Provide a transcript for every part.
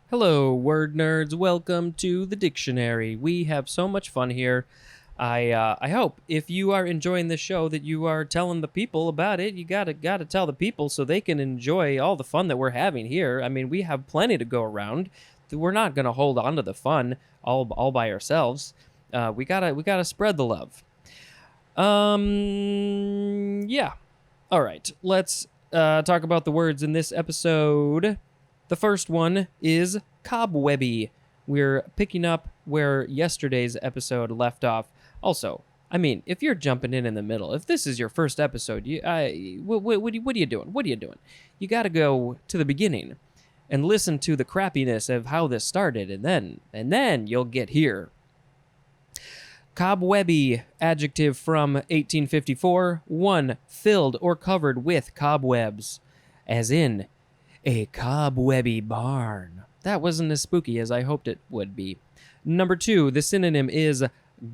Hello, word nerds. Welcome to the dictionary. We have so much fun here. I hope if you are enjoying this show that you are telling the people about it. You gotta tell the people so they can enjoy all the fun that we're having here. I mean, we have plenty to go around. We're not gonna hold on to the fun all by ourselves. We gotta spread the love. Yeah. All right. Let's talk about the words in this episode. The first one is cobwebby. We're picking up where yesterday's episode left off. Also, I mean, if you're jumping in the middle, if this is your first episode, what are you doing? What are you doing? You got to go to the beginning and listen to the crappiness of how this started, and then you'll get here. Cobwebby, adjective from 1854, 1. Filled or covered with cobwebs, as in a cobwebby barn. That wasn't as spooky as I hoped it would be. Number 2, the synonym is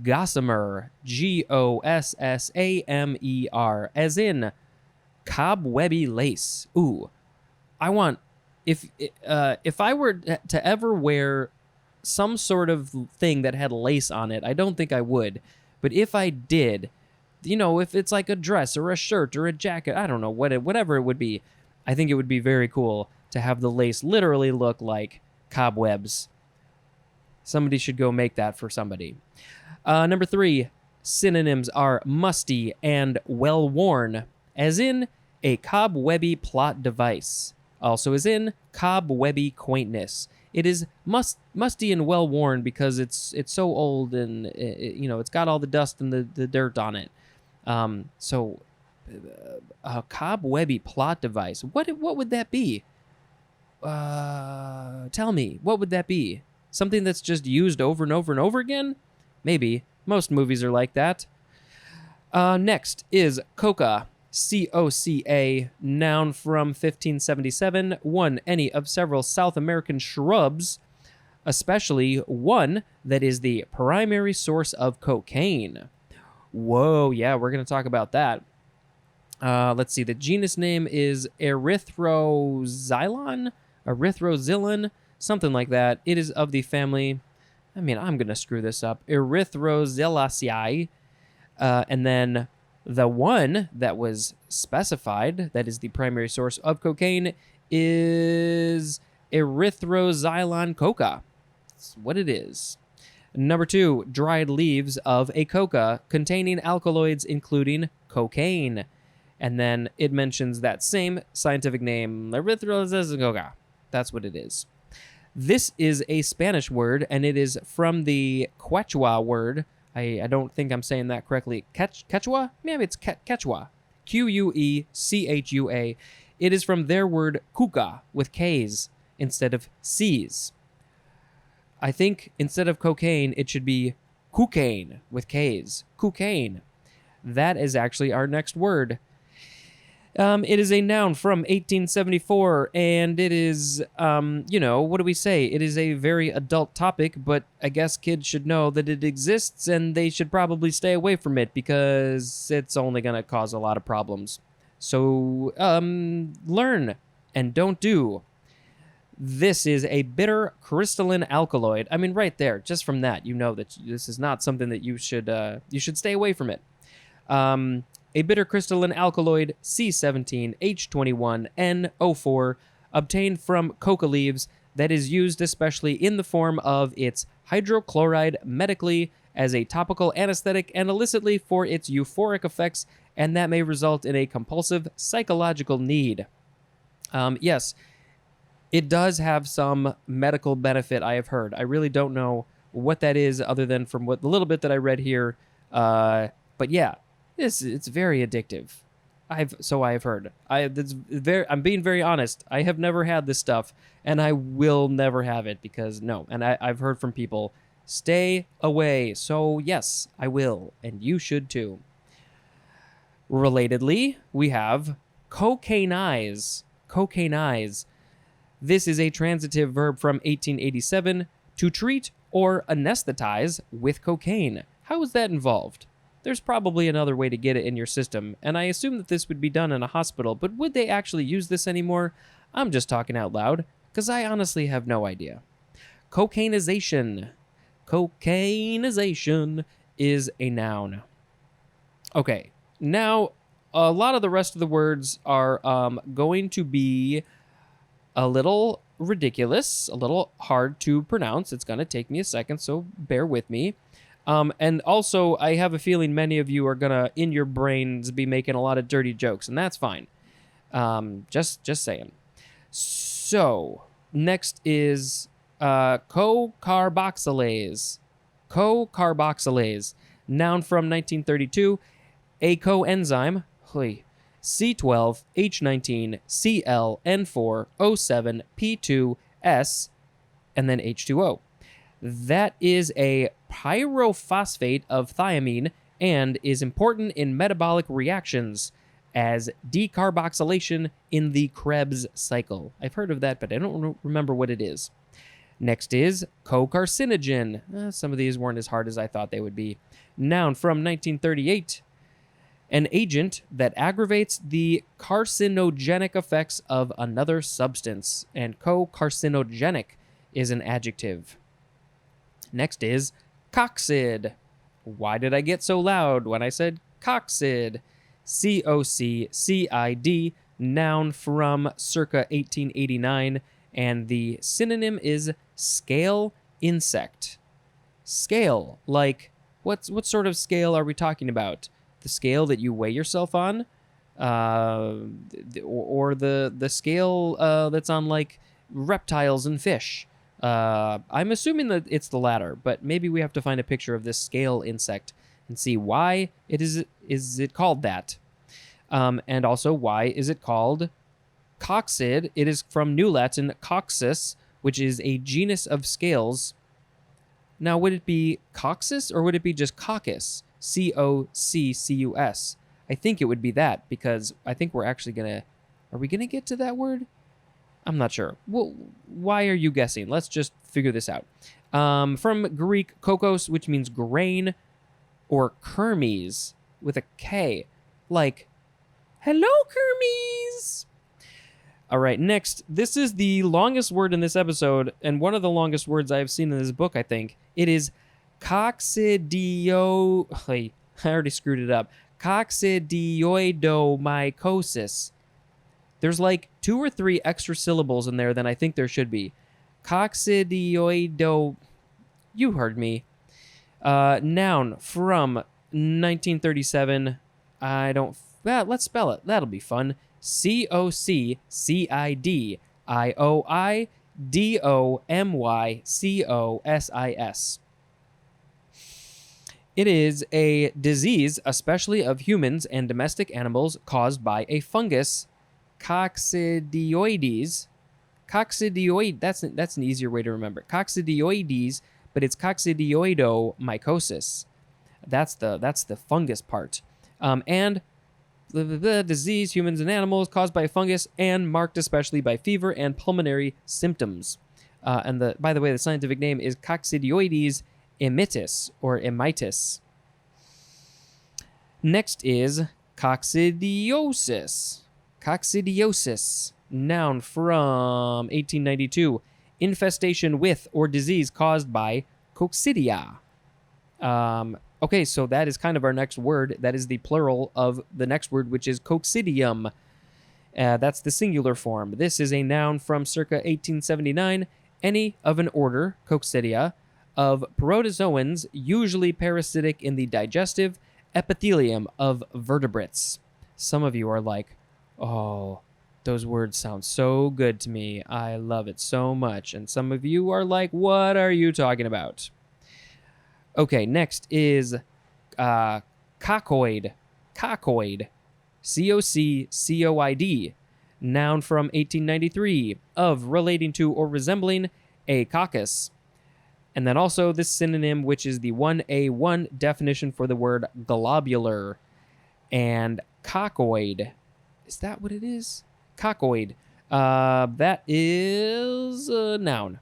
gossamer, Gossamer, as in cobwebby lace. Ooh, I want if I were to ever wear some sort of thing that had lace on it, I don't think I would. But if I did, if it's like a dress or a shirt or a jacket, I don't know, whatever it would be, I think it would be very cool to have the lace literally look like cobwebs. Somebody should go make that for somebody. Number 3, synonyms are musty and well-worn, as in a cobwebby plot device. Also as in cobwebby quaintness. It is musty and well-worn because it's so old and it's got all the dust and the dirt on it. So a cobwebby plot device. What would that be? Tell me, what would that be? Something that's just used over and over and over again? Maybe. Most movies are like that. Next is coca. Coca, noun from 1577. 1. Any of several South American shrubs, especially one that is the primary source of cocaine. Whoa, yeah, we're going to talk about that. Let's see, the genus name is Erythroxylon, something like that. It is of the family, I'm going to screw this up, Erythroxylaceae, and then the one that was specified, that is the primary source of cocaine, is Erythroxylon coca. That's what it is. Number 2, dried leaves of a coca containing alkaloids including cocaine. And then it mentions that same scientific name, Erythroxylon coca. That's what it is. This is a Spanish word, and it is from the Quechua word. I don't think I'm saying that correctly. Quechua? Maybe it's Quechua. Quechua. It is from their word cuca with K's instead of C's. I think instead of cocaine, it should be cocaine with K's. Cocaine. That is actually our next word. It is a noun from 1874, and it is, what do we say? It is a very adult topic, but I guess kids should know that it exists, and they should probably stay away from it because it's only going to cause a lot of problems. So, learn and don't do. This is a bitter crystalline alkaloid. I mean, right there, just from that, you know that this is not something that you should stay away from it. A bitter crystalline alkaloid, C17H21NO4, obtained from coca leaves that is used especially in the form of its hydrochloride medically as a topical anesthetic and illicitly for its euphoric effects, and that may result in a compulsive psychological need. Yes, it does have some medical benefit, I have heard. I really don't know what that is other than from the little bit that I read here. But yeah. It's very addictive. I've heard. I'm being very honest. I have never had this stuff, and I will never have it because no. And I've heard from people, stay away. So yes, I will, and you should too. Relatedly, we have cocainize. Cocainize. This is a transitive verb from 1887 to treat or anesthetize with cocaine. How is that involved? There's probably another way to get it in your system, and I assume that this would be done in a hospital, but would they actually use this anymore? I'm just talking out loud. Because I honestly have no idea. Cocainization. Cocainization is a noun. Okay, now a lot of the rest of the words are going to be a little ridiculous, a little hard to pronounce. It's going to take me a second, so bear with me. And also, I have a feeling many of you are going to, in your brains, be making a lot of dirty jokes, and that's fine. Just saying. So, next is co-carboxylase. Co-carboxylase. Noun from 1932. A coenzyme. C12H19Cl N4O7P2S and then H2O. That is a pyrophosphate of thiamine and is important in metabolic reactions as decarboxylation in the Krebs cycle. I've heard of that, but I don't remember what it is. Next is co-carcinogen. Some of these weren't as hard as I thought they would be. Noun from 1938. An agent that aggravates the carcinogenic effects of another substance. And co-carcinogenic is an adjective. Next is coccid. Why did I get so loud when I said coccid? C-O-C-C-I-D, noun from circa 1889, and the synonym is scale insect. Scale, like, what sort of scale are we talking about? The scale that you weigh yourself on? Or the scale that's on, like, reptiles and fish? I'm assuming that it's the latter, but maybe we have to find a picture of this scale insect and see why is it called that. And also, why is it called coccid? It is from New Latin coccus, which is a genus of scales. Now, would it be coccus or would it be just coccus? C-O-C-C-U-S. I think it would be that, because I think we're actually are we going to get to that word? I'm not sure. Well, why are you guessing? Let's just figure this out. From Greek, kokos, which means grain, or kermes, with a K. Like, hello, kermes! All right, next. This is the longest word in this episode, and one of the longest words I've seen in this book, I think. It is I already screwed it up. Coccidioidomycosis. There's like 2 or 3 extra syllables in there than I think there should be. Coccidioido... You heard me. Noun from 1937. Let's spell it. That'll be fun. COCCIDIOMYCOSIS. It is a disease, especially of humans and domestic animals, caused by a fungus, Coccidioides. That's an easier way to remember. Coccidioides, but it's coccidioidomycosis. That's the fungus part. And the disease, humans and animals, caused by a fungus and marked especially by fever and pulmonary symptoms. And by the way, the scientific name is Coccidioides immitis or immitis. Next is coccidiosis. Coccidiosis, noun from 1892. Infestation with or disease caused by coccidia. Okay, so that is kind of our next word. That is the plural of the next word, which is coccidium. That's the singular form. This is a noun from circa 1879. Any of an order, coccidia, of protozoans, usually parasitic in the digestive epithelium of vertebrates. Some of you are like, oh, those words sound so good to me. I love it so much. And some of you are like, what are you talking about? Okay, next is coccoid. Coccoid. C-O-C-C-O-I-D. Noun from 1893. Of, relating to, or resembling a coccus. And then also this synonym, which is the 1A1 definition for the word globular. And coccoid. Is that what it is? Coccoid. That is a noun.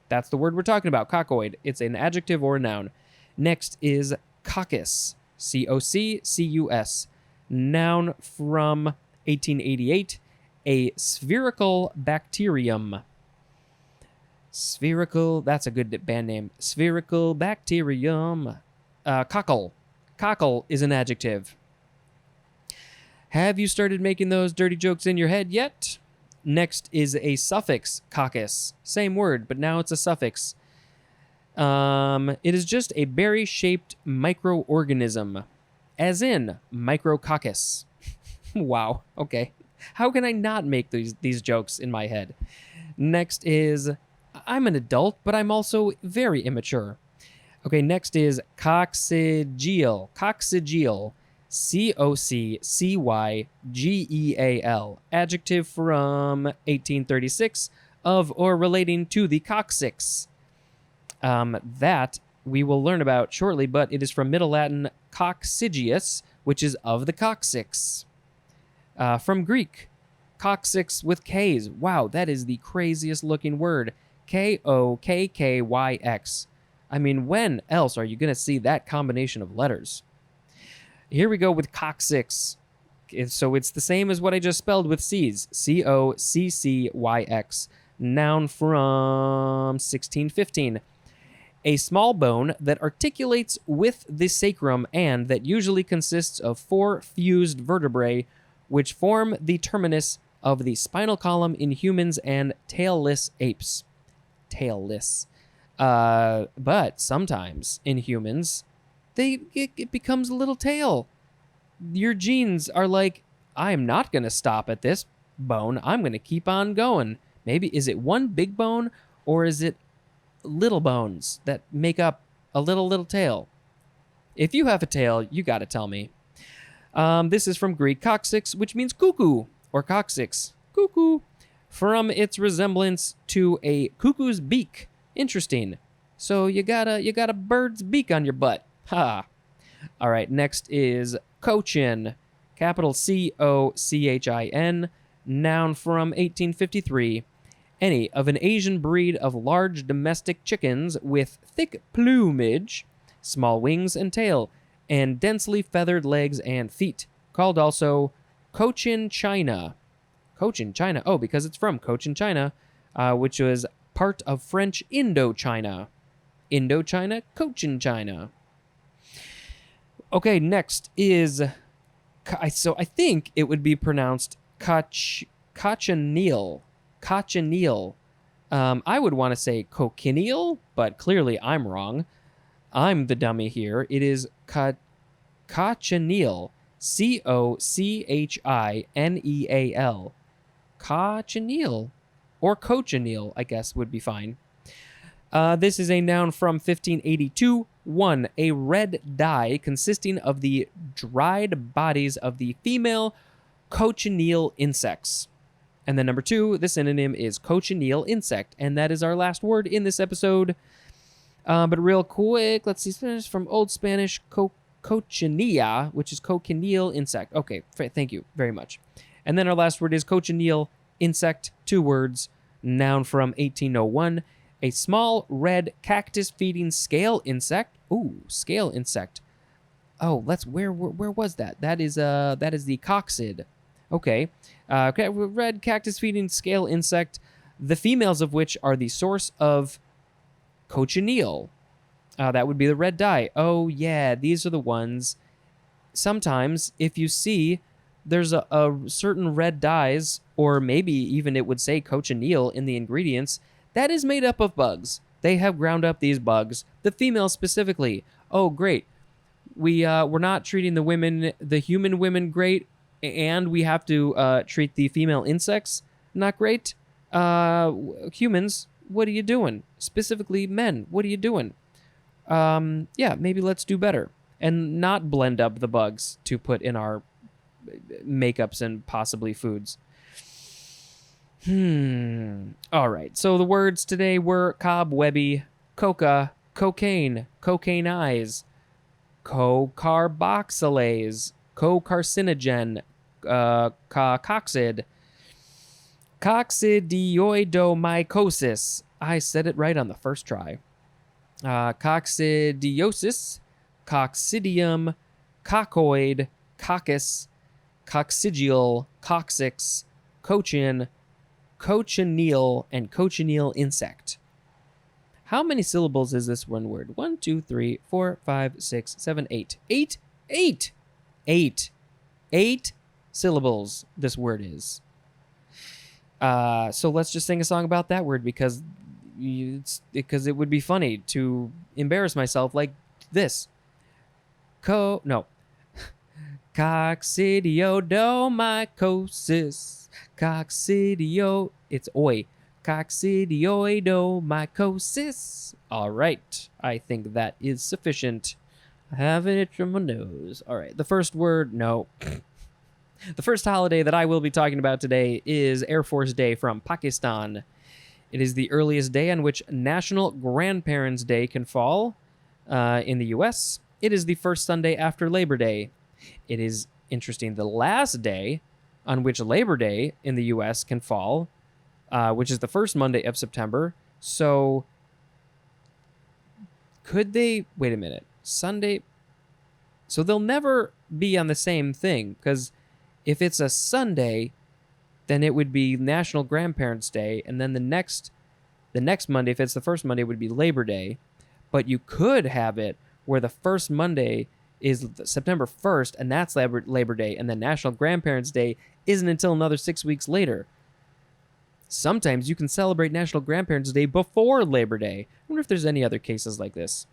That's the word we're talking about, coccoid. It's an adjective or a noun. Next is coccus. C-O-C-C-U-S. Noun from 1888. A spherical bacterium. Spherical, that's a good band name. Spherical bacterium. Cockle. Cockle is an adjective. Have you started making those dirty jokes in your head yet? Next is a suffix, coccus. Same word, but now it's a suffix. It is just a berry-shaped microorganism, as in micrococcus. Wow, okay. How can I not make these jokes in my head? Next is, I'm an adult, but I'm also very immature. Okay, next is coccygeal. Coccygeal. Coccygeal. Adjective from 1836 of or relating to the coccyx. That we will learn about shortly, but it is from Middle Latin coccygius, which is of the coccyx. From Greek, coccyx with K's. Wow, that is the craziest looking word. Kokkyx. I mean, when else are you going to see that combination of letters? Here we go with coccyx. So it's the same as what I just spelled with C's. Coccyx. Noun from 1615. A small bone that articulates with the sacrum and that usually consists of 4 fused vertebrae which form the terminus of the spinal column in humans and tailless apes. Tailless. But sometimes in humans, it becomes a little tail. Your genes are like, I'm not going to stop at this bone. I'm going to keep on going. Maybe, is it one big bone or is it little bones that make up a little tail? If you have a tail, you got to tell me. This is from Greek coccyx, which means cuckoo or coccyx. Cuckoo. From its resemblance to a cuckoo's beak. Interesting. So you got a bird's beak on your butt. Ha. All right, next is cochin. Capital Cochin. Noun from 1853. Any of an Asian breed of large domestic chickens with thick plumage, small wings and tail, and densely feathered legs and feet, called also Cochin China. Cochin China. Oh, because it's from Cochin China, which was part of French Indochina. Indochina, Cochin China. Okay, next is, so I think it would be pronounced cochineal. Cochineal. I would want to say cochineal, but clearly I'm wrong. I'm the dummy here. It is cochineal. Cochineal. Cochineal. Or cochineal, I guess, would be fine. This is a noun from 1582. 1. A red dye consisting of the dried bodies of the female cochineal insects. And then number 2, the synonym is cochineal insect. And that is our last word in this episode. But real quick, let's see. Spanish from Old Spanish, cochinilla, which is cochineal insect. Okay, thank you very much. And then our last word is cochineal insect, 2 words, noun from 1801. A small red cactus-feeding scale insect. Ooh, scale insect. Oh, where was that? That is the coccid. Okay. Red cactus-feeding scale insect, the females of which are the source of cochineal. That would be the red dye. Oh, yeah, these are the ones. Sometimes, if you see there's a certain red dyes, or maybe even it would say cochineal in the ingredients, that is made up of bugs. They have ground up these bugs, the females specifically. Oh, great. We're not treating the human women great, and we have to treat the female insects not great. Humans, what are you doing? Specifically men, what are you doing? Yeah, maybe let's do better and not blend up the bugs to put in our makeups and possibly foods. All right. So the words today were cobwebby, coca, cocaine, cocaine eyes, co-carboxylase, co-carcinogen, coccid, coccidioidomycosis. I said it right on the first try. Coccidiosis, coccidium, coccoid, coccus, coccygeal, coccyx, cochin, cochineal, and cochineal insect. How many syllables is this one word? 1, 2, 3, 4, 5, 6, 7, 8. 8? 8! 8. 8 syllables this word is. So let's just sing a song about that word because it would be funny to embarrass myself like this. No. Coccidioidomycosis. Coccidio. It's oi. Coccidioidomycosis. All right. I think that is sufficient. I have an itch from my nose. All right. The first word, no. The first holiday that I will be talking about today is Air Force Day from Pakistan. It is the earliest day on which National Grandparents' Day can fall in the U.S. It is the first Sunday after Labor Day. It is interesting. The last day on which Labor Day in the U.S. can fall, which is the first Monday of September. So could they... Wait a minute. Sunday... So they'll never be on the same thing, because if it's a Sunday, then it would be National Grandparents' Day, and then the next Monday, if it's the first Monday, would be Labor Day. But you could have it where the first Monday is September 1st, and that's Labor Day, and then National Grandparents' Day isn't until another 6 weeks later. Sometimes you can celebrate National Grandparents' Day before Labor Day. I wonder if there's any other cases like this.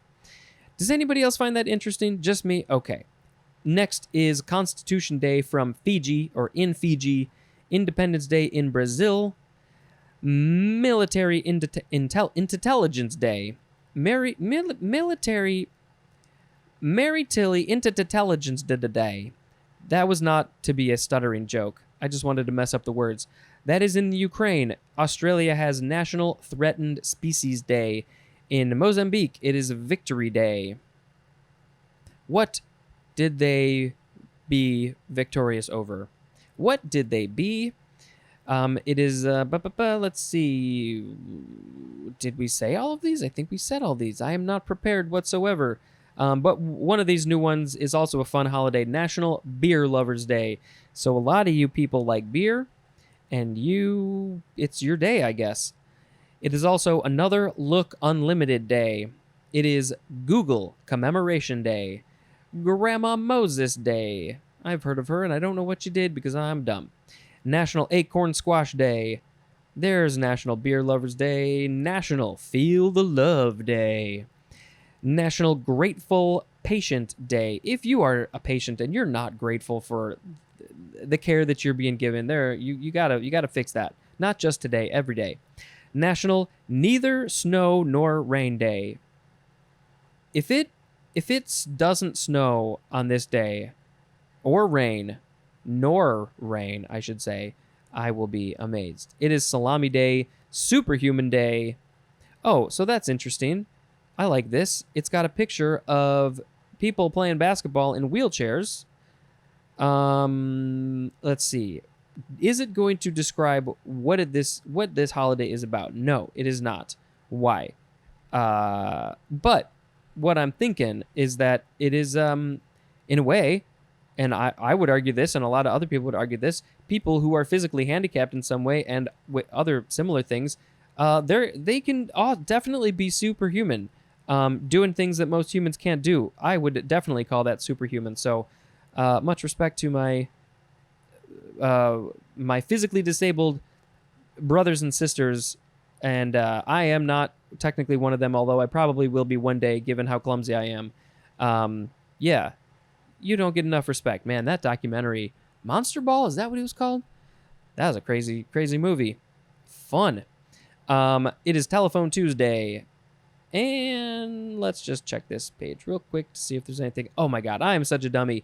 Does anybody else find that interesting? Just me? Okay. Next is Constitution Day from Fiji, or in Fiji, Independence Day in Brazil, Military Intelligence Day, Military Tilly Intelligence Day. That was not to be a stuttering joke. I just wanted to mess up the words. That is in Ukraine. Australia has National Threatened Species Day. In Mozambique, it is Victory Day. What did they be victorious over? What did they be? It is, let's see. Did we say all of these? I think we said all these. I am not prepared whatsoever. But one of these new ones is also a fun holiday, National Beer Lovers Day. So a lot of you people like beer, and it's your day, I guess. It is also Another Look Unlimited Day. It is Google Commemoration Day. Grandma Moses Day. I've heard of her, and I don't know what she did because I'm dumb. National Acorn Squash Day. There's National Beer Lovers Day. National Feel the Love Day. National Grateful Patient Day. If you are a patient and you're not grateful for the care that you're being given, you gotta fix that. Not just today, every day. National Neither Snow Nor Rain Day. If it doesn't snow on this day, or rain, I should say, I will be amazed. It is Salami Day, Superhuman Day. Oh, so that's interesting. I like this. It's got a picture of people playing basketball in wheelchairs. Let's see. Is it going to describe what this holiday is about? No, it is not. Why? But what I'm thinking is that it is, in a way, and I would argue this, and a lot of other people would argue this, people who are physically handicapped in some way and with other similar things, they can definitely be superhuman, doing things that most humans can't do. I would definitely call that superhuman. So much respect to my physically disabled brothers and sisters, and I am not technically one of them, although I probably will be one day, given how clumsy I am. Yeah, you don't get enough respect, man. That documentary, Monster Ball, is that what it was called? That was a crazy, crazy movie. Fun. It is Telephone Tuesday, and let's just check this page real quick to see if there's anything. Oh my God, I am such a dummy.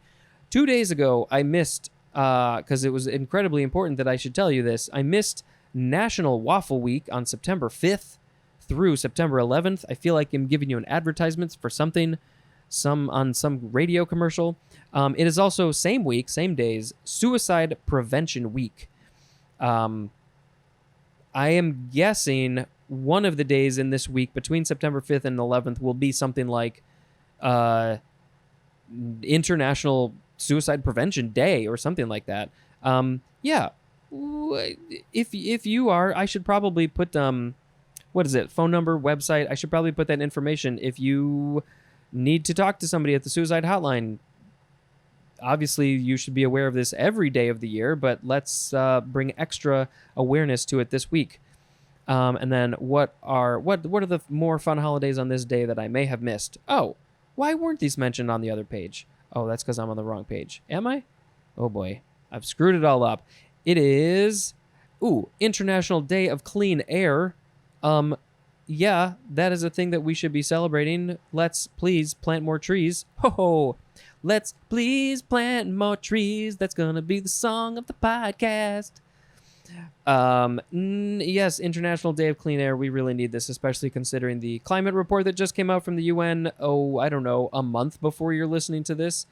2 days ago, I missed, because it was incredibly important that I should tell you this, I missed National Waffle Week on September 5th through September 11th. I feel like I'm giving you an advertisement for something, on some radio commercial. It is also same week, same days, Suicide Prevention Week. I am guessing one of the days in this week between September 5th and 11th will be something like International Suicide Prevention Day or something like that. Yeah. If you are, I should probably put what is it? Phone number, website. I should probably put that information if you need to talk to somebody at the suicide hotline. Obviously, you should be aware of this every day of the year, but let's bring extra awareness to it this week. And then what are the more fun holidays on this day that I may have missed? Oh, why weren't these mentioned on the other page? Oh, that's because I'm on the wrong page. Am I? Oh boy, I've screwed it all up. It is, International Day of Clean Air. Yeah, that is a thing that we should be celebrating. Let's please plant more trees. Ho! Let's please plant more trees. That's gonna be the song of the podcast. Yes, International Day of Clean Air. We really need this, especially considering the climate report that just came out from the UN. Oh, I don't know, a month before you're listening to this,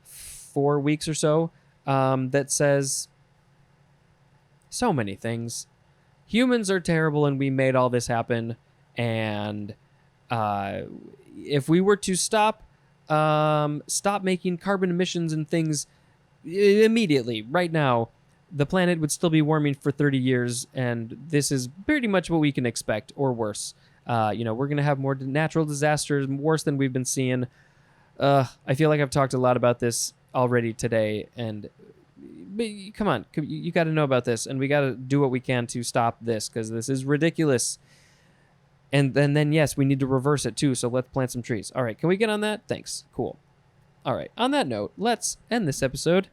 4 weeks or so, that says so many things. Humans are terrible, and we made all this happen. And if we were to stop making carbon emissions and things immediately, right now, the planet would still be warming for 30 years, and this is pretty much what we can expect, or worse. We're going to have more natural disasters, worse than we've been seeing. I feel like I've talked a lot about this already today, and come on, you got to know about this, and we got to do what we can to stop this, because this is ridiculous. And then, yes, we need to reverse it, too, so let's plant some trees. All right, can we get on that? Thanks. Cool. All right, on that note, let's end this episode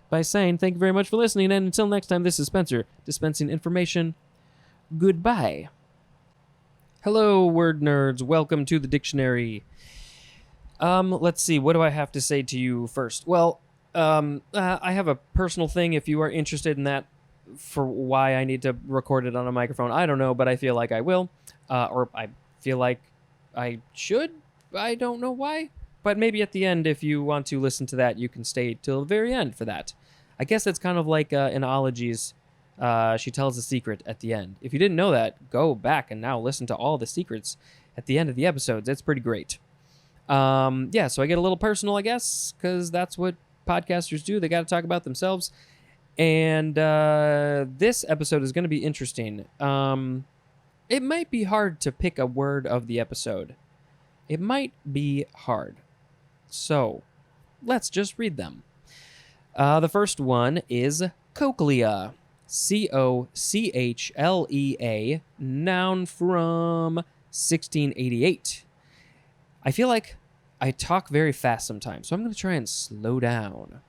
by saying thank you very much for listening, and until next time, this is Spencer, dispensing information. Goodbye. Hello, word nerds. Welcome to the dictionary. Let's see, what do I have to say to you first? Well, I have a personal thing, if you are interested in that, for why I need to record it on a microphone. I don't know, but I feel like I will. Or I feel like I should. I don't know why. But maybe at the end, if you want to listen to that, you can stay till the very end for that. I guess it's kind of like in Ologies, she tells a secret at the end. If you didn't know that, go back and now listen to all the secrets at the end of the episodes. It's pretty great. So I get a little personal, I guess, because that's what podcasters do. They got to talk about themselves. And this episode is going to be interesting. It might be hard to pick a word of the episode. It might be hard. So, let's just read them. The first one is cochlea. C-O-C-H-L-E-A, noun from 1688. I feel like I talk very fast sometimes, so I'm going to try and slow down.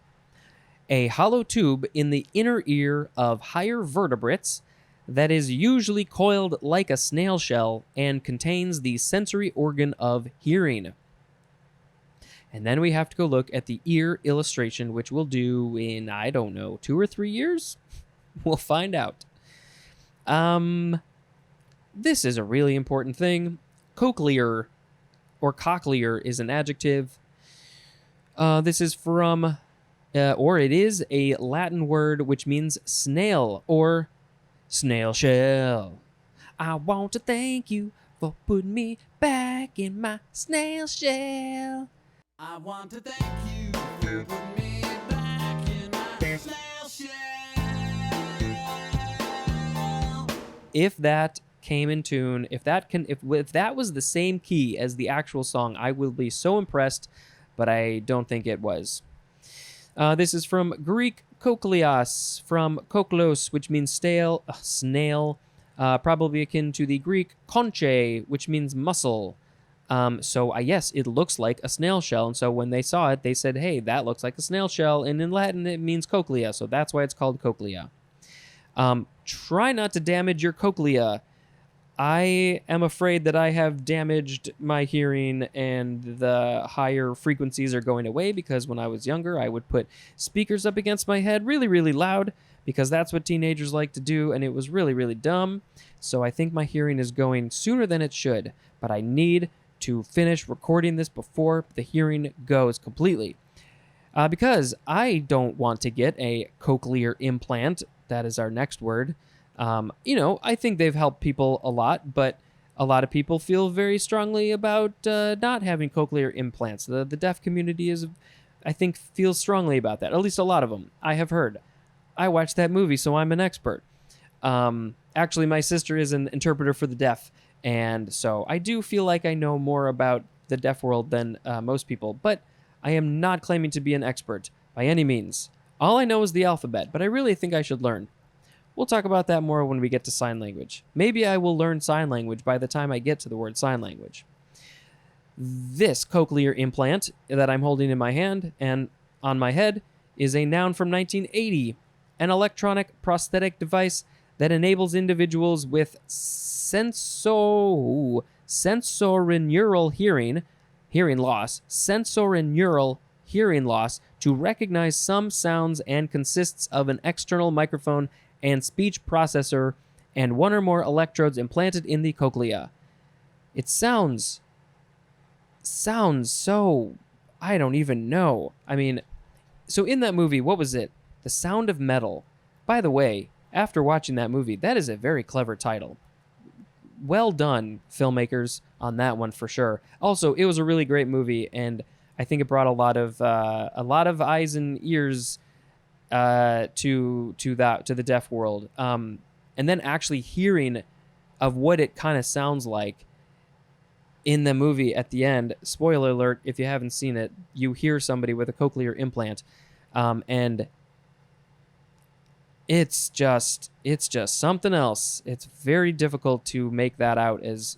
A hollow tube in the inner ear of higher vertebrates that is usually coiled like a snail shell and contains the sensory organ of hearing. And then we have to go look at the ear illustration, which we'll do in, 2 or 3 years? We'll find out. This is a really important thing. Cochlear, or cochlear, is an adjective. This is from, it is a Latin word which means snail, or snail shell. I want to thank you for putting me back in my snail shell. I want to thank you for putting me back in my snail shell. If that came in tune, if that was the same key as the actual song, I will be so impressed, but I don't think it was. This is from Greek kochleos, from koklos, which means snail, probably akin to the Greek conche, which means muscle. Yes, it looks like a snail shell, and so when they saw it, they said, hey, that looks like a snail shell, and in Latin it means cochlea, so that's why it's called cochlea. Try not to damage your cochlea. I am afraid that I have damaged my hearing, and the higher frequencies are going away, because when I was younger, I would put speakers up against my head really, really loud, because that's what teenagers like to do, and it was really, really dumb. So I think my hearing is going sooner than it should, but I need to finish recording this before the hearing goes completely. Because I don't want to get a cochlear implant. That is our next word. I think they've helped people a lot, but a lot of people feel very strongly about not having cochlear implants. The deaf community feels strongly about that. At least a lot of them, I have heard. I watched that movie, so I'm an expert. Actually, my sister is an interpreter for the deaf, And so I do feel like I know more about the deaf world than most people, but I am not claiming to be an expert by any means. All I know is the alphabet, but I really think I should learn. We'll talk about that more when we get to sign language. Maybe I will learn sign language by the time I get to the word sign language. This cochlear implant that I'm holding in my hand and on my head is a noun from 1980, an electronic prosthetic device that enables individuals with sensorineural hearing loss, sensorineural hearing loss to recognize some sounds and consists of an external microphone and speech processor and one or more electrodes implanted in the cochlea. It sounds so, I don't even know. I mean, so in that movie, what was it? The Sound of Metal. By the way, after watching that movie, that is a very clever title. Well done, filmmakers, on that one for sure. Also, it was a really great movie, and I think it brought a lot of eyes and ears to the deaf world. And then actually hearing of what it kind of sounds like in the movie at the end. Spoiler alert, if you haven't seen it, you hear somebody with a cochlear implant, and it's just something else. It's very difficult to make that out as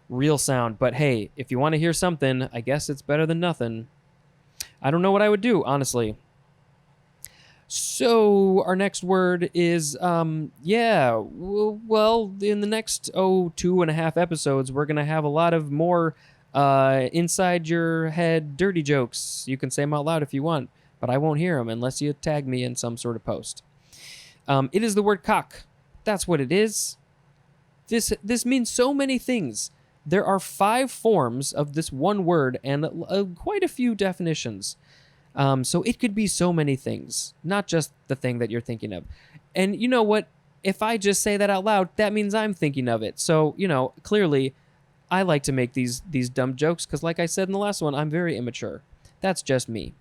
real sound, but hey, if you want to hear something, I guess it's better than nothing. I don't know what I would do, honestly. So our next word is well, in the next 2.5 episodes, we're gonna have a lot of more inside your head dirty jokes. You can say them out loud if you want, but I won't hear them unless you tag me in some sort of post. It is the word cock. That's what it is. This means so many things. There are 5 forms of this one word and quite a few definitions. So it could be so many things, not just the thing that you're thinking of. And you know what? If I just say that out loud, that means I'm thinking of it. So, clearly I like to make these dumb jokes because, like I said in the last one, I'm very immature. That's just me.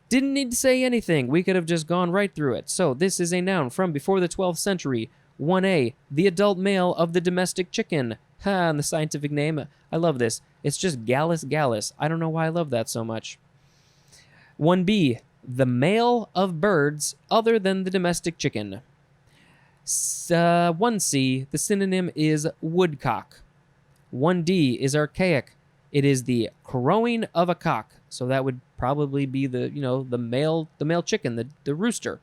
Didn't need to say anything. We could have just gone right through it. So this is a noun from before the 12th century. 1A, the adult male of the domestic chicken. And the scientific name, I love this. It's just Gallus gallus. I don't know why I love that so much. 1B, the male of birds other than the domestic chicken. 1C, the synonym is woodcock. 1D is archaic. It is the crowing of a cock. So that would probably be the male chicken, the rooster.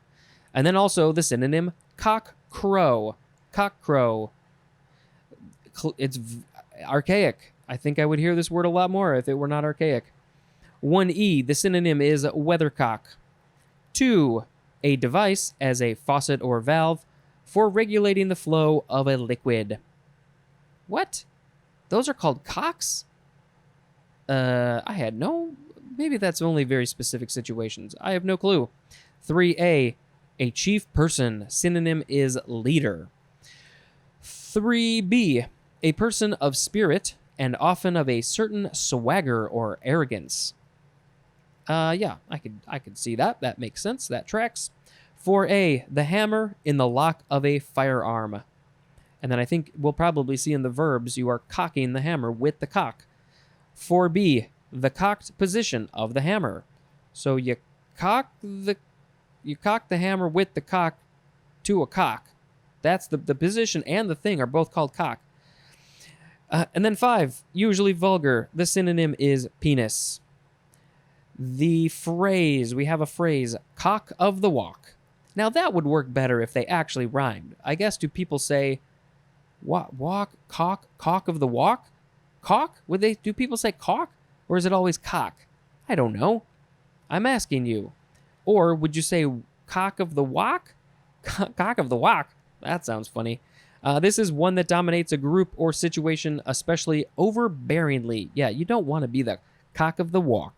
And then also the synonym cock crow. Cock crow. It's archaic. I think I would hear this word a lot more if it were not archaic. 1E, the synonym is weathercock. 2, a device as a faucet or valve for regulating the flow of a liquid. What? Those are called cocks? Maybe that's only very specific situations. I have no clue. 3A, a chief person. Synonym is leader. 3B, a person of spirit and often of a certain swagger or arrogance. I could see that. That makes sense. That tracks. 4A, the hammer in the lock of a firearm. And then I think we'll probably see in the verbs you are cocking the hammer with the cock. 4B, the cocked position of the hammer. So you cock the hammer with the cock to a cock. That's the position and the thing are both called cock. And then 5, usually vulgar. The synonym is penis. We have a phrase, cock of the walk. Now that would work better if they actually rhymed. I guess, do people say walk, cock of the walk? Cock? Do people say cock? Or is it always cock? I don't know. I'm asking you. Or would you say cock of the walk? Cock of the walk. That sounds funny. This is one that dominates a group or situation, especially overbearingly. Yeah, you don't want to be the cock of the walk.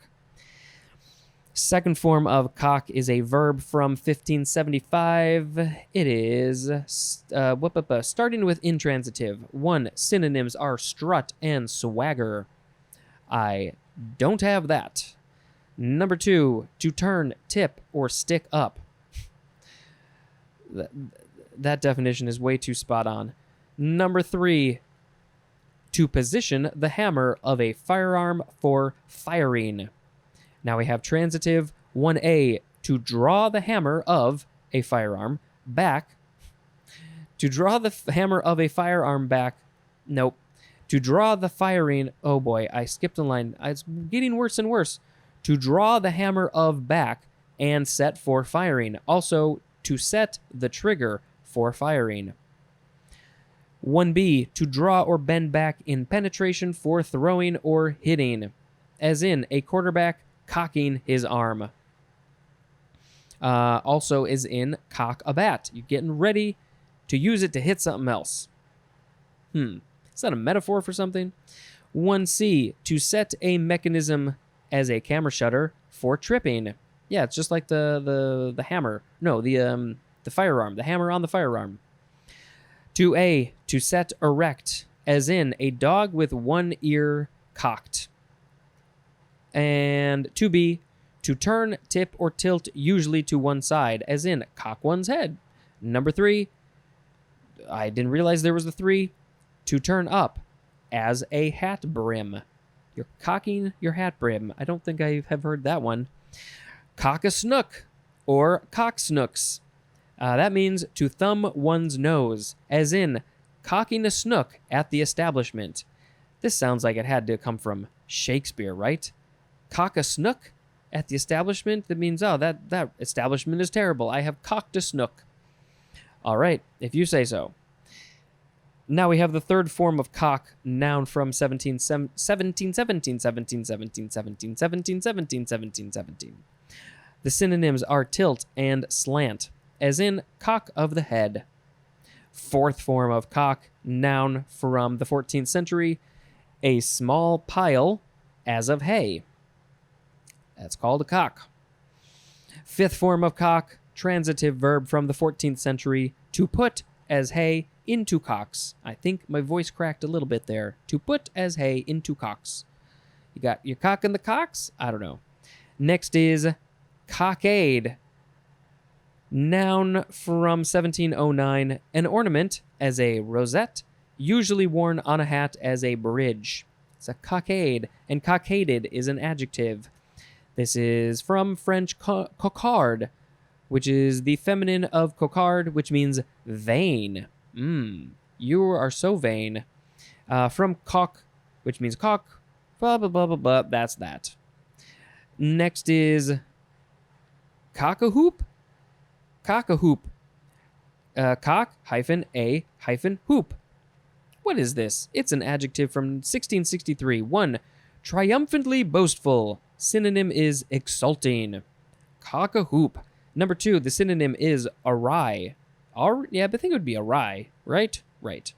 Second form of cock is a verb from 1575. It is starting with intransitive. 1, synonyms are strut and swagger. I don't have that. Number 2, to turn, tip, or stick up. That definition is way too spot on. Number 3, to position the hammer of a firearm for firing. Now we have transitive 1A, to draw the hammer of a firearm back. To draw the hammer of a firearm back. Nope. To draw the firing. Oh boy, I skipped a line. It's getting worse and worse. To draw the hammer of back and set for firing. Also, to set the trigger for firing. 1B, to draw or bend back in penetration for throwing or hitting, as in a quarterback cocking his arm. Also is in cock a bat. You're getting ready to use it to hit something else. Is that a metaphor for something? 1C, to set a mechanism as a camera shutter for tripping. Yeah, it's just like the hammer. No, the firearm. The hammer on the firearm. 2A, to set erect, as in a dog with one ear cocked. And 2B, to turn, tip, or tilt usually to one side, as in cock one's head. Number 3, I didn't realize there was a 3, to turn up, as a hat brim. You're cocking your hat brim. I don't think I have heard that one. Cock a snook, or cock snooks. That means to thumb one's nose, as in cocking a snook at the establishment. This sounds like it had to come from Shakespeare, right? Cock a snook at the establishment? That means, oh, that establishment is terrible. I have cocked a snook. All right, if you say so. Now we have the third form of cock, noun from 1717. The synonyms are tilt and slant, as in cock of the head. Fourth form of cock, noun from the 14th century, a small pile as of hay. That's called a cock. Fifth form of cock, transitive verb from the 14th century, to put as hay into cocks. I think my voice cracked a little bit there. To put as hay into cocks. You got your cock in the cocks? I don't know. Next is cockade. Noun from 1709, an ornament as a rosette, usually worn on a hat as a bridge. It's a cockade, and cockaded is an adjective. This is from French coquard, which is the feminine of coquard, which means vain. You are so vain. From cock, which means cock, blah, blah, blah, blah, blah. That's that. Next is cock-a-hoop. Cock-a-hoop. Cock hyphen a hyphen hoop. What is this? It's an adjective from 1663. 1. Triumphantly boastful. Synonym is exulting. Cock-a-hoop. Number 2, the synonym is awry. Yeah, but I think it would be awry, right? Right.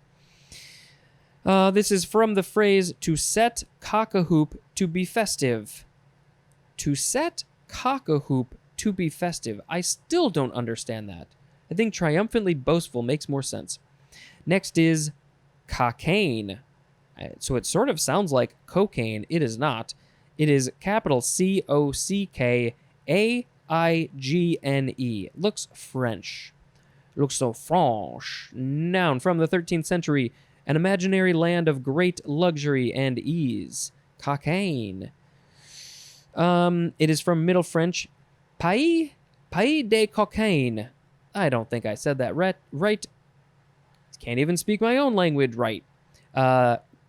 This is from the phrase to set cock-a-hoop to be festive. To set cock-a-hoop to be festive. I still don't understand that. I think triumphantly boastful makes more sense. Next is cocaine. So it sort of sounds like cocaine. It is not. It is capital C-O-C-K-A-I-G-N-E. Looks French. Looks so French. Noun from the 13th century. An imaginary land of great luxury and ease. Cocaine. It is from Middle French. Pays de cocaine. I don't think I said that right. Can't even speak my own language right.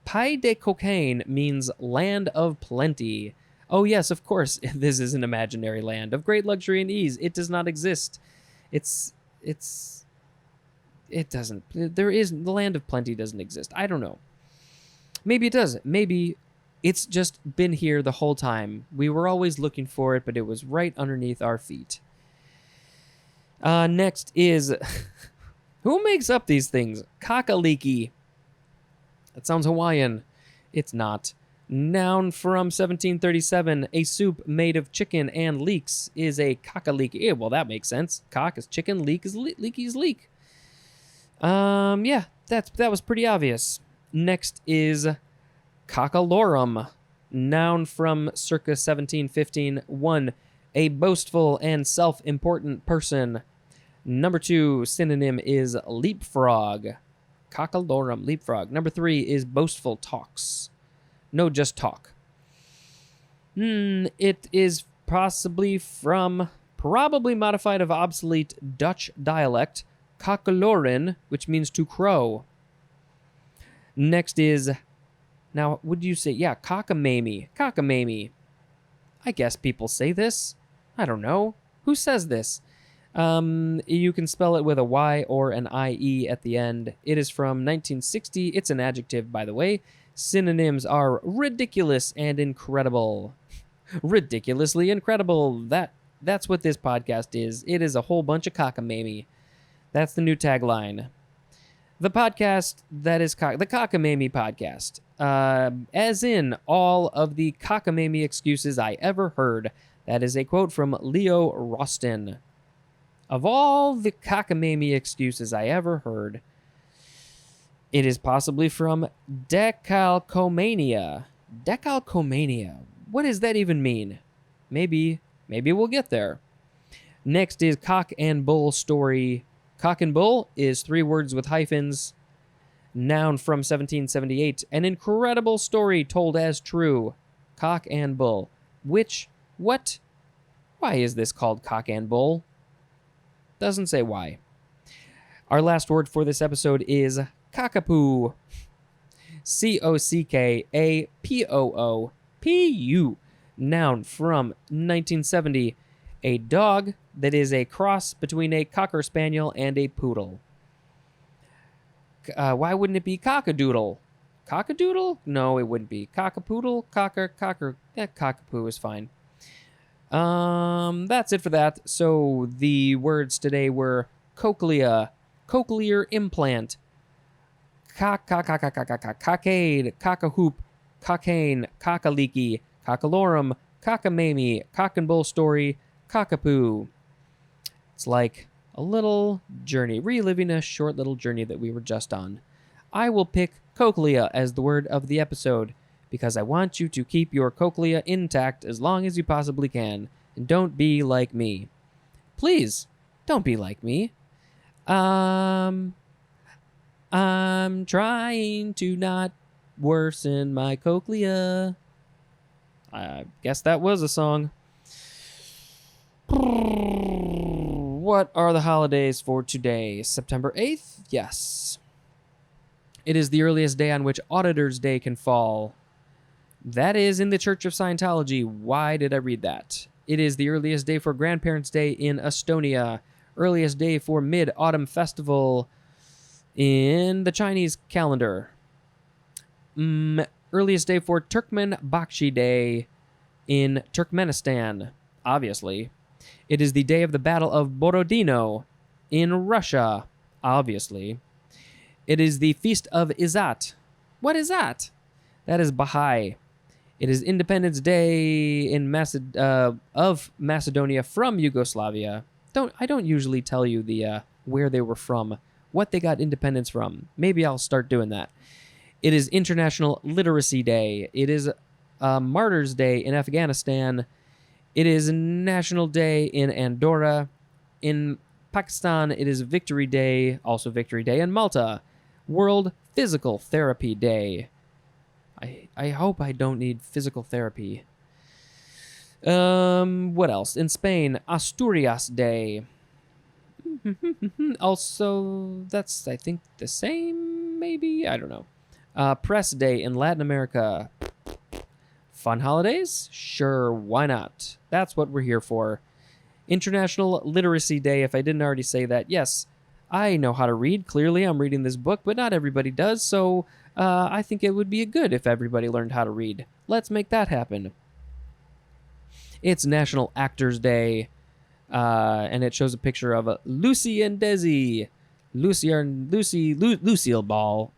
Pays de cocaine means land of plenty. Oh yes, of course, this is an imaginary land of great luxury and ease. It does not exist. It doesn't. The land of plenty doesn't exist. I don't know. Maybe it does. Maybe it's just been here the whole time. We were always looking for it, but it was right underneath our feet. Next is... Who makes up these things? Kakaliki. That sounds Hawaiian. It's not. Noun from 1737. A soup made of chicken and leeks is a kakaliki. Yeah, well, that makes sense. Cock is chicken, leek is leaky is leek. Yeah, that was pretty obvious. Next is cockalorum. Noun from circa 1715. 1. A boastful and self-important person. Number 2, synonym is leapfrog. Cockalorum, leapfrog. Number 3 is boastful talks. No, just talk. It is probably modified of obsolete Dutch dialect, cockaloren, which means to crow. Next is, now, would you say, yeah, cockamamie. Cockamamie. I guess people say this. I don't know. Who says this? You can spell it with a Y or an IE at the end. It is from 1960. It's an adjective, by the way. Synonyms are ridiculous and incredible. Ridiculously incredible. That's what this podcast is. It is a whole bunch of cockamamie. That's the new tagline. The podcast that is the Cockamamie podcast. As in all of the cockamamie excuses I ever heard. That is a quote from Leo Rostin. Of all the cockamamie excuses I ever heard, it is possibly from decalcomania. Decalcomania. What does that even mean? Maybe we'll get there. Next is cock and bull story. Cock and bull is 3 words with hyphens. Noun from 1778. An incredible story told as true. Cock and bull. What? Why is this called cock and bull? Doesn't say why. Our last word for this episode is cockapoo. Cockapoopuu. Noun from 1970. A dog that is a cross between a cocker spaniel and a poodle. Why wouldn't it be cockadoodle? Cockadoodle? No, it wouldn't be. Cockapoodle? Cocker. Yeah, cockapoo is fine. That's it for that. So the words today were cochlea, cochlear implant, cockade, cockahoop, cockane, cockaleaky, cockalorum, cockamamie, cock and bull story, cockapoo. It's like a little journey, reliving a short little journey that we were just on. I will pick cochlea as the word of the episode because I want you to keep your cochlea intact as long as you possibly can, and don't be like me. Please, don't be like me. I'm trying to not worsen my cochlea. I guess that was a song. What are the holidays for today? September 8th? Yes. It is the earliest day on which Auditor's Day can fall. That is in the Church of Scientology. Why did I read that? It is the earliest day for Grandparents' Day in Estonia. Earliest day for Mid-Autumn Festival in the Chinese calendar. Earliest day for Turkmen Bakshi Day in Turkmenistan, obviously. It is the day of the Battle of Borodino in Russia, obviously. It is the Feast of Izat. What is that? That is Baha'i. It is Independence Day in of Macedonia from Yugoslavia. I don't usually tell you the where they were from, what they got independence from. Maybe I'll start doing that. It is International Literacy Day. It is Martyrs Day in Afghanistan. It is National Day in Andorra. In Pakistan, it is Victory Day, also Victory Day in Malta. World Physical Therapy Day. I hope I don't need physical therapy. What else? In Spain, Asturias Day. Also, that's, I think, the same, maybe? I don't know. Press Day in Latin America. Fun holidays? Sure, why not? That's what we're here for. International Literacy Day, if I didn't already say that. Yes, I know how to read. Clearly, I'm reading this book, but not everybody does, so I think it would be good if everybody learned how to read. Let's make that happen. It's National Actors Day, and it shows a picture of Lucy and Desi. Lucille Ball.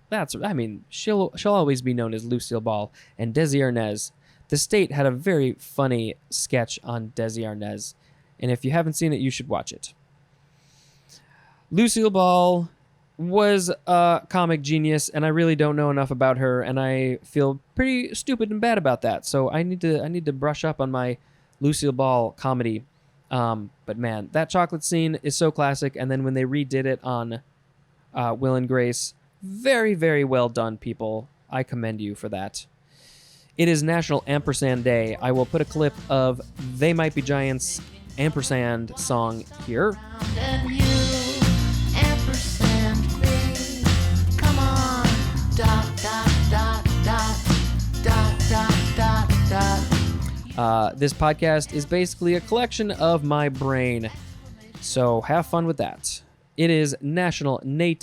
She'll always be known as Lucille Ball, and Desi Arnaz. The State had a very funny sketch on Desi Arnaz, and if you haven't seen it, you should watch it. Lucille Ball was a comic genius, and I really don't know enough about her, and I feel pretty stupid and bad about that. So I need to brush up on my Lucille Ball comedy. But man, that chocolate scene is so classic. And then when they redid it on Will and Grace, Very, very well done, people. I commend you for that. It is National Ampersand Day. I will put a clip of They Might Be Giants' Ampersand song here. And you, ampersand me. Come on. Dot, dot, dot, dot. Dot, dot, dot, dot. This podcast is basically a collection of my brain, so have fun with that. It is National No,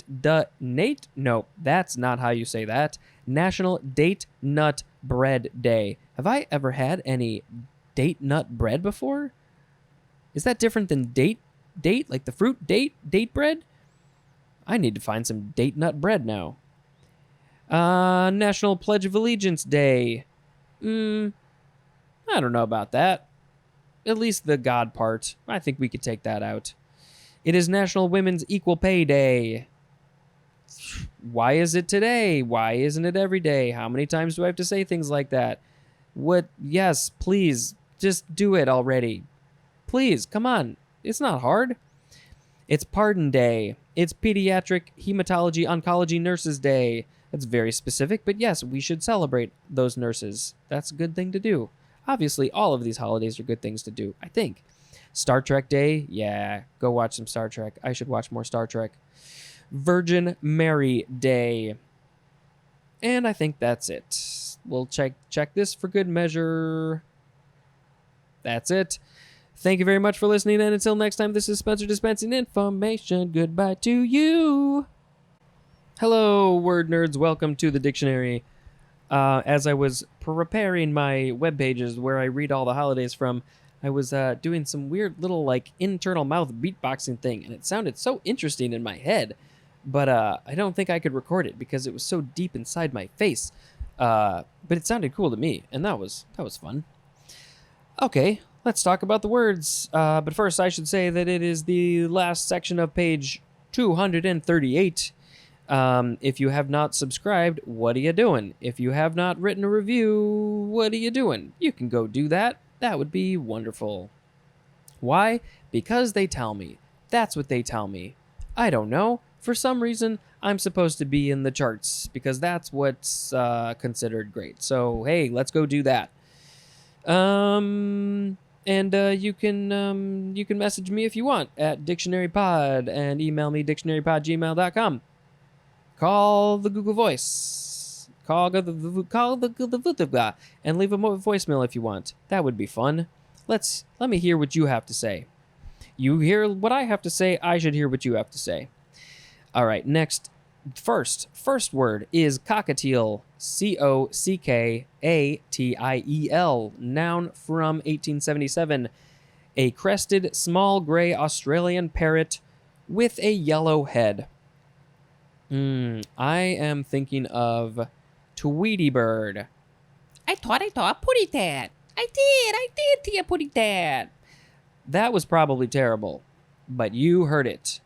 that's not how you say that. National Date Nut Bread Day. Have I ever had any date nut bread before? Is that different than date? Like the fruit date bread? I need to find some date nut bread now. National Pledge of Allegiance Day. I don't know about that. At least the God part. I think we could take that out. It is National Women's Equal Pay Day. Why is it today? Why isn't it every day? How many times do I have to say things like that? What? Yes, please. Just do it already. Please, come on. It's not hard. It's Pardon Day. It's Pediatric Hematology Oncology Nurses Day. That's very specific, but yes, we should celebrate those nurses. That's a good thing to do. Obviously, all of these holidays are good things to do, I think. Star Trek Day, yeah, go watch some Star Trek. I should watch more Star Trek. Virgin Mary Day. And I think that's it. We'll check this for good measure. That's it. Thank you very much for listening, and until next time, this is Spencer dispensing information. Goodbye to you. Hello, word nerds. Welcome to the dictionary. As I was preparing my web pages where I read all the holidays from, I was doing some weird little internal mouth beatboxing thing, and it sounded so interesting in my head, but I don't think I could record it because it was so deep inside my face. But it sounded cool to me, and that was fun. Okay, let's talk about the words. But first, I should say that it is the last section of page 238. If you have not subscribed, what are you doing? If you have not written a review, what are you doing? You can go do that. That would be wonderful. Why? Because they tell me. That's what they tell me. I don't know. For some reason, I'm supposed to be in the charts because that's what's considered great. So, hey, let's go do that. And you can message me if you want at dictionarypod and email me dictionarypod@gmail.com. Call the Google Voice. Call the and leave a voicemail if you want. That would be fun. Let me hear what you have to say. You hear what I have to say, I should hear what you have to say. All right, next. First word is cockatiel. Cockatiel. Noun from 1877. A crested, small gray Australian parrot with a yellow head. I am thinking of Tweety Bird. I thought putty tat. I did to putty tat. That was probably terrible, but you heard it.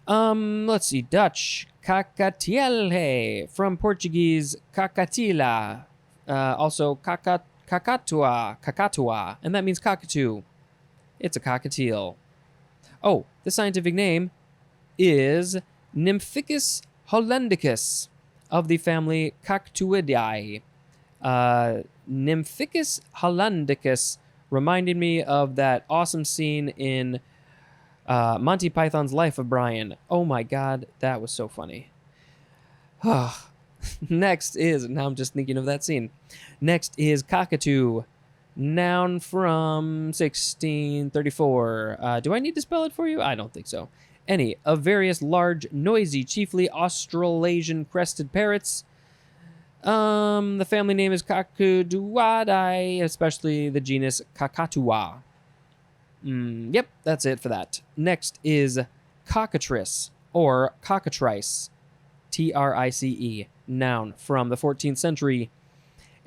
Let's see. Dutch. Cacatiele. From Portuguese, cacatila. Also, cacatua. And that means cockatoo. It's a cockatiel. Oh, the scientific name is Nymphicus hollandicus of the family Cactuidae. Nymphicus hollandicus reminded me of that awesome scene in Monty Python's Life of Brian. Oh my god, that was so funny. Next is, now I'm just thinking of that scene. Next is cockatoo. Noun from 1634. Do I need to spell it for you? I don't think so. Any of various large, noisy, chiefly Australasian crested parrots. The family name is Cactuidae, especially the genus Cacatua. Yep, that's it for that. Next is cockatrice or cockatrice. Trice. Noun from the 14th century.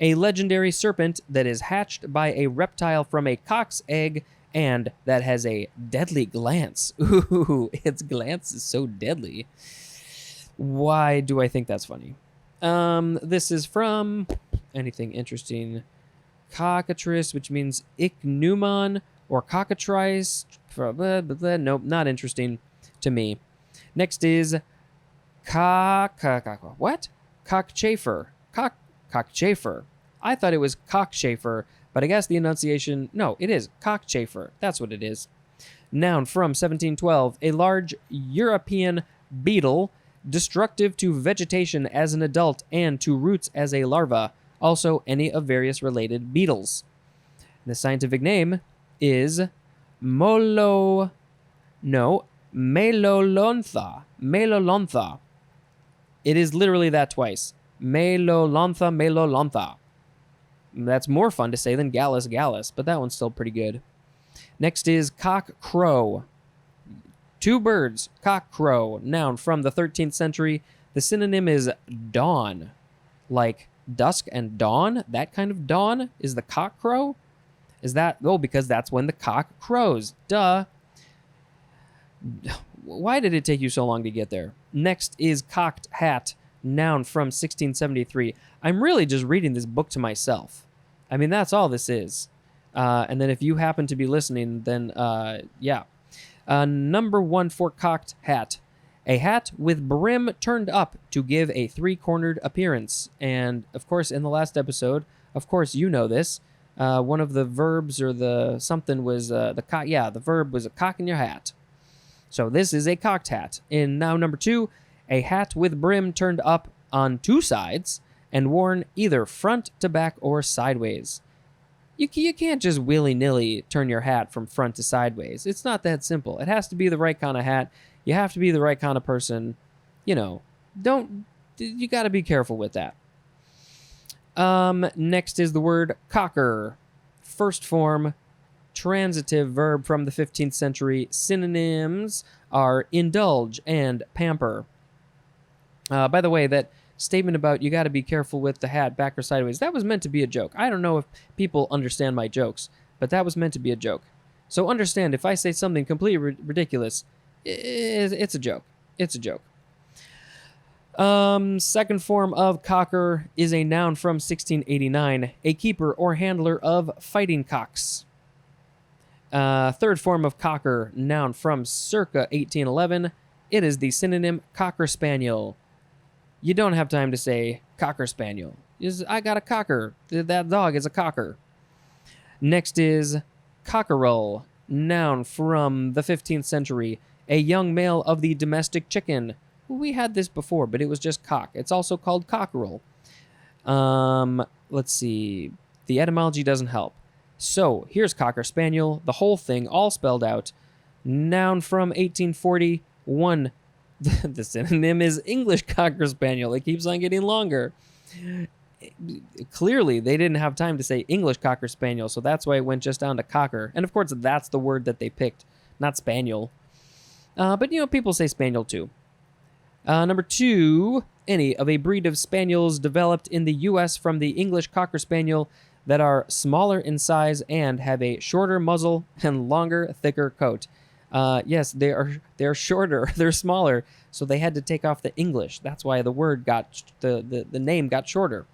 A legendary serpent that is hatched by a reptile from a cock's egg and that has a deadly glance. Ooh, its glance is so deadly. Why do I think that's funny? This is from anything interesting. Cockatrice, which means ichneumon or cockatrice. Nope, not interesting to me. Next is What? Cockchafer. Cockchafer. I thought it was cockchafer, but I guess the enunciation... No, it is cockchafer. That's what it is. Noun from 1712. A large European beetle, destructive to vegetation as an adult and to roots as a larva. Also, any of various related beetles. The scientific name is Melolontha. Melolontha. It is literally that twice. Melolontha. That's more fun to say than Gallus, but that one's still pretty good. Next is cock crow. Two birds, cock crow, noun from the 13th century. The synonym is dawn. Like dusk and dawn? That kind of dawn is the cock crow? Is that... Oh, because that's when the cock crows. Duh. Why did it take you so long to get there? Next is cocked hat, noun from 1673. I'm really just reading this book to myself. I mean, that's all this is. And then if you happen to be listening, then yeah. Number 1 for cocked hat. A hat with brim turned up to give a three-cornered appearance. And, of course, in the last episode, of course you know this, one of the verbs or the something was the verb was a cock in your hat. So this is a cocked hat. In now number 2, a hat with brim turned up on two sides and worn either front to back or sideways. You can't just willy-nilly turn your hat from front to sideways. It's not that simple. It has to be the right kind of hat. You have to be the right kind of person. You know, you got to be careful with that. Next is the word cocker. First form, transitive verb from the 15th century. Synonyms are indulge and pamper. By the way, that statement about you got to be careful with the hat back or sideways, that was meant to be a joke. I don't know if people understand my jokes, but that was meant to be a joke. So understand, if I say something completely ridiculous, it's a joke. It's a joke. Second form of cocker is a noun from 1689, a keeper or handler of fighting cocks. Third form of cocker, noun from circa 1811, it is the synonym cocker spaniel. You don't have time to say cocker spaniel. I got a cocker. That dog is a cocker. Next is cockerel, noun from the 15th century, a young male of the domestic chicken. We had this before, but it was just cock. It's also called cockerel. Let's see. The etymology doesn't help. So here's cocker spaniel, the whole thing, all spelled out. Noun from 1841. The synonym is English cocker spaniel. It keeps on getting longer. Clearly, they didn't have time to say English cocker spaniel, so that's why it went just down to cocker. And of course, that's the word that they picked, not spaniel. But, you know, people say spaniel too. Number 2, any of a breed of spaniels developed in the U.S. from the English cocker spaniel that are smaller in size and have a shorter muzzle and longer, thicker coat. Yes, they're shorter, they're smaller, so they had to take off the English. That's why the word got the name got shorter.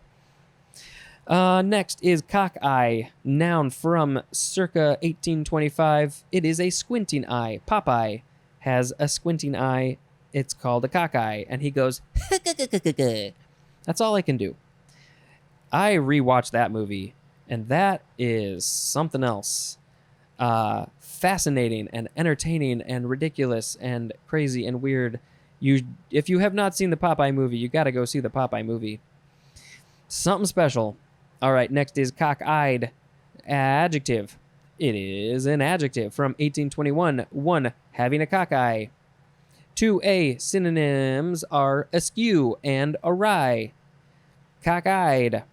Next is cockeye, noun from circa 1825. It is a squinting eye. Popeye has a squinting eye. It's called a cockeye, and he goes, that's all I can do. I rewatched that movie, and that is something else. Fascinating and entertaining and ridiculous and crazy and weird. If you have not seen the Popeye movie, you got to go see the Popeye movie. Something special. All right, next is cock-eyed. Adjective. It is an adjective from 1821. 1, having a cock eye. 2a, synonyms are askew and awry. Cock-eyed.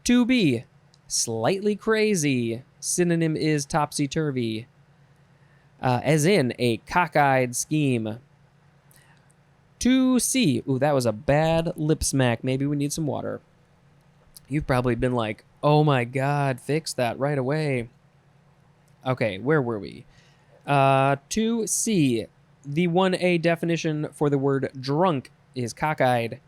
2b, slightly crazy. Synonym is topsy-turvy. As in a cockeyed scheme. 2c, ooh, that was a bad lip smack. Maybe we need some water. You've probably been like, oh my God, fix that right away. Okay, where were we? 2c, the 1a definition for the word drunk is cockeyed.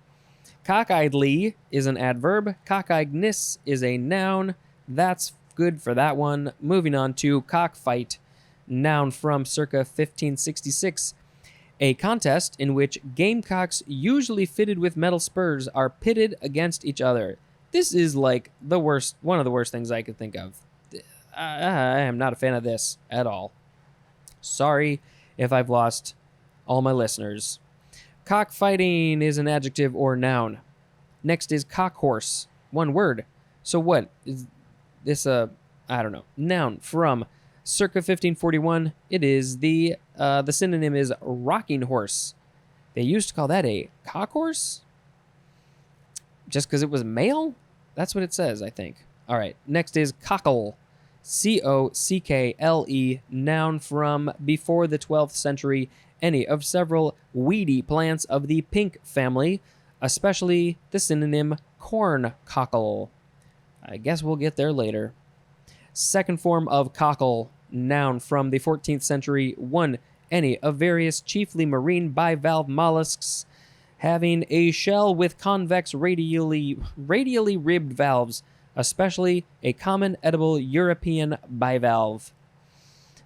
Cockeyedly is an adverb. Cockeyedness is a noun. That's good for that one. Moving on to cockfight, noun from circa 1566. A contest in which gamecocks, usually fitted with metal spurs, are pitted against each other. This is like the worst, one of the worst things I could think of. I am not a fan of this at all. Sorry if I've lost all my listeners. Cockfighting is an adjective or noun. Next is cockhorse. One word. So what is this? I don't know. Noun from circa 1541. It is the synonym is rocking horse. They used to call that a cockhorse, just because it was male. That's what it says, I think. All right. Next is cockle. Cockle. Noun from before the 12th century. Any of several weedy plants of the pink family, especially the synonym corn cockle. I guess we'll get there later. Second form of cockle, noun from the 14th century. One, any of various chiefly marine bivalve mollusks having a shell with convex radially ribbed valves, especially a common edible European bivalve.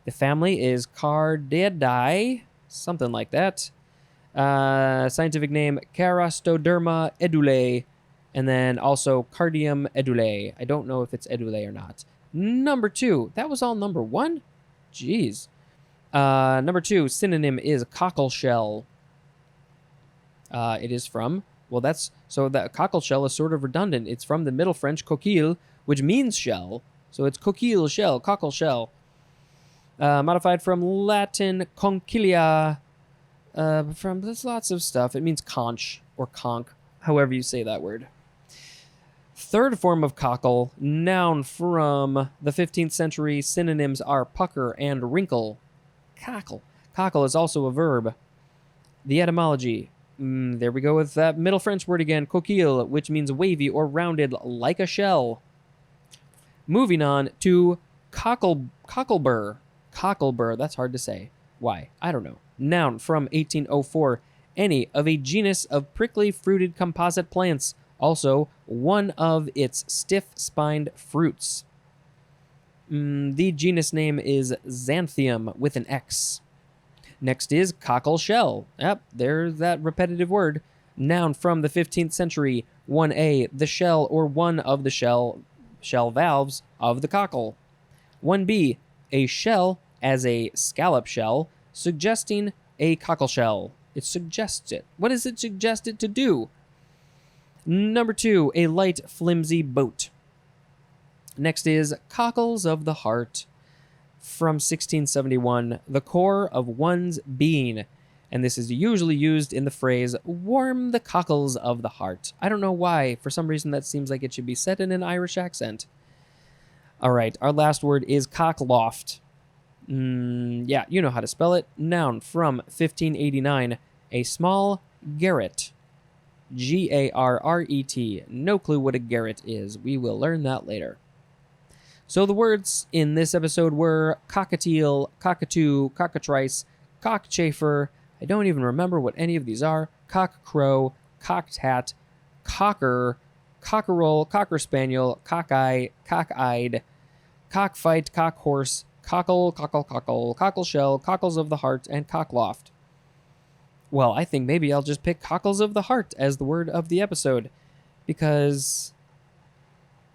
The family is Cardidae, something like that. Scientific name Carastoderma edule, and then also Cardium edule. I don't know if it's edule or not. Number 2. That was all number 1? Jeez. Number 2, synonym is cockle shell. It is from, well, that cockle shell is sort of redundant. It's from the Middle French coquille, which means shell. So it's coquille shell, cockle shell. Modified from Latin concilia. There's lots of stuff. It means conch or conch, however you say that word. Third form of cockle, noun from the 15th century. Synonyms are pucker and wrinkle. Cockle. Cockle is also a verb. The etymology. There we go with that Middle French word again, coquille, which means wavy or rounded like a shell. Moving on to cocklebur. Cocklebur, that's hard to say. Why? I don't know. Noun from 1804. Any of a genus of prickly fruited composite plants. Also, one of its stiff-spined fruits. The genus name is Xanthium with an X. Next is cockle shell. Yep, there's that repetitive word. Noun from the 15th century. 1a, the shell or one of the shell valves of the cockle. 1b, a shell as a scallop shell, suggesting a cockle shell. It suggests it. What does it suggest it to do? Number 2, a light, flimsy boat. Next is cockles of the heart. From 1671, the core of one's being. And this is usually used in the phrase, warm the cockles of the heart. I don't know why. For some reason, that seems like it should be said in an Irish accent. All right, our last word is cockloft. Yeah, you know how to spell it. Noun from 1589, a small garret. Garret. No clue what a garret is. We will learn that later. So the words in this episode were cockatiel, cockatoo, cockatrice, cockchafer. I don't even remember what any of these are. Cockcrow, cocked hat, cocker, cockerel, cocker spaniel, cockeye, cock-eyed, cockfight, cockhorse, cockle, cockle shell, cockles of the heart, and cockloft. Well, I think maybe I'll just pick cockles of the heart as the word of the episode, because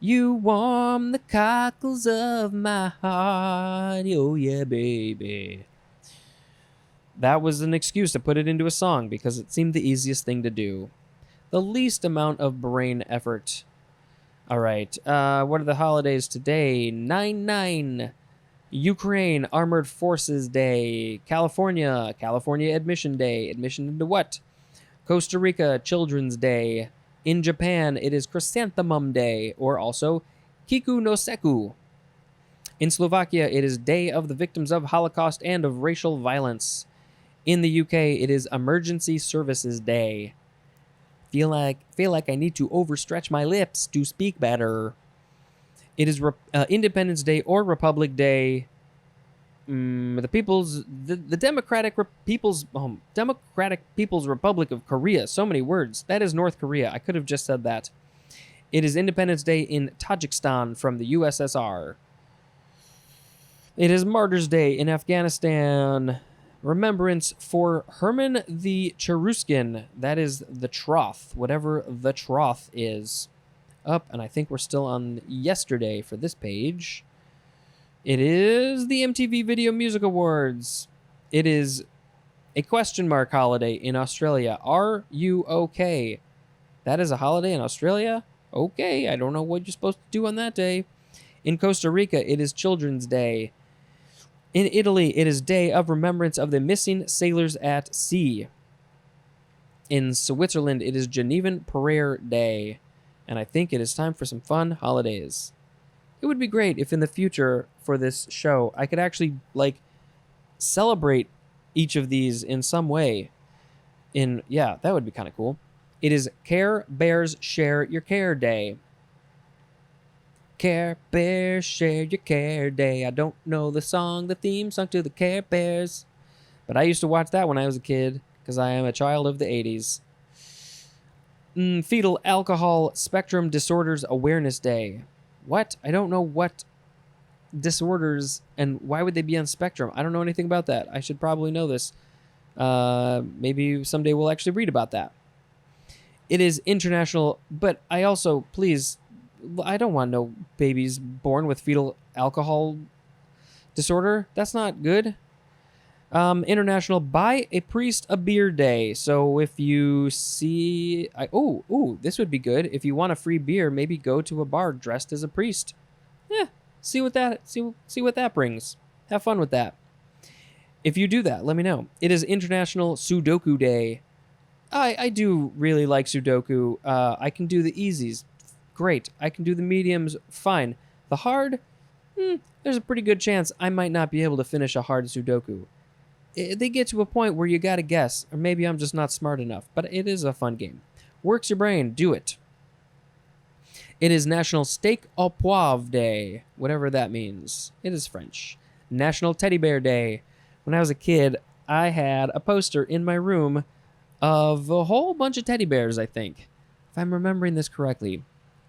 you warm the cockles of my heart, oh yeah, baby. That was an excuse to put it into a song because it seemed the easiest thing to do. The least amount of brain effort. All right, what are the holidays today? 9/9. Ukraine Armored Forces Day. California Admission Day. Admission into what? Costa Rica Children's Day. In Japan, it is Chrysanthemum Day, or also Kiku no Seku. In Slovakia, it is Day of the Victims of Holocaust and of Racial Violence. In the UK, it is Emergency Services Day. Feel like I need to overstretch my lips to speak better. It is Independence Day or Republic Day. The Democratic People's Republic of Korea. So many words. That is North Korea. I could have just said that. It is Independence Day in Tajikistan from the USSR. It is Martyrs Day in Afghanistan. remembrance for Herman the Cheruskin. That is the troth, whatever the troth is. Up, and I think we're still on yesterday for this page. It is the MTV Video Music Awards. It is a question mark holiday in Australia. Are you okay? That is a holiday in Australia? Okay, I don't know what you're supposed to do on that day. In Costa Rica, it is Children's Day. In Italy, it is Day of Remembrance of the Missing Sailors at Sea. In Switzerland, it is Genevan Prayer Day. And I think it is time for some fun holidays. It would be great if in the future for this show, I could actually, like, celebrate each of these in some way. Yeah, that would be kind of cool. It is Care Bears Share Your Care Day. Care Bears Share Your Care Day. I don't know the song, the theme song to the Care Bears. But I used to watch that when I was a kid, because I am a child of the 80s. Fetal Alcohol Spectrum Disorders Awareness Day. What? I don't know what disorders and why would they be on spectrum. I don't know anything about that. I should probably know this. Maybe someday we'll actually read about that. It is international, but I also, please, I don't want no babies born with fetal alcohol disorder. That's not good. International Buy a Priest a Beer Day. So if you see, this would be good. If you want a free beer, maybe go to a bar dressed as a priest. See what that brings. Have fun with that. If you do that, let me know. It is International Sudoku Day. I do really like Sudoku. I can do the easies. Great. I can do the mediums. Fine. The hard, there's a pretty good chance I might not be able to finish a hard Sudoku. They get to a point where you gotta guess, or maybe I'm just not smart enough, but it is a fun game. Works your brain, do it. It is National Steak au Poivre Day, whatever that means. It is French. National Teddy Bear Day. When I was a kid, I had a poster in my room of a whole bunch of teddy bears, I think. If I'm remembering this correctly.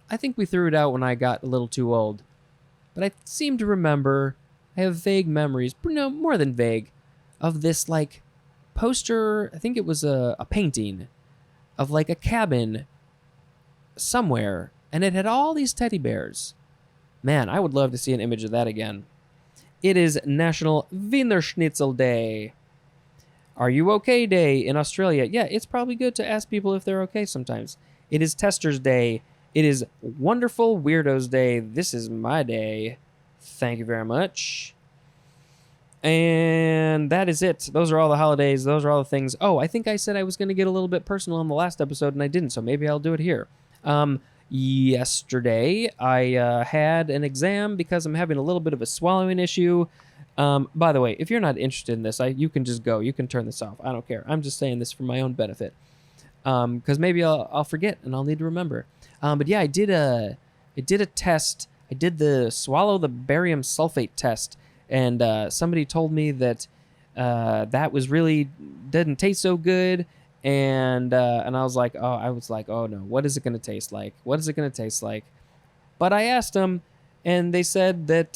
I think we threw it out when I got a little too old. But I seem to remember, I have vague memories, no, more than vague, of this, like, poster. I think it was a painting of, like, a cabin somewhere, and it had all these teddy bears. Man, I would love to see an image of that again. It is National Wiener Schnitzel Day. Are you okay day in Australia? Yeah, it's probably good to ask people if they're okay sometimes. It is Testers Day. It is Wonderful Weirdos Day. This is my day. Thank you very much. And that is it. Those are all the holidays. Those are all the things. Oh, I think I said I was going to get a little bit personal in the last episode, and I didn't, so maybe I'll do it here. Yesterday, I had an exam because I'm having a little bit of a swallowing issue. By the way, if you're not interested in this, you can just go. You can turn this off. I don't care. I'm just saying this for my own benefit. Because maybe I'll forget and I'll need to remember. But yeah, I did a test. I did the swallow the barium sulfate test. And somebody told me that that was really didn't taste so good, and I was like, oh no, what is it gonna taste like? What is it gonna taste like? But I asked them, and they said that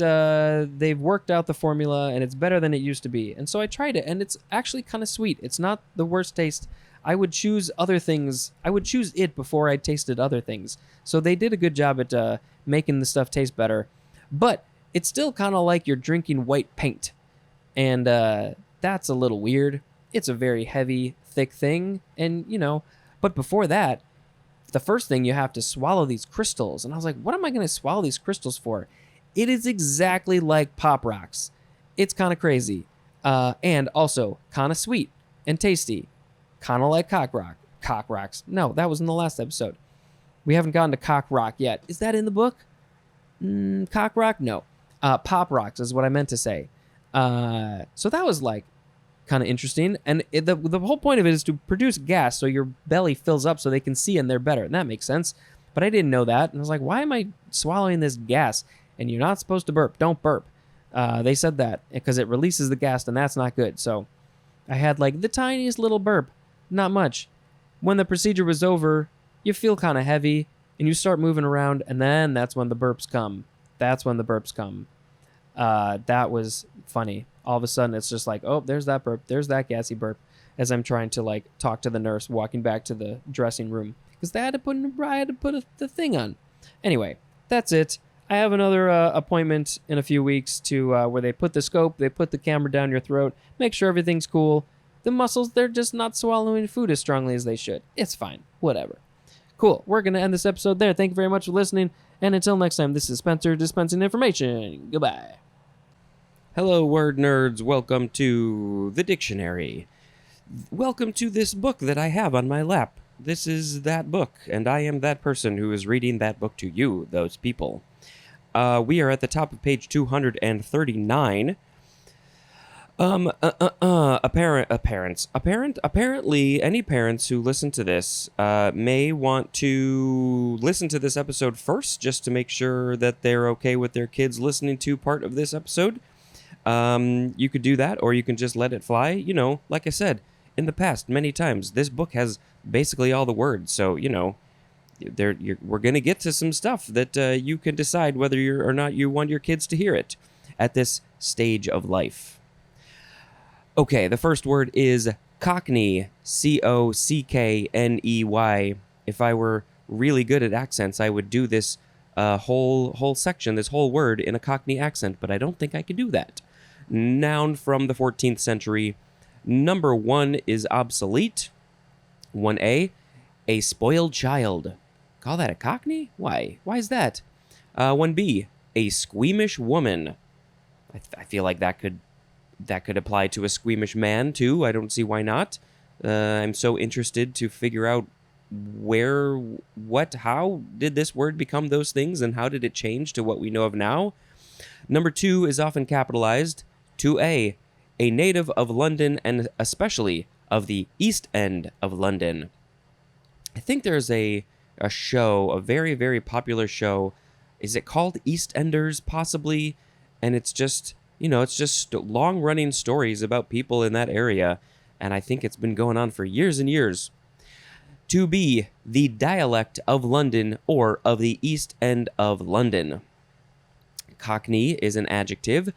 they've worked out the formula, and it's better than it used to be. And so I tried it, and it's actually kind of sweet. It's not the worst taste. I would choose other things. I would choose it before I tasted other things. So they did a good job at making the stuff taste better, but it's still kind of like you're drinking white paint. And that's a little weird. It's a very heavy, thick thing. And, but before that, the first thing you have to swallow these crystals. And I was like, what am I going to swallow these crystals for? It is exactly like Pop Rocks. It's kind of crazy. And also kind of sweet and tasty. Kind of like Cock Rocks. No, that was in the last episode. We haven't gotten to Cock Rock yet. Is that in the book? Cock Rock? No. Pop Rocks is what I meant to say. So that was like kind of interesting. And the whole point of it is to produce gas so your belly fills up so they can see and they're better. And that makes sense. But I didn't know that. And I was like, why am I swallowing this gas? And you're not supposed to burp. Don't burp. They said that because it releases the gas and that's not good. So I had like the tiniest little burp. Not much. When the procedure was over, you feel kind of heavy and you start moving around. And then that's when the burps come. That was funny. all of a sudden it's just like, oh, there's that burp, there's that gassy burp, as I'm trying to like talk to the nurse walking back to the dressing room because I had to put the thing on. Anyway, that's it. I have another appointment in a few weeks to where they put the scope, they put the camera down your throat, make sure everything's cool. The muscles, they're just not swallowing food as strongly as they should. It's fine. Whatever. Cool. We're going to end this episode there. Thank you very much for listening. And until next time, this is Spencer dispensing information. Goodbye. Hello, word nerds. Welcome to the dictionary. Welcome to this book that I have on my lap. This is that book, and I am that person who is reading that book to you, those people. We are at the top of page 239. Apparently, any parents who listen to this may want to listen to this episode first, just to make sure that they're okay with their kids listening to part of this episode. You could do that, or you can just let it fly. You know, like I said in the past many times, this book has basically all the words, so you know, we're gonna get to some stuff that you can decide whether or not you want your kids to hear it at this stage of life. Okay, the first word is Cockney, Cockney. If I were really good at accents, I would do this whole section, this whole word in a Cockney accent, but I don't think I could do that. Noun from the 14th century. Number 1 is obsolete. 1A, a spoiled child. Call that a Cockney? Why? Why is that? 1B, a squeamish woman. I feel like that could apply to a squeamish man too. I don't see why not. I'm so interested to figure out how did this word become those things, and how did it change to what we know of now? Number 2 is often capitalized. 2A, a native of London and especially of the East End of London. I think there's a show, a very, very popular show. Is it called EastEnders, possibly? And it's just, you know, it's just long-running stories about people in that area, and I think it's been going on for years and years. 2B, the dialect of London or of the East End of London. Cockney is an adjective.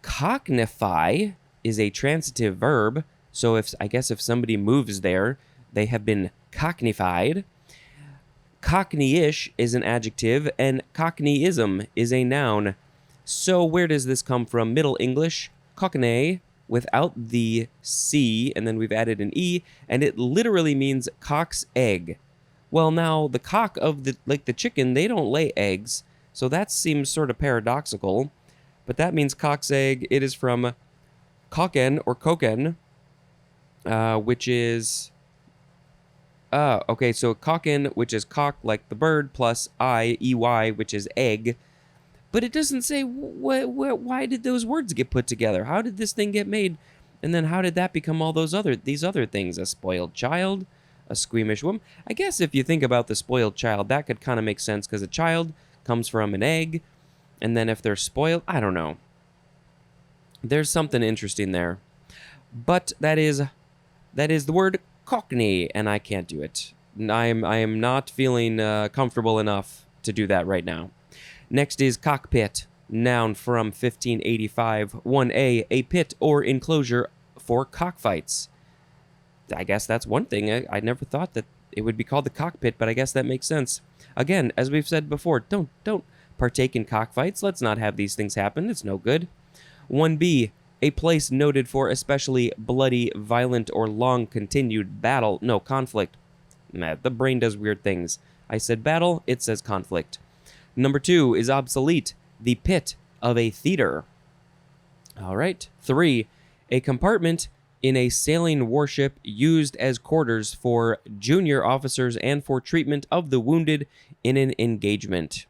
Cocknify is a transitive verb, so if somebody moves there, they have been cockneyfied. Cockneyish is an adjective, and cockneyism is a noun. So where does this come from? Middle English, cockney, without the C, and then we've added an E, and it literally means cock's egg. Well, now, the cock of the chicken, they don't lay eggs, so that seems sort of paradoxical, but that means cock's egg. It is from cocken or koken, which is... okay, so cocken, which is cock like the bird, plus I-E-Y, which is egg. But it doesn't say why did those words get put together? How did this thing get made? And then how did that become all these other things? A spoiled child, a squeamish woman. I guess if you think about the spoiled child, that could kind of make sense because a child comes from an egg. And then if they're spoiled, I don't know. There's something interesting there. But that is the word cockney, and I can't do it. I am not feeling comfortable enough to do that right now. Next is cockpit, noun from 1585. 1A, a pit or enclosure for cockfights. I guess that's one thing. I never thought that it would be called the cockpit, but I guess that makes sense. Again, as we've said before, don't partake in cockfights. Let's not have these things happen. It's no good. 1B, a place noted for especially bloody, violent, or long-continued conflict. The brain does weird things. I said battle, it says conflict. Number 2 is obsolete, the pit of a theater. All right. 3, a compartment in a sailing warship used as quarters for junior officers and for treatment of the wounded in an engagement.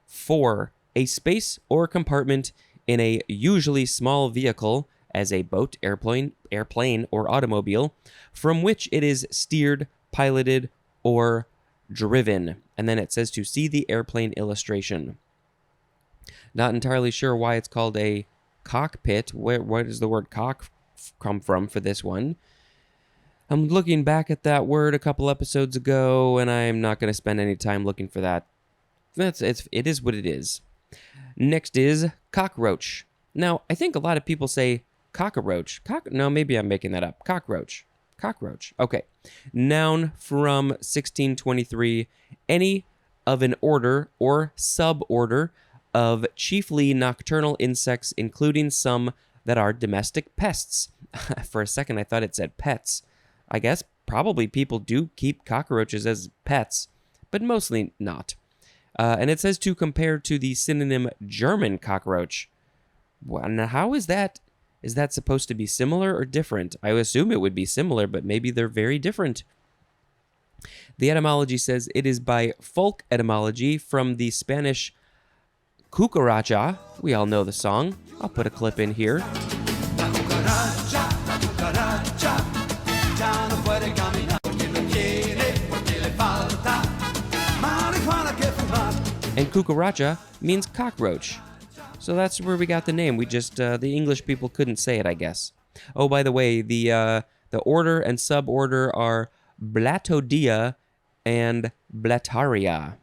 4, a space or compartment in a usually small vehicle, as a boat, airplane, or automobile, from which it is steered, piloted, or driven. And then it says to see the airplane illustration. Not entirely sure why it's called a cockpit. Where does the word cock come from for this one? I'm looking back at that word a couple episodes ago, and I'm not going to spend any time looking for that. It is what it is. Next is cockroach. Now, I think a lot of people say cockroach. No, maybe I'm making that up. Cockroach. Cockroach. Okay. Noun from 1623. Any of an order or suborder of chiefly nocturnal insects, including some that are domestic pests. For a second, I thought it said pets. I guess probably people do keep cockroaches as pets, but mostly not. And it says to compare to the synonym German cockroach. Well, now how is that? Is that supposed to be similar or different? I assume it would be similar, but maybe they're very different. The etymology says it is by folk etymology from the Spanish cucaracha. We all know the song. I'll put a clip in here. La cucaracha, ya no puede caminar porque no quiere, porque le falta marihuana que fumar. And cucaracha means cockroach. So that's where we got the name. We just, the English people couldn't say it, I guess. Oh, by the way, the order and suborder are Blattodia and Blattaria.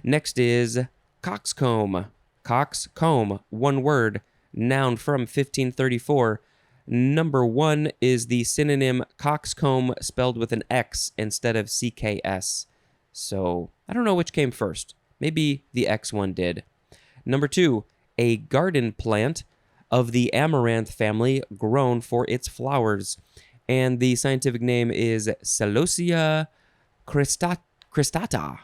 Next is coxcomb. Coxcomb, one word, noun from 1534. Number 1 is the synonym coxcomb spelled with an X instead of CKS. So, I don't know which came first. Maybe the X one did. Number 2, a garden plant of the amaranth family grown for its flowers. And the scientific name is Celosia cristata.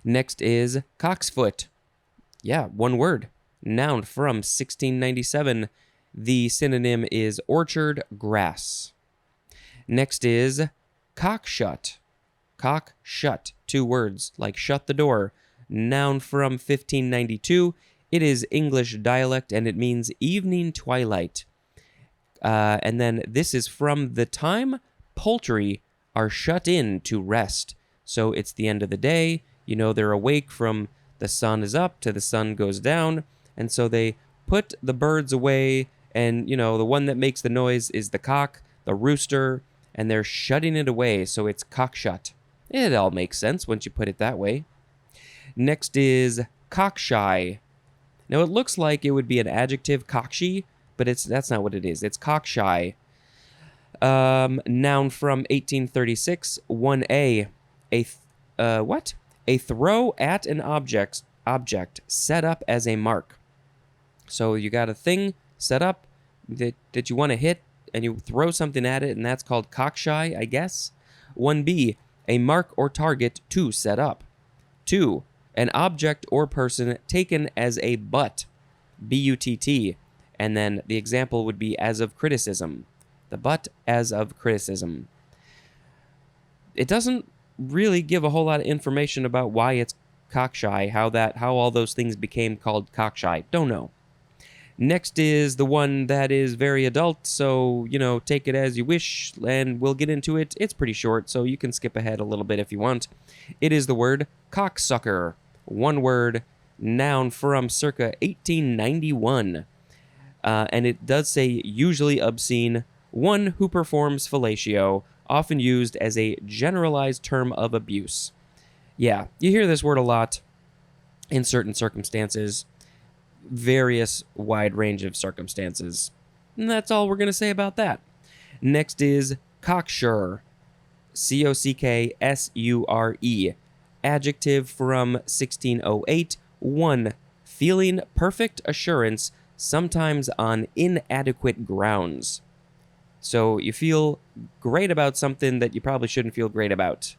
Next is cocksfoot. Yeah, one word. Noun from 1697. The synonym is orchard grass. Next is cockshut. Cockshut. 2 words, like shut the door. Noun from 1592. It is English dialect and it means evening twilight. And then this is from the time poultry are shut in to rest. So it's the end of the day. You know, they're awake from the sun is up to the sun goes down. And so they put the birds away. And, you know, the one that makes the noise is the cock, the rooster, and they're shutting it away. So it's cockshut. It all makes sense once you put it that way. Next is cockshy. Now, it looks like it would be an adjective, cockshy, but that's not what it is. It's cockshy. Noun from 1836, 1A. What? A throw at an object set up as a mark. So you got a thing set up that you want to hit, and you throw something at it, and that's called cockshy, I guess. 1B, a mark or target to set up. 2, an object or person taken as a butt, B-U-T-T, and then the example would be as of criticism. The butt as of criticism. It doesn't really give a whole lot of information about why it's cockshy, how all those things became called cockshy. Don't know. Next is the one that is very adult, so, you know, take it as you wish, and we'll get into it. It's pretty short, so you can skip ahead a little bit if you want. It is the word cocksucker. One word, noun from circa 1891. And it does say usually obscene, one who performs fellatio, often used as a generalized term of abuse. Yeah, you hear this word a lot in certain circumstances. Various wide range of circumstances. And that's all we're going to say about that. Next is cocksure. C-O-C-K-S-U-R-E. Adjective from 1608. 1. Feeling perfect assurance, sometimes on inadequate grounds. So you feel great about something that you probably shouldn't feel great about.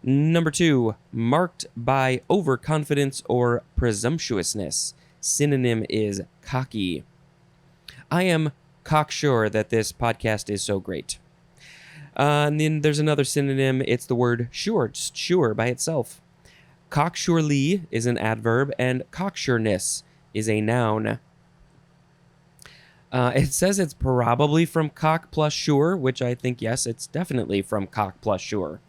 Number 2. Marked by overconfidence or presumptuousness. Synonym is cocky. I am cocksure that this podcast is so great. And then there's another synonym. It's the word sure, just sure by itself. Cocksurely is an adverb, and cocksureness is a noun. It says it's probably from cock plus sure, which I think, yes, it's definitely from cock plus sure.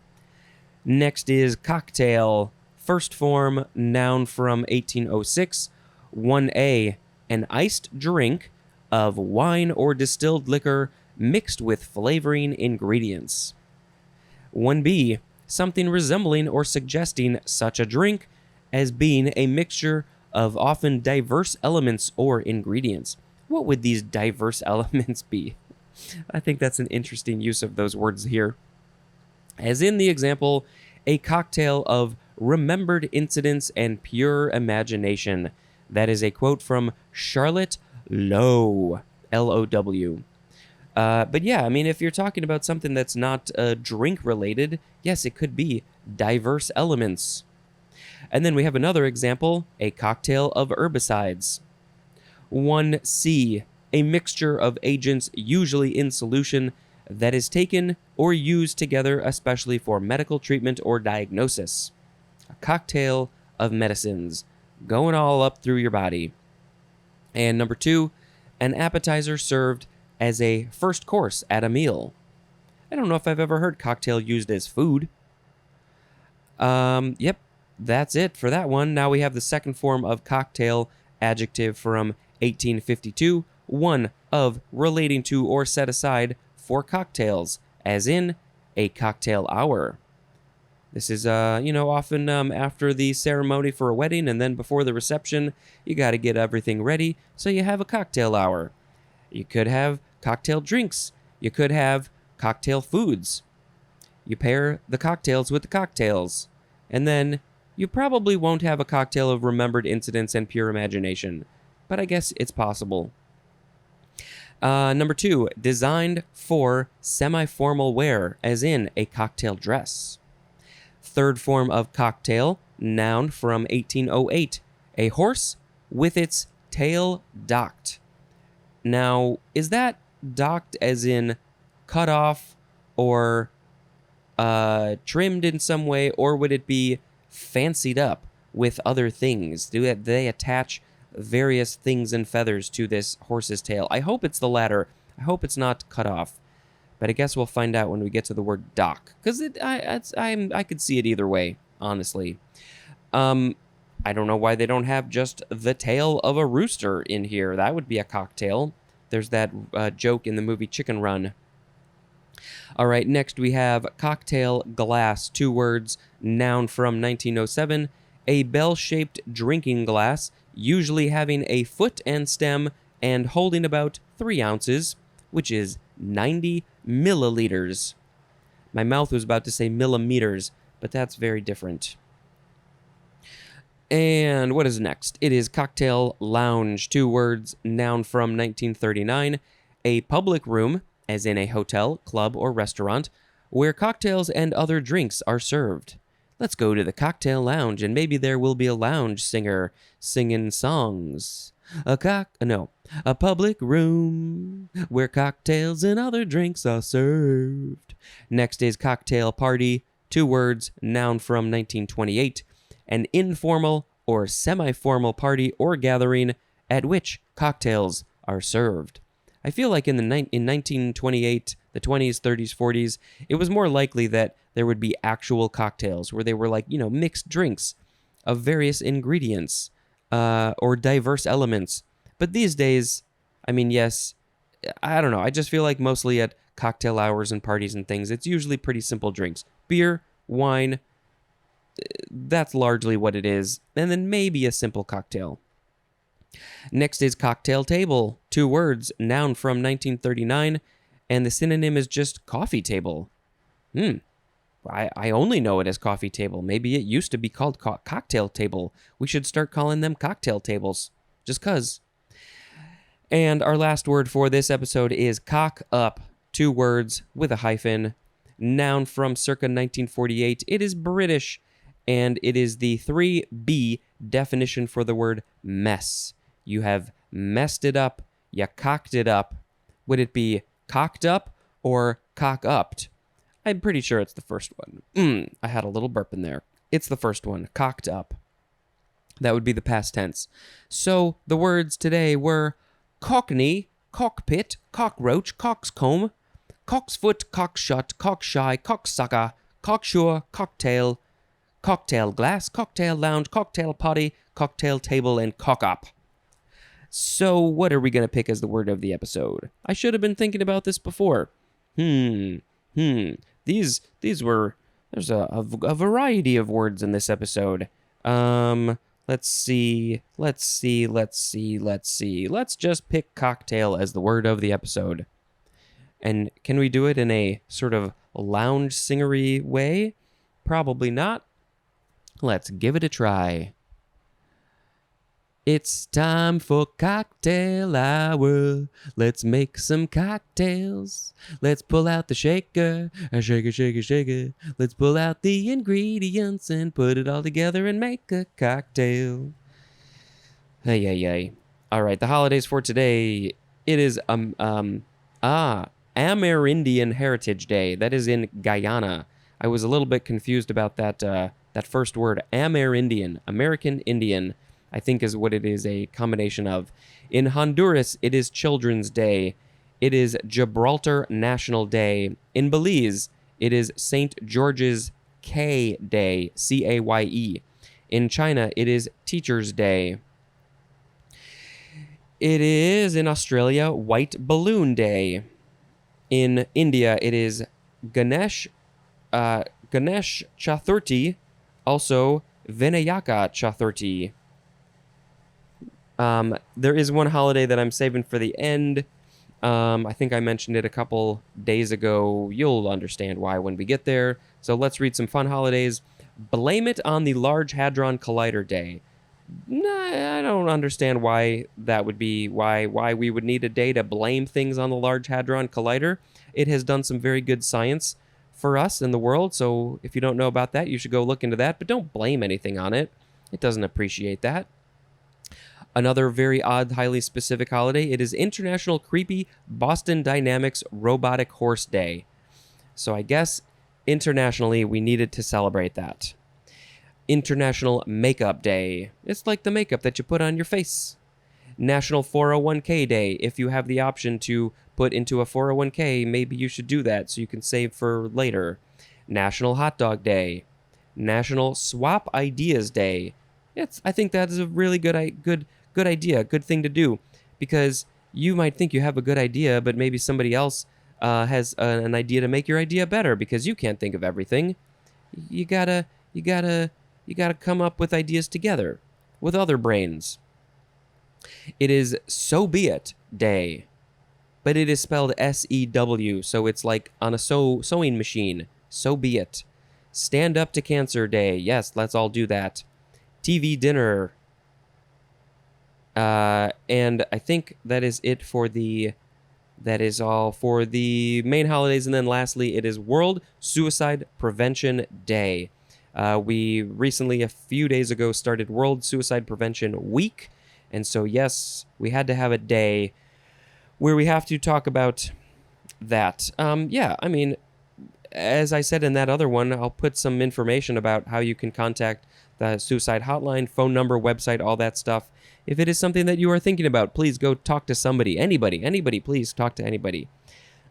Next is cocktail. First form, noun from 1806. 1A, an iced drink of wine or distilled liquor mixed with flavoring ingredients. 1B, something resembling or suggesting such a drink as being a mixture of often diverse elements or ingredients. What would these diverse elements be? I think that's an interesting use of those words here. As in the example, a cocktail of remembered incidents and pure imagination. That is a quote from Charlotte Lowe, Low. But yeah, I mean, if you're talking about something that's not drink related, yes, it could be diverse elements. And then we have another example, a cocktail of herbicides. 1C, a mixture of agents usually in solution that is taken or used together, especially for medical treatment or diagnosis. A cocktail of medicines going all up through your body. And number 2, an appetizer served as a first course at a meal. I don't know if I've ever heard cocktail used as food. Yep, that's it for that one. Now we have the second form of cocktail adjective from 1852, one of relating to or set aside for cocktails, as in a cocktail hour. This is, often after the ceremony for a wedding and then before the reception, you got to get everything ready, so you have a cocktail hour. You could have cocktail drinks. You could have cocktail foods. You pair the cocktails with the cocktails. And then you probably won't have a cocktail of remembered incidents and pure imagination. But I guess it's possible. Number 2, designed for semi-formal wear, as in a cocktail dress. Third form of cocktail, noun from 1808, a horse with its tail docked. Now, is that docked as in cut off or trimmed in some way, or would it be fancied up with other things? Do they attach various things and feathers to this horse's tail? I hope it's the latter. I hope it's not cut off. But I guess we'll find out when we get to the word dock, because I could see it either way, honestly. I don't know why they don't have just the tail of a rooster in here. That would be a cocktail. There's that joke in the movie Chicken Run. All right, next we have cocktail glass, 2 words, noun from 1907, a bell-shaped drinking glass, usually having a foot and stem and holding about 3 ounces, which is 90 milliliters. My mouth was about to say millimeters, but that's very different. And what is next? It is cocktail lounge, 2 words, noun from 1939, a public room, as in a hotel, club, or restaurant, where cocktails and other drinks are served. Let's go to the cocktail lounge, and maybe there will be a lounge singer singing songs. A public room where cocktails and other drinks are served. Next is cocktail party, 2 words, noun from 1928, an informal or semi-formal party or gathering at which cocktails are served. I feel like in 1928, the 20s, 30s, 40s, it was more likely that there would be actual cocktails where they were like, mixed drinks of various ingredients or diverse elements. But these days, I mean, yes, I don't know. I just feel like mostly at cocktail hours and parties and things, it's usually pretty simple drinks. Beer, wine, that's largely what it is. And then maybe a simple cocktail. Next is cocktail table, 2 words, noun from 1939, and the synonym is just coffee table. I only know it as coffee table. Maybe it used to be called cocktail table. We should start calling them cocktail tables, just 'cause. And our last word for this episode is cock up, 2 words with a hyphen, noun from circa 1948. It is British, and it is the 3B definition for the word mess. You have messed it up, you cocked it up. Would it be cocked up or cock-upped? I'm pretty sure it's the first one. I had a little burp in there. It's the first one, cocked up. That would be the past tense. So the words today were cockney, cockpit, cockroach, coxcomb, cocksfoot, cockshut, cockshy, cocksucker, cocksure, cocktail, cocktail glass, cocktail lounge, cocktail potty, cocktail table, and cock-up. So what are we going to pick as the word of the episode? I should have been thinking about this before. These were, there's a variety of words in this episode. Let's see. Let's just pick cocktail as the word of the episode. And can we do it in a sort of lounge singery way? Probably not. Let's give it a try. It's time for cocktail hour. Let's make some cocktails. Let's pull out the shaker. Shaker. Let's pull out the ingredients and put it all together and make a cocktail. Hey. All right, the holidays for today. It is Amerindian Heritage Day. That is in Guyana. I was a little bit confused about that first word, Amerindian, American Indian. I think is what it is a combination of. In Honduras, it is Children's Day. It is Gibraltar National Day. In Belize, it is St. George's K Day, Caye. In China, it is Teacher's Day. It is, in Australia, White Balloon Day. In India, it is Ganesh Chaturthi, also Vinayaka Chaturthi. There is one holiday that I'm saving for the end. I think I mentioned it a couple days ago. You'll understand why when we get there. So let's read some fun holidays. Blame it on the Large Hadron Collider Day. Nah, I don't understand why that would be, why we would need a day to blame things on the Large Hadron Collider. It has done some very good science for us in the world, so if you don't know about that, you should go look into that, but don't blame anything on it. It doesn't appreciate that. Another very odd, highly specific holiday, it is International Creepy Boston Dynamics Robotic Horse Day. So I guess internationally we needed to celebrate that. International Makeup Day. It's like the makeup that you put on your face. National 401k Day. If you have the option to put into a 401k, maybe you should do that so you can save for later. National Hot Dog Day. National Swap Ideas Day. I think that is a really good idea, good thing to do, because you might think you have a good idea, but maybe somebody else has an idea to make your idea better because you can't think of everything. You gotta come up with ideas together with other brains. It is So Be It Day, but it is spelled SEW, so it's like on a sewing machine. So be it. Stand Up to Cancer Day. Yes, let's all do that. TV dinner. And I think that is it for that is all for the main holidays. And then lastly, it is World Suicide Prevention Day. We recently, a few days ago, started World Suicide Prevention Week. And so, yes, we had to have a day where we have to talk about that. Yeah, I mean, as I said in that other one, I'll put some information about how you can contact the suicide hotline, phone number, website, all that stuff. If it is something that you are thinking about, please go talk to somebody. Anybody, please talk to anybody.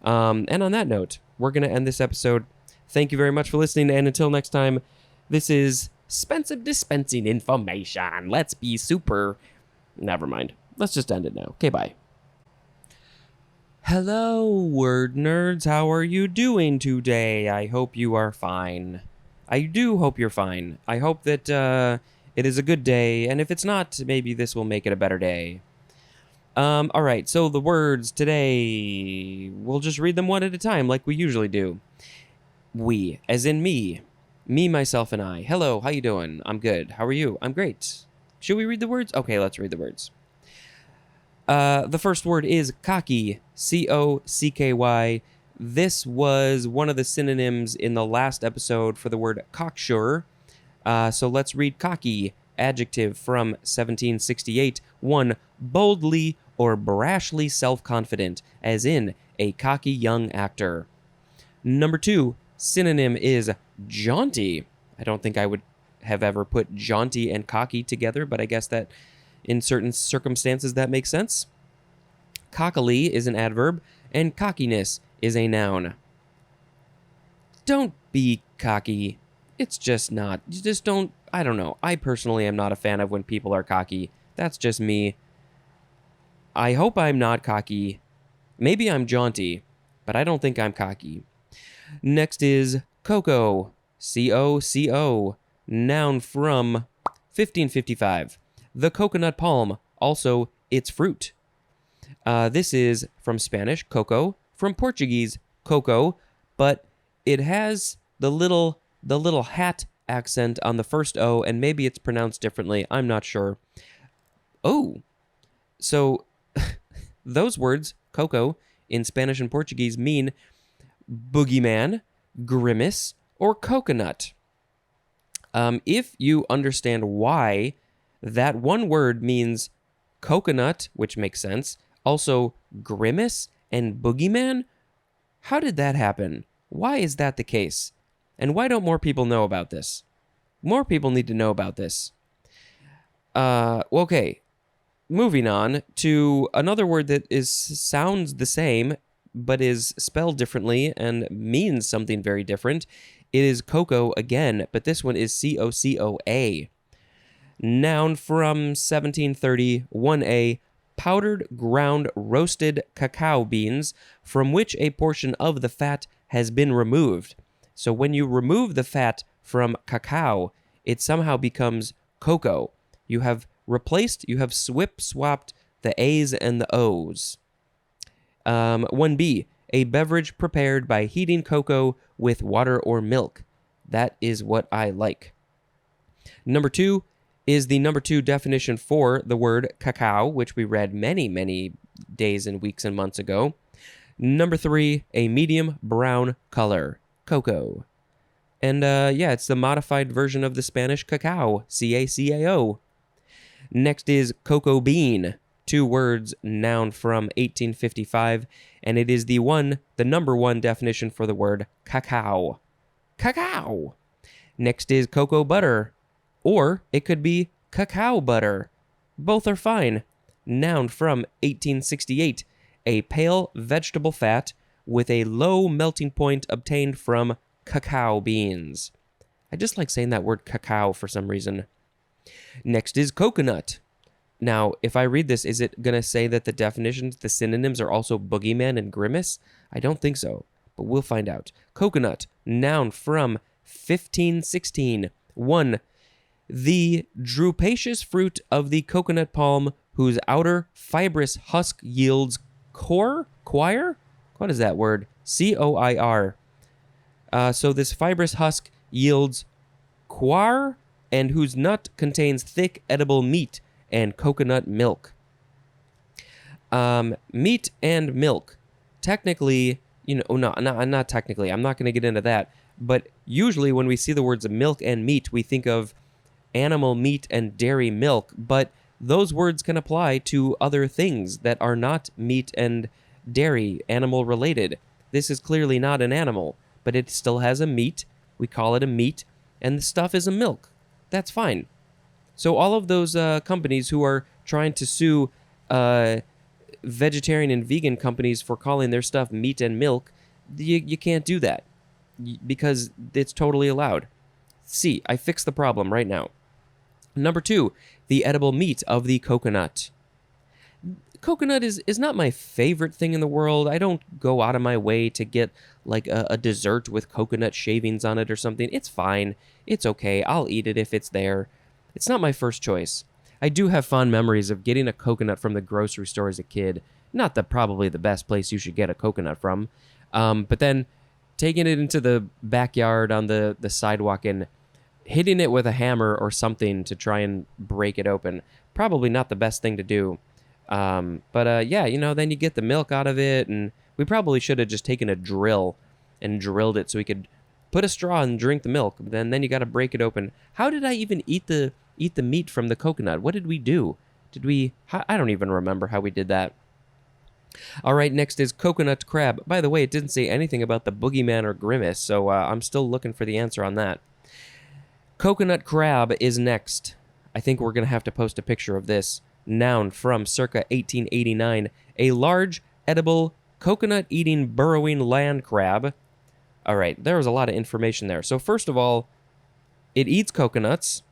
And on that note, we're going to end this episode. Thank you very much for listening, and until next time, this is Spensive Dispensing Information. Let's be super... Never mind. Let's just end it now. Okay, bye. Hello, word nerds. How are you doing today? I hope you are fine. I do hope you're fine. I hope that it is a good day, and if it's not, maybe this will make it a better day. All right, so the words today, we'll just read them one at a time like we usually do. We, as in me. Me, myself, and I. Hello, how you doing? I'm good. How are you? I'm great. Should we read the words? Okay, let's read the words. The first word is cocky, C-O-C-K-Y. This was one of the synonyms in the last episode for the word cocksure. So let's read cocky, adjective from 1768. 1. Boldly or brashly self-confident, as in a cocky young actor. Number 2, synonym is jaunty. I don't think I would have ever put jaunty and cocky together, but I guess that in certain circumstances that makes sense. Cockily is an adverb, and cockiness is a noun. Don't be cocky. It's just not. You just don't. I don't know. I personally am not a fan of when people are cocky. That's just me. I hope I'm not cocky. Maybe I'm jaunty, but I don't think I'm cocky. Next is cocoa. C-O-C-O. Noun from 1555. The coconut palm, also its fruit. This is from Spanish, coco, from Portuguese, coco, but it has the little hat accent on the first O, and maybe it's pronounced differently. I'm not sure. Oh, so those words, coco, in Spanish and Portuguese mean boogeyman, grimace, or coconut. If you understand why that one word means coconut, which makes sense, also grimace and boogeyman, how did that happen? Why is that the case? And why don't more people know about this? More people need to know about this. Okay, moving on to another word that sounds the same, but is spelled differently and means something very different. It is cocoa again, but this one is cocoa. Noun from 1730, 1a, powdered ground roasted cacao beans from which a portion of the fat has been removed. So when you remove the fat from cacao, it somehow becomes cocoa. You have swapped the A's and the O's. 1b, a beverage prepared by heating cocoa with water or milk. That is what I like. Number 2 is the number 2 definition for the word cacao, which we read many, many days and weeks and months ago. Number 3, a medium brown color, cocoa. And it's the modified version of the Spanish cacao, C-A-C-A-O. Next is cocoa bean, 2 words, noun from 1855, and it is the number 1 definition for the word cacao. Cacao! Next is cocoa butter, or it could be cacao butter. Both are fine. Noun from 1868, a pale vegetable fat with a low melting point obtained from cacao beans. I just like saying that word cacao for some reason. Next is coconut. Now, if I read this, is it going to say that the definitions, the synonyms, are also boogeyman and grimace? I don't think so, but we'll find out. Coconut, noun from 1516. 1. The drupaceous fruit of the coconut palm whose outer fibrous husk yields coir? What is that word? C-O-I-R. So this fibrous husk yields coir, and whose nut contains thick edible meat and coconut milk. Meat and milk. Technically, not technically. I'm not going to get into that. But usually when we see the words milk and meat, we think of animal meat and dairy milk. But those words can apply to other things that are not meat and dairy, animal related. This is clearly not an animal, but it still has a meat. We call it a meat, and the stuff is a milk. That's fine. So all of those companies who are trying to sue vegetarian and vegan companies for calling their stuff meat and milk, you can't do that because it's totally allowed. See, I fixed the problem right now. Number 2, the edible meat of the coconut. Coconut is not my favorite thing in the world. I don't go out of my way to get like a dessert with coconut shavings on it or something. It's fine. It's okay. I'll eat it if it's there. It's not my first choice. I do have fond memories of getting a coconut from the grocery store as a kid. Not probably the best place you should get a coconut from. But then taking it into the backyard on the sidewalk and hitting it with a hammer or something to try and break it open. Probably not the best thing to do. Then you get the milk out of it, and we probably should have just taken a drill and drilled it so we could put a straw and drink the milk. Then you got to break it open. How did I even eat the meat from the coconut? What did we do? I don't even remember how we did that. All right, next is coconut crab. By the way, it didn't say anything about the boogeyman or grimace, so I'm still looking for the answer on that. Coconut crab is next. I think we're going to have to post a picture of this. Noun from circa 1889. A large, edible, coconut-eating, burrowing land crab. All right, there was a lot of information there. So first of all, it eats coconuts.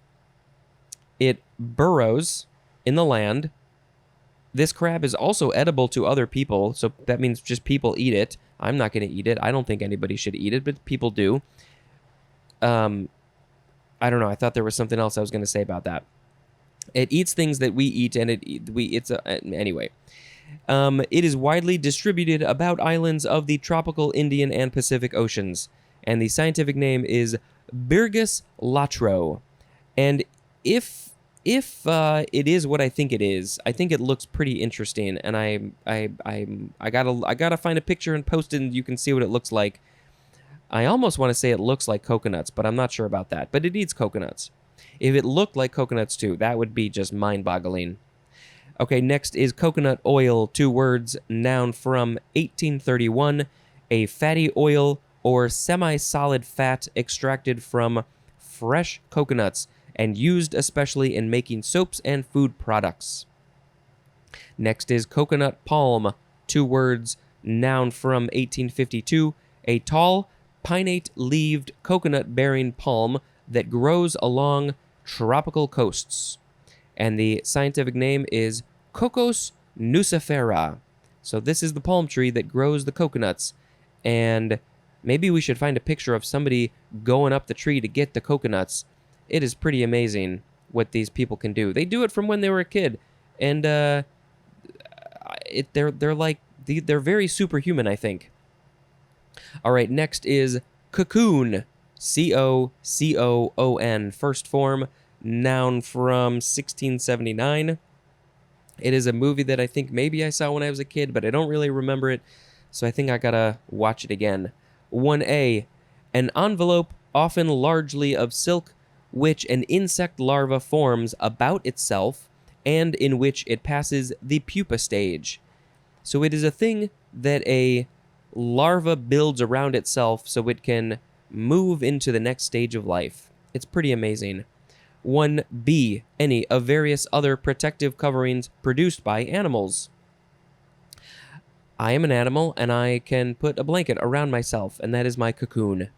It burrows in the land. This crab is also edible to other people, so that means just people eat it. I'm not going to eat it. I don't think anybody should eat it, but people do. I don't know. I thought there was something else I was going to say about that. It eats things that we eat, and anyway. It is widely distributed about islands of the tropical Indian and Pacific Oceans, and the scientific name is Birgus latro. And if it is what I think it is, I think it looks pretty interesting, and I gotta find a picture and post it, and you can see what it looks like. I almost want to say it looks like coconuts, but I'm not sure about that. But it eats coconuts. If it looked like coconuts too, that would be just mind-boggling. Okay, next is coconut oil, 2 words, noun from 1831, a fatty oil or semi-solid fat extracted from fresh coconuts and used especially in making soaps and food products. Next is coconut palm, 2 words, noun from 1852, a tall, pinnate-leaved coconut-bearing palm that grows along tropical coasts. And the scientific name is Cocos nucifera. So this is the palm tree that grows the coconuts. And maybe we should find a picture of somebody going up the tree to get the coconuts. It is pretty amazing what these people can do. They do it from when they were a kid. And they're very superhuman, I think. All right, next is cocoon. Cocoon, first form, noun from 1679. It is a movie that I think maybe I saw when I was a kid, but I don't really remember it, so I think I gotta watch it again. 1A, an envelope often largely of silk, which an insect larva forms about itself and in which it passes the pupa stage. So it is a thing that a larva builds around itself so it can move into the next stage of life. It's pretty amazing. 1B, any of various other protective coverings produced by animals. I am an animal and I can put a blanket around myself, and that is my cocoon.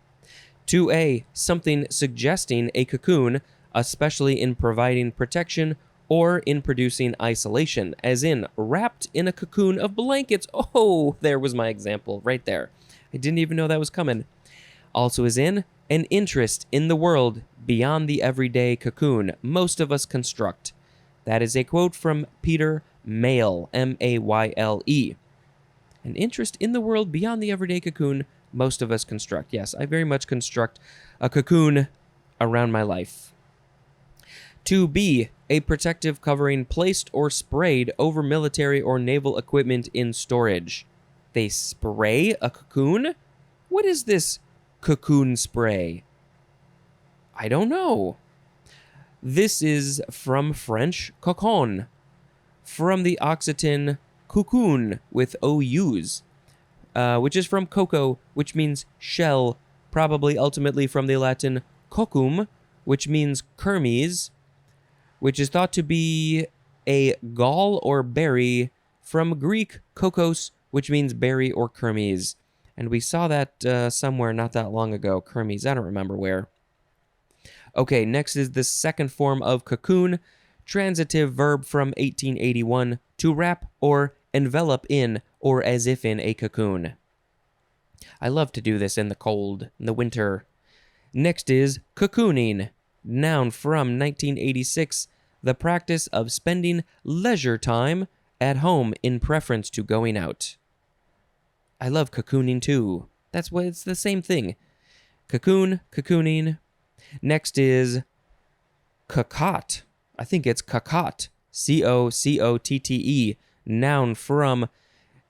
2A, something suggesting a cocoon, especially in providing protection or in producing isolation, as in wrapped in a cocoon of blankets. Oh, there was my example right there. I didn't even know that was coming. Also is in an interest in the world beyond the everyday cocoon most of us construct. That is a quote from Peter Mayle, Mayle. An interest in the world beyond the everyday cocoon most of us construct. Yes, I very much construct a cocoon around my life. 2B, a protective covering placed or sprayed over military or naval equipment in storage. They spray a cocoon? What is this cocoon spray? I don't know. This is from French cocon, from the Occitan cocoon with OUs, which is from coco, which means shell, probably ultimately from the Latin cocum, which means kermes, which is thought to be a gall or berry, from Greek kokos, which means berry or kermes. And we saw that somewhere not that long ago, kermes, I don't remember where. Okay, next is the second form of cocoon, transitive verb from 1881, to wrap or envelop in or as if in a cocoon. I love to do this in the cold, in the winter. Next is cocooning, noun from 1986, the practice of spending leisure time at home in preference to going out. I love cocooning too. It's the same thing. Cocoon, cocooning. Next is cocotte. I think it's cocotte. Cocotte, noun from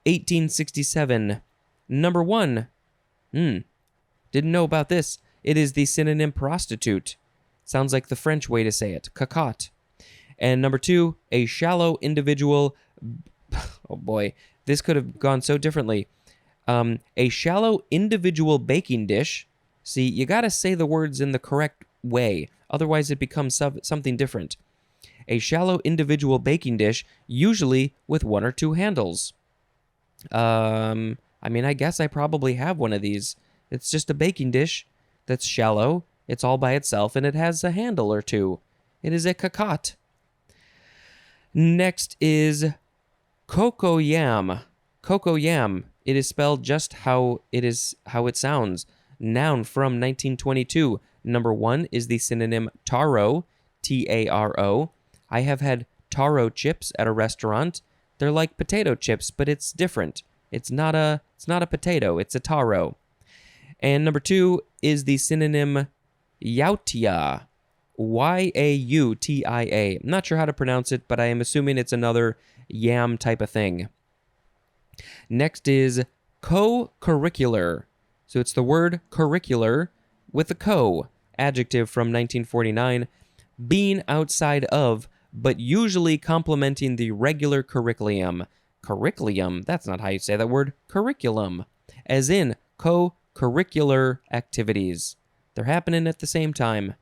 1867. Number 1. Didn't know about this. It is the synonym prostitute. Sounds like the French way to say it. Cocotte. And number 2, a shallow individual. Oh boy, this could have gone so differently. A shallow individual baking dish. See, you gotta say the words in the correct way, otherwise it becomes something different. A shallow individual baking dish, usually with 1 or 2 handles. I guess I probably have one of these. It's just a baking dish that's shallow, it's all by itself, and it has a handle or 2. It is a cocotte. Next is cocoyam. Cocoyam. It is spelled just how it sounds. Noun from 1922. Number 1 is the synonym taro, Taro. I have had taro chips at a restaurant. They're like potato chips, but it's different. It's not a potato, it's a taro. And number 2 is the synonym yautia, Yautia. I'm not sure how to pronounce it, but I am assuming it's another yam type of thing. Next is co-curricular. So it's the word curricular with a co, adjective from 1949, being outside of, but usually complementing the regular curriculum. Curriculum, that's not how you say that word. Curriculum, as in co-curricular activities. They're happening at the same time.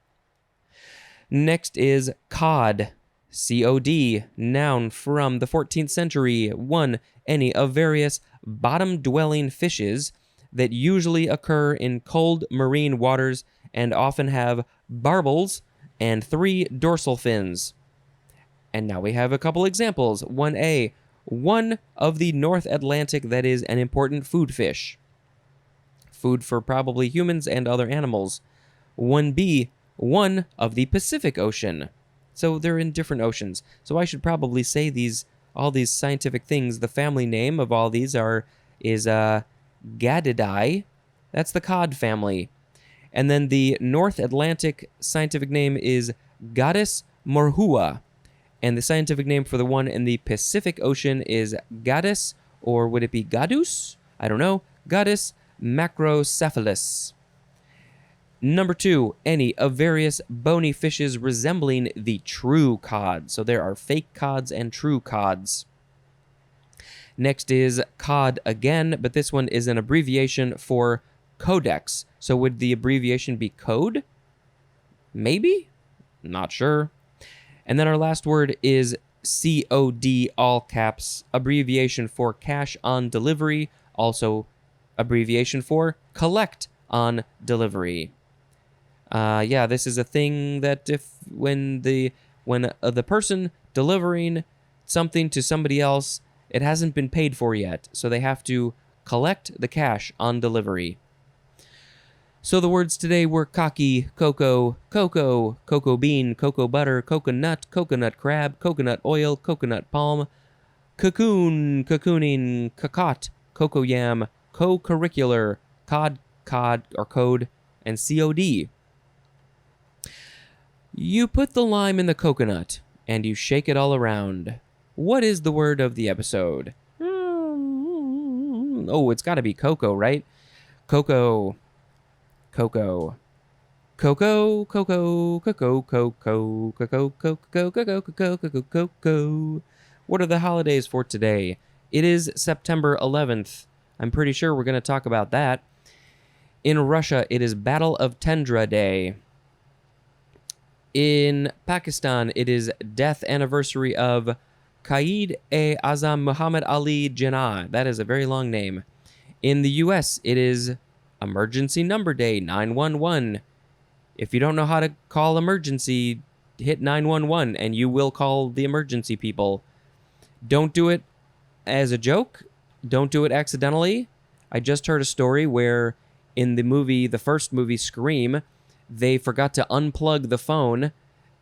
Next is cod, C-O-D, noun from the 14th century. 1. Any of various bottom-dwelling fishes that usually occur in cold marine waters and often have barbels and 3 dorsal fins. And now we have a couple examples. 1A, one of the North Atlantic that is an important food fish. Food for probably humans and other animals. 1B, one of the Pacific Ocean. So they're in different oceans. So I should probably say all these scientific things. The family name of all these is Gadidae. That's the cod family. And then the North Atlantic scientific name is Gadus morhua. And the scientific name for the one in the Pacific Ocean is Gadus, or would it be Gadus? I don't know. Gadus macrocephalus. Number 2, any of various bony fishes resembling the true cod. So there are fake cods and true cods. Next is cod again, but this one is an abbreviation for codex. So would the abbreviation be code? Maybe? Not sure. And then our last word is COD, all caps, abbreviation for cash on delivery, also abbreviation for collect on delivery. Yeah, this is a thing that when the person delivering something to somebody else, it hasn't been paid for yet, so they have to collect the cash on delivery. So the words today were cocky, cocoa, cocoa bean, cocoa butter, coconut, coconut crab, coconut oil, coconut palm, cocoon, cocooning, cacot, cocoa yam, co-curricular, cod or code, and COD. You put the lime in the coconut, and you shake it all around. What is the word of the episode? Oh, it's got to be cocoa, right? Cocoa. Cocoa. Cocoa, cocoa, cocoa, cocoa, cocoa, cocoa, cocoa, cocoa, cocoa, cocoa. What are the holidays for today? It is September 11th. I'm pretty sure we're going to talk about that. In Russia, it is Battle of Tendra Day. In Pakistan, it is death anniversary of Qaid-e-Azam Muhammad Ali Jinnah. That is a very long name. In the U.S., it is Emergency Number Day, 911. If you don't know how to call emergency, hit 911 and you will call the emergency people. Don't do it as a joke. Don't do it accidentally. I just heard a story where in the first movie, Scream, they forgot to unplug the phone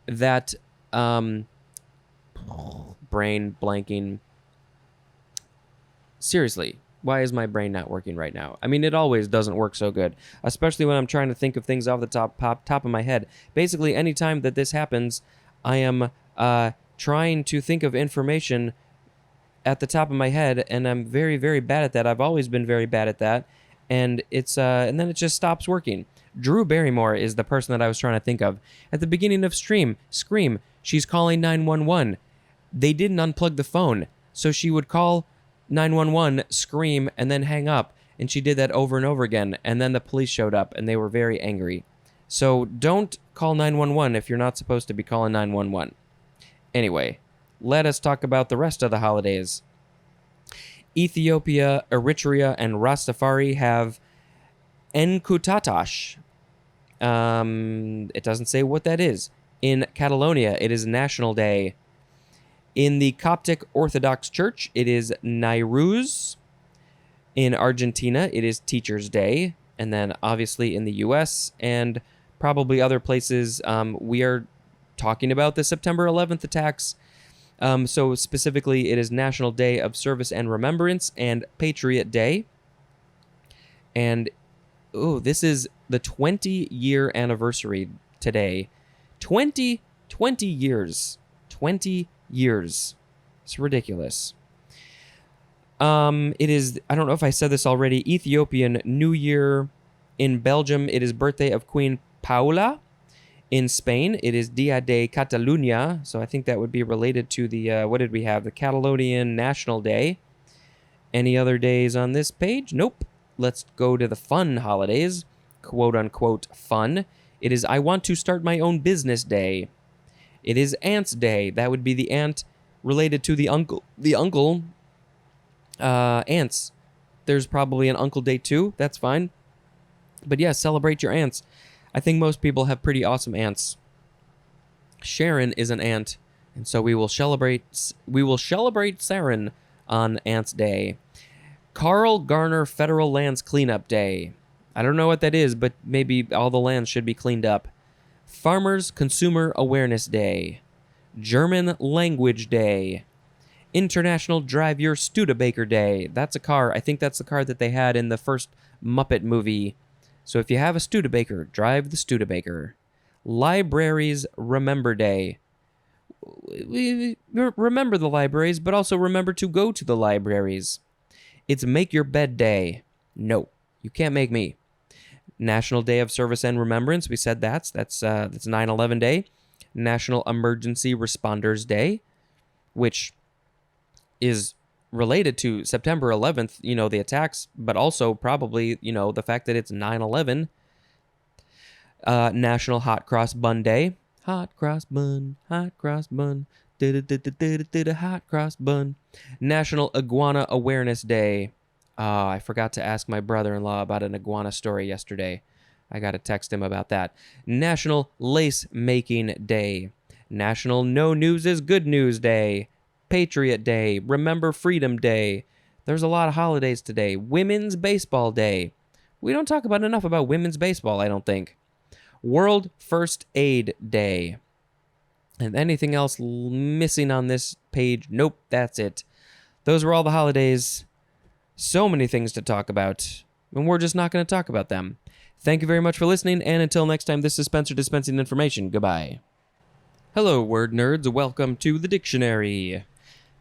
that, brain blanking. Seriously, why is my brain not working right now? I mean, it always doesn't work so good, especially when I'm trying to think of things off the top of my head. Basically, anytime that this happens, I am trying to think of information at the top of my head, and I'm very, very bad at that. I've always been very bad at that, and and then it just stops working. Drew Barrymore is the person that I was trying to think of. At the beginning of Scream, she's calling 911. They didn't unplug the phone, so she would call 911, scream, and then hang up. And she did that over and over again, and then the police showed up, and they were very angry. So don't call 911 if you're not supposed to be calling 911. Anyway, let us talk about the rest of the holidays. Ethiopia, Eritrea, and Rastafari have Enkutatash. It doesn't say what that is. In Catalonia, it is National Day. In the Coptic Orthodox Church, it is Nairuz. In Argentina, it is Teacher's Day. And then, obviously, in the U.S. and probably other places. We are talking about the September 11th attacks. So specifically, it is National Day of Service and Remembrance and Patriot Day. And, this is the 20-year anniversary today. 20 years. 20 years. It's ridiculous. It is, I don't know if I said this already, Ethiopian New Year. In Belgium, it is birthday of Queen Paula. In Spain, it is Dia de Catalunya, so I think that would be related to the, what did we have? The Catalonian National Day. Any other days on this page? Nope. Let's go to the fun holidays, quote-unquote fun. It is I Want to Start My Own Business Day. It is Aunt's Day. That would be the aunt related to the uncle. Aunts. There's probably an Uncle Day too. That's fine. But yeah, celebrate your aunts. I think most people have pretty awesome aunts. Sharon is an aunt, and so we will celebrate Sharon on Aunt's Day. Carl Garner Federal Lands Cleanup Day. I don't know what that is, but maybe all the lands should be cleaned up. Farmers Consumer Awareness Day. German Language Day. International Drive Your Studebaker Day. That's a car. I think that's the car that they had in the first Muppet movie. So if you have a Studebaker, drive the Studebaker. Libraries Remember Day. Remember the libraries, but also remember to go to the libraries. It's Make Your Bed Day. No, you can't make me. National Day of Service and Remembrance. We said that's 9/11 Day. National Emergency Responders Day, which is related to September 11th, the attacks, but also probably, the fact that it's 9/11. National Hot Cross Bun Day. Hot cross bun, hot cross bun. Hot cross bun. National Iguana Awareness Day. I forgot to ask my brother-in-law about an iguana story yesterday. I got to text him about that. National Lace Making Day. National No News is Good News Day. Patriot Day. Remember Freedom Day. There's a lot of holidays today. Women's Baseball Day. We don't talk enough about women's baseball, I don't think. World First Aid Day. And anything else missing on this page? Nope, that's it. Those were all the holidays. So many things to talk about, and we're just not going to talk about them. Thank you very much for listening, and until next time, this is Spencer dispensing information. Goodbye. Hello, word nerds. Welcome to the dictionary.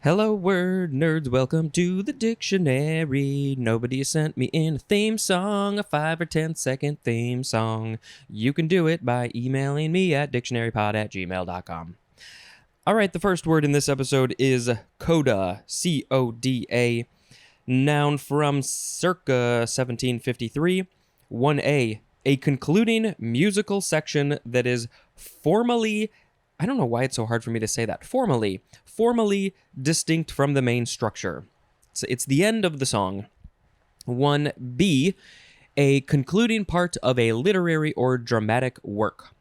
Hello, word nerds. Welcome to the dictionary. Nobody sent me in a theme song, a 5 or 10 second theme song. You can do it by emailing me at dictionarypod@gmail.com. All right, the first word in this episode is coda, C-O-D-A, noun from circa 1753. 1A, a concluding musical section that is formally, I don't know why it's so hard for me to say that, formally distinct from the main structure. So it's the end of the song. 1B, a concluding part of a literary or dramatic work.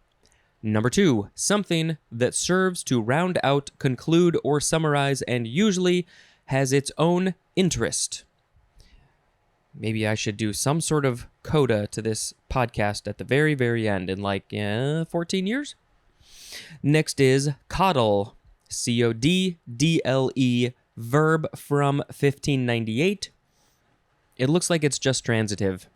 Number 2, something that serves to round out, conclude, or summarize and usually has its own interest. Maybe I should do some sort of coda to this podcast at the very, very end in 14 years. Next is coddle, C-O-D-D-L-E, verb from 1598. It looks like it's just transitive.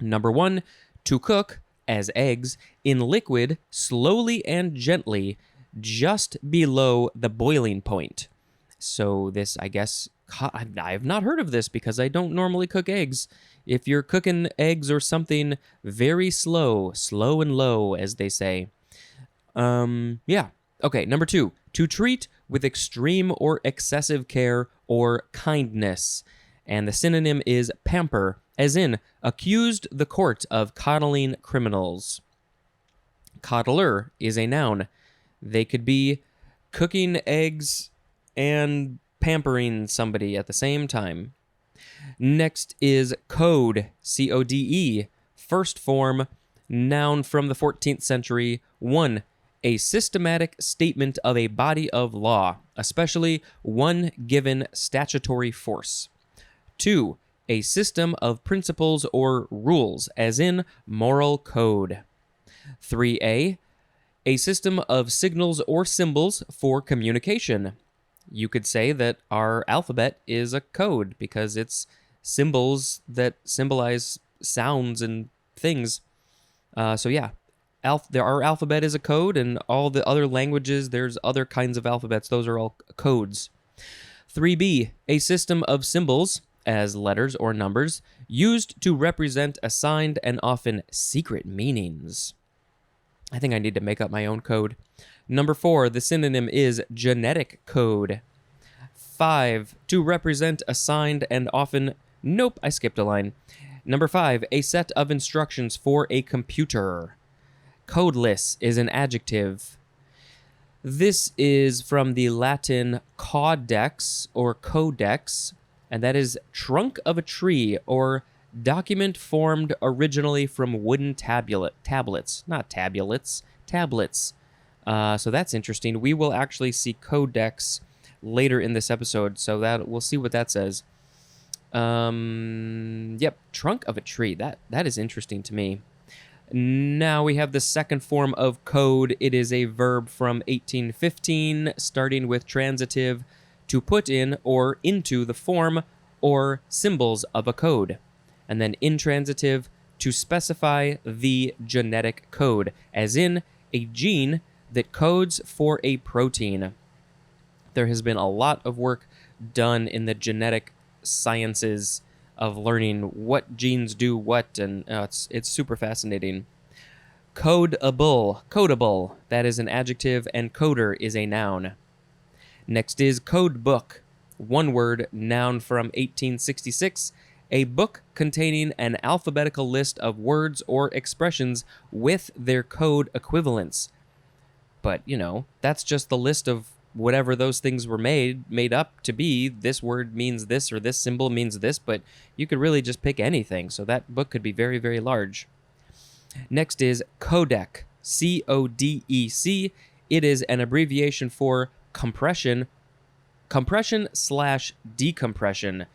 Number 1, to cook, as eggs, in liquid, slowly and gently, just below the boiling point. So this, I guess, I have not heard of this because I don't normally cook eggs. If you're cooking eggs or something, very slow and low, as they say. Yeah. Okay, number 2, to treat with extreme or excessive care or kindness. And the synonym is pamper, as in accused the court of coddling criminals. Coddler is a noun. They could be cooking eggs and pampering somebody at the same time. Next is code, C-O-D-E, first form, noun from the 14th century. 1, a systematic statement of a body of law, especially one given statutory force. 2, a system of principles or rules, as in moral code. 3A, a system of signals or symbols for communication. You could say that our alphabet is a code because it's symbols that symbolize sounds and things. So yeah, our alphabet is a code, and all the other languages, there's other kinds of alphabets. Those are all codes. 3B, a system of symbols, as letters or numbers, used to represent assigned and often secret meanings. I think I need to make up my own code. Number 4, the synonym is genetic code. 5, to represent assigned and often... Nope, I skipped a line. Number 5, a set of instructions for a computer. Codeless is an adjective. This is from the Latin codex or codex, and that is trunk of a tree or document formed originally from wooden tablets. Not tabulets, tablets. So that's interesting. We will actually see codex later in this episode, so that we'll see what that says. Yep, trunk of a tree. That is interesting to me. Now we have the second form of code. It is a verb from 1815, starting with transitive, to put in or into the form or symbols of a code. And then intransitive, to specify the genetic code, as in a gene that codes for a protein. There has been a lot of work done in the genetic sciences of learning what genes do what, and it's super fascinating. Codeable, that is an adjective, and coder is a noun. Next is code book, one word, noun from 1866, a book containing an alphabetical list of words or expressions with their code equivalents. But, that's just the list of whatever those things were made up to be. This word means this, or this symbol means this, but you could really just pick anything, so that book could be very, very large. Next is codec, C-O-D-E-C. It is an abbreviation for compression / decompression.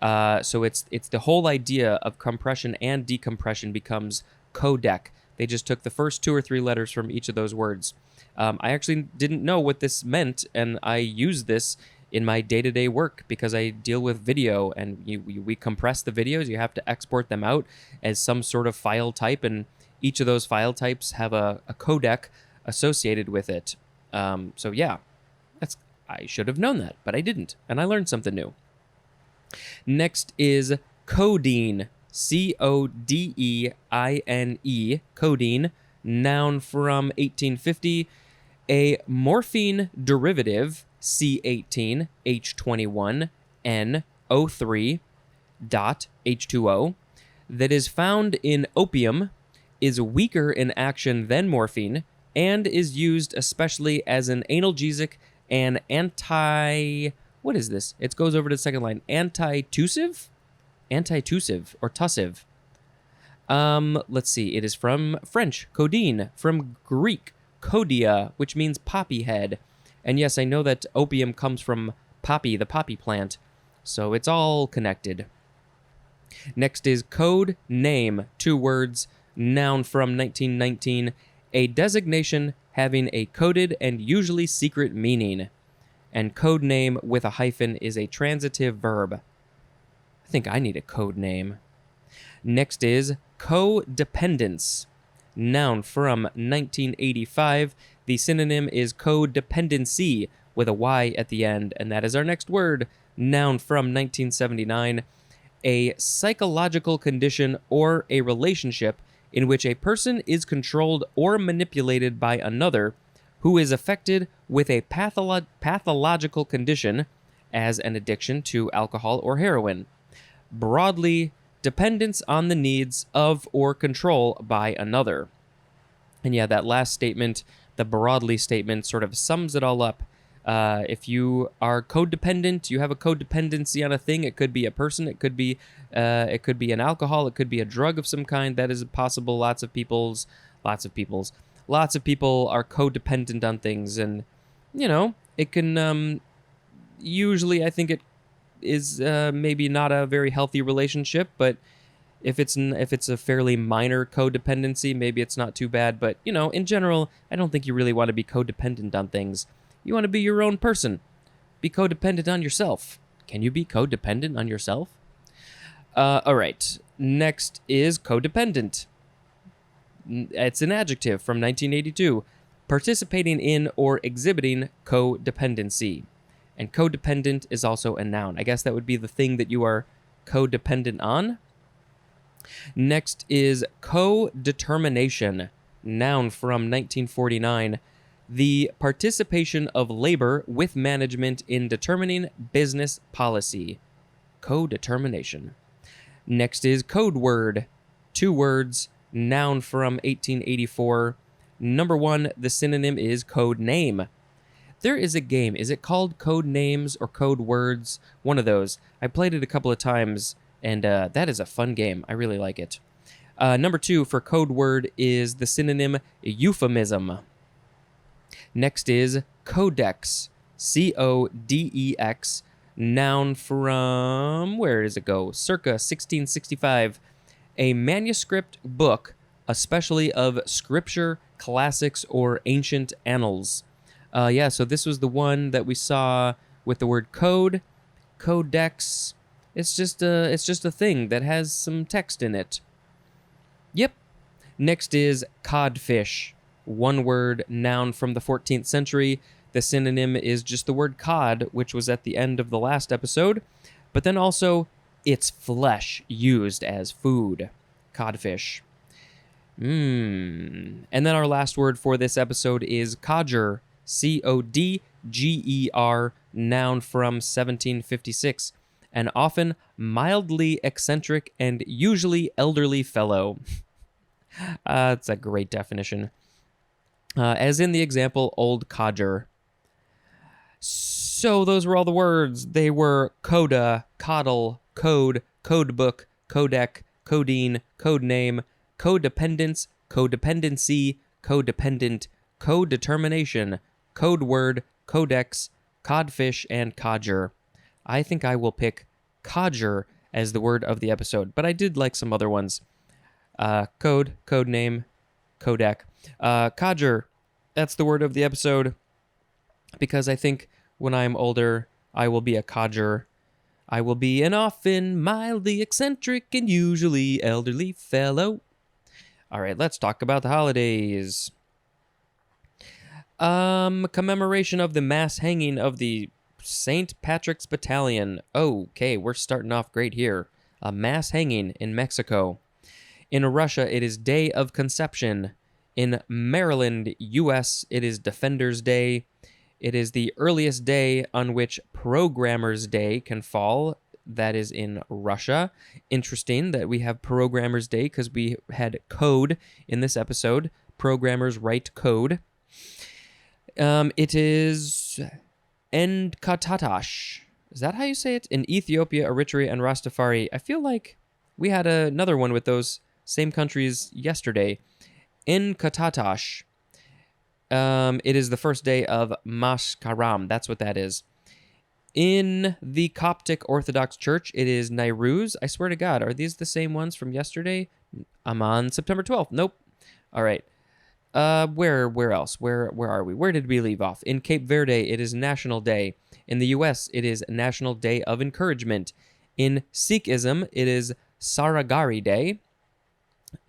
So it's the whole idea of compression and decompression becomes codec. They just took the first 2 or 3 letters from each of those words. I actually didn't know what this meant, and I use this in my day-to-day work because I deal with video, and we compress the videos. You have to export them out as some sort of file type, and each of those file types have a codec associated with it. So yeah, I should have known that, but I didn't, and I learned something new. Next is codeine, C-O-D-E-I-N-E, codeine, noun from 1850, a morphine derivative, C18, H21, NO3, dot, H2O, that is found in opium, is weaker in action than morphine, and is used especially as an analgesic and what is this? It goes over to the second line. Antitussive or tussive. Let's see. It is from French, codeine, from Greek, kodia, which means poppy head. And yes, I know that opium comes from poppy, the poppy plant. So it's all connected. Next is code name, 2 words, noun from 1919, a designation having a coded and usually secret meaning. And code name with a hyphen is a transitive verb. I think I need a code name. Next is codependence, noun from 1985. The synonym is codependency with a Y at the end, and that is our next word, noun from 1979. A psychological condition or a relationship in which a person is controlled or manipulated by another who is affected with a pathological condition, as an addiction to alcohol or heroin. Broadly, dependence on the needs of or control by another. And yeah, that last statement, the broadly statement, sort of sums it all up. If you are codependent, you have a codependency on a thing. It could be a person, it could be an alcohol, it could be a drug of some kind. That is possible. Lots of people are codependent on things, and it can usually, I think it is maybe not a very healthy relationship, but If it's a fairly minor codependency, maybe it's not too bad. But, in general, I don't think you really want to be codependent on things. You want to be your own person. Be codependent on yourself. Can you be codependent on yourself? All right. Next is codependent. It's an adjective from 1982. Participating in or exhibiting codependency. And codependent is also a noun. I guess that would be the thing that you are codependent on. Next is co-determination, noun from 1949. The participation of labor with management in determining business policy. Co-determination. Next is code word, 2 words, noun from 1884. Number 1, the synonym is code name. There is a game. Is it called Code Names or Code Words? One of those. I played it a couple of times, and that is a fun game. I really like it. Number 2 for code word is the synonym euphemism. Next is codex, C-O-D-E-X, noun from, where does it go? Circa 1665. A manuscript book, especially of scripture, classics, or ancient annals. So this was the one that we saw with the word code, codex. It's just a thing that has some text in it. Yep. Next is codfish, 1 word, noun from the 14th century. The synonym is just the word cod, which was at the end of the last episode, but then also its flesh used as food. Codfish. And then our last word for this episode is codger, C-O-D-G-E-R, noun from 1756. An often mildly eccentric and usually elderly fellow. That's a great definition. As in the example, old codger. So those were all the words. They were coda, coddle, code, codebook, codec, codeine, codename, codependence, codependency, codependent, codetermination, code word, codex, codfish, and codger. I think I will pick codger as the word of the episode, but I did like some other ones. Code, codename, codec. Codger, that's the word of the episode, because I think when I'm older, I will be a codger. I will be an often mildly eccentric and usually elderly fellow. All right, let's talk about the holidays. Commemoration of the mass hanging of the St. Patrick's Battalion. Okay, we're starting off great here. A mass hanging in Mexico. In Russia, it is Day of Conception. In Maryland, U.S., it is Defender's Day. It is the earliest day on which Programmer's Day can fall. That is in Russia. Interesting that we have Programmer's Day because we had code in this episode. Programmers write code. It is Enkatatash. Is that how you say it? In Ethiopia, Eritrea, and Rastafari. I feel like we had another one with those same countries yesterday. Enkatatash. It is the first day of Mashkaram. That's what that is. In the Coptic Orthodox Church, it is Nairuz. I swear to God, are these the same ones from yesterday? I'm on September 12th. Nope. All right. Where else? Where are we? Where did we leave off? In Cape Verde, it is National Day. In the U.S., it is National Day of Encouragement. In Sikhism, it is Saragari Day.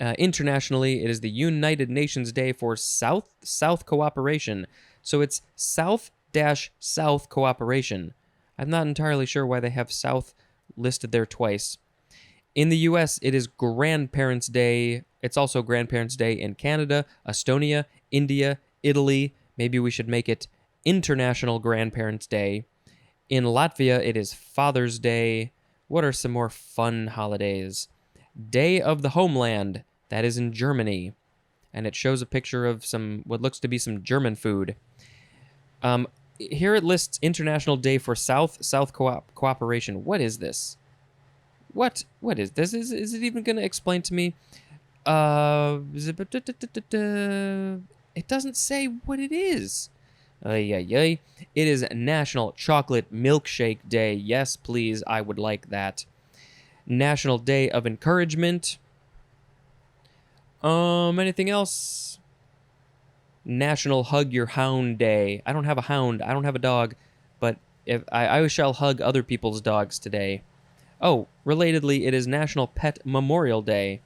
Internationally, it is the United Nations Day for South Cooperation. So it's South-South Cooperation. I'm not entirely sure why they have South listed there twice. In the U.S., it is Grandparents' Day. It's also Grandparents' Day in Canada, Estonia, India, Italy. Maybe we should make it International Grandparents' Day. In Latvia, it is Father's Day. What are some more fun holidays? Day of the Homeland. That is in Germany. And it shows a picture of what looks to be some German food. Here it lists International Day for South Cooperation. What is this? What is this? Is it even going to explain to me? It doesn't say what it is. It is National Chocolate Milkshake Day. Yes, please. I would like that. National Day of Encouragement. Anything else? National Hug Your Hound Day. I don't have a hound. I don't have a dog, but if I shall hug other people's dogs today. Oh, relatedly, it is National Pet Memorial Day.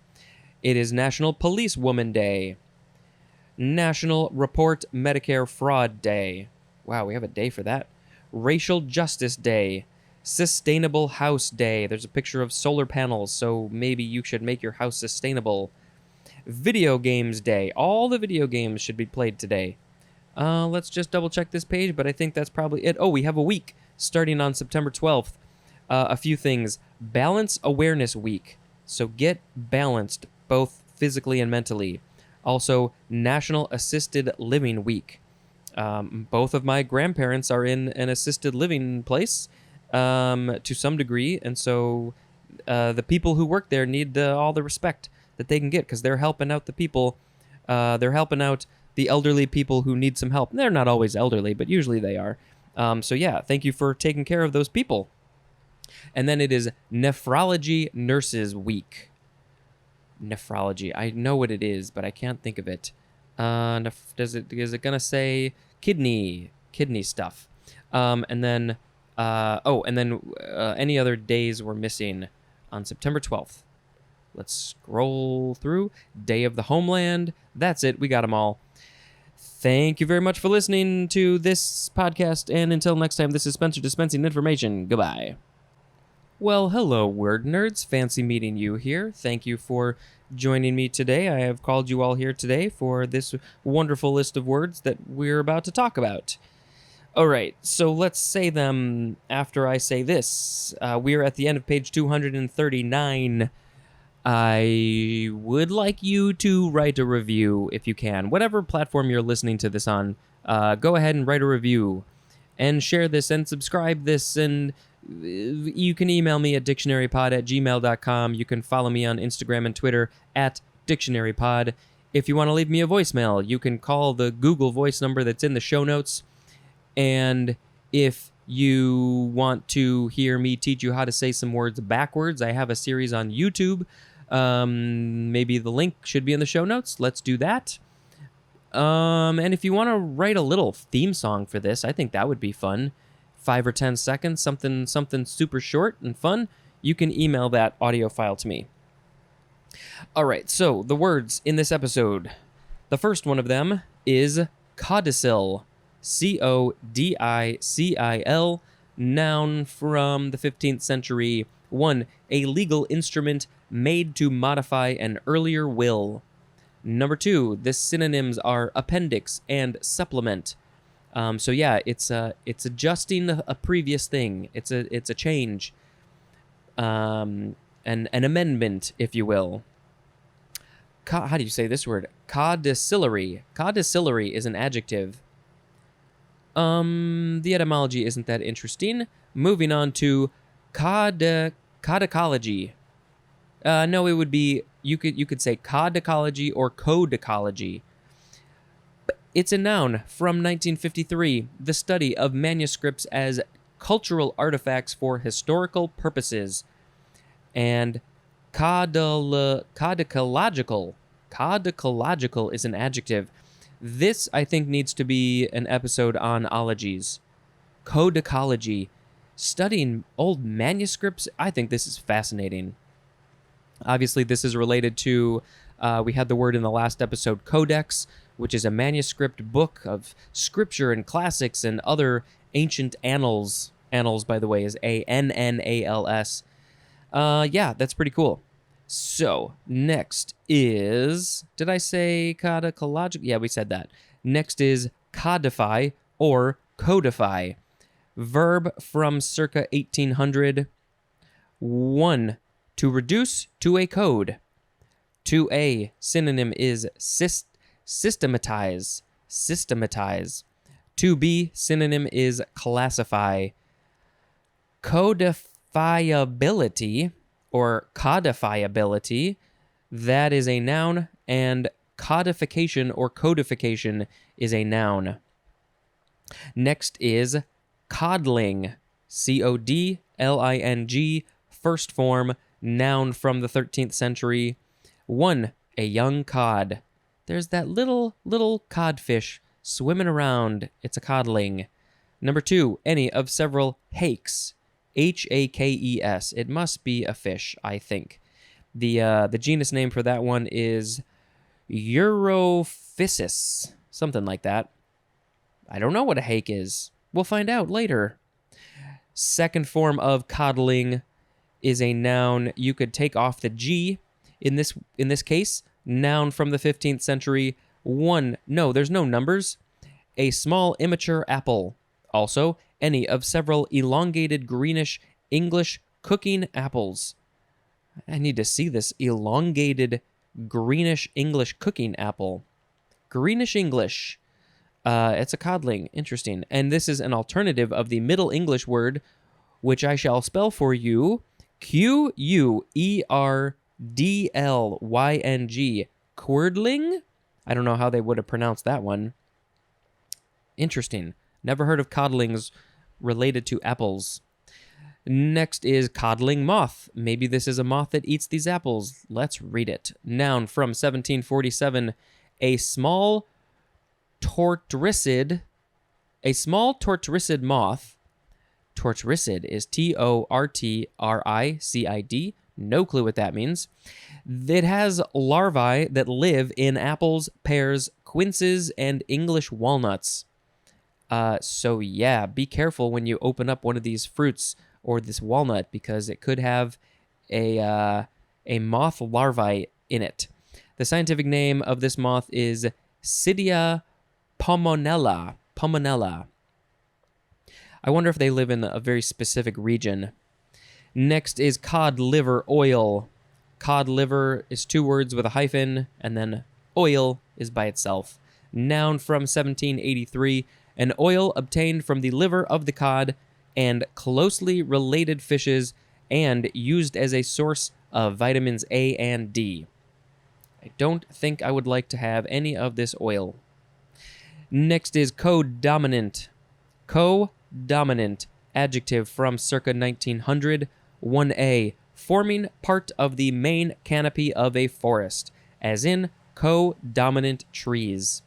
It is National Police Woman Day. National Report Medicare Fraud Day. Wow, we have a day for that. Racial Justice Day. Sustainable House Day. There's a picture of solar panels, so maybe you should make your house sustainable. Video Games Day. All the video games should be played today. Let's just double check this page, but I think that's probably it. Oh, we have a week starting on September 12th. A few things. Balance Awareness Week. So get balanced, both physically and mentally. Also, National Assisted Living Week. Both of my grandparents are in an assisted living place to some degree, and so the people who work there need all the respect that they can get because they're helping out the people. They're helping out the elderly people who need some help. They're not always elderly, but usually they are. So yeah, thank you for taking care of those people. And then it is Nephrology Nurses Week. Nephrology. I know what it is, but I can't think of it. Is it gonna say kidney stuff? And then any other days we're missing on September 12th. Let's scroll through. Day of the Homeland. That's it. We got them all. Thank you very much for listening to this podcast, and until next time, this is Spencer dispensing information. Goodbye. Well, hello, word nerds. Fancy meeting you here. Thank you for joining me today. I have called you all here today for this wonderful list of words that we're about to talk about. All right, so let's say them after I say this. We're at the end of page 239. I would like you to write a review if you can. Whatever platform you're listening to this on, go ahead and write a review and share this and subscribe this, and you can email me at dictionarypod@gmail.com. You can follow me on Instagram and Twitter at dictionarypod. If you want to leave me a voicemail, you can call the Google Voice number that's in the show notes. And if you want to hear me teach you how to say some words backwards, I have a series on YouTube. Maybe the link should be in the show notes. Let's do that. And if you want to write a little theme song for this, I think that would be fun. 5 or 10 seconds, something super short and fun. You can email that audio file to me. All right, so the words in this episode. The first one of them is codicil. Codicil, noun from the 15th century. 1. A legal instrument made to modify an earlier will. Number 2. The synonyms are appendix and supplement. So yeah, it's adjusting a previous thing. It's a change, an amendment, if you will. How do you say this word? Codicillary. Codicillary is an adjective. The etymology isn't that interesting. Moving on to codicology. No, it would be you could say codicology or codicology. It's a noun from 1953, the study of manuscripts as cultural artifacts for historical purposes. And codicological is an adjective. This, I think, needs to be an episode on ologies. Codicology. Studying old manuscripts, I think this is fascinating. Obviously, this is related to, we had the word in the last episode, codex, which is a manuscript book of scripture and classics and other ancient annals. Annals, by the way, is Annals. Yeah, that's pretty cool. So, next is... Did I say codicological? Yeah, we said that. Next is codify or codify. Verb from circa 1800. 1. To reduce to a code. 2a. Synonym is systematize. Systematize. 2b. Synonym is classify. Codifiability or codifiability, that is a noun, and codification or codification is a noun. Next is coddling. Codling, first form, Noun from the 13th century. 1. A young cod. There's that little codfish swimming around. It's a codling. Number 2. Any of several hakes. Hakes. It must be a fish, I think. The genus name for that one is Europhysis. Something like that. I don't know what a hake is. We'll find out later. Second form of codling is a noun. You could take off the G in this case. Noun from the 15th century. 1. No, there's no numbers. A small immature apple. Also, any of several elongated greenish English cooking apples. I need to see this elongated greenish English cooking apple. Greenish English. It's a codling. Interesting. And this is an alternative of the Middle English word, which I shall spell for you. Querdling. Querdling? I don't know how they would have pronounced that one. Interesting. Never heard of codlings related to apples. Next is codling moth. Maybe this is a moth that eats these apples. Let's read it. Noun from 1747. A small tortricid moth. Tortricid is Tortricid. No clue what that means. It has larvae that live in apples, pears, quinces, and English walnuts. So yeah, be careful when you open up one of these fruits or this walnut because it could have a moth larvae in it. The scientific name of this moth is Cydia pomonella. I wonder if they live in a very specific region. Next is cod liver oil. Cod liver is 2 words with a hyphen, and then oil is by itself. Noun from 1783. An oil obtained from the liver of the cod and closely related fishes and used as a source of vitamins A and D. I don't think I would like to have any of this oil. Next is codominant. Codominant, adjective from circa 1900. 1a, forming part of the main canopy of a forest, as in codominant trees.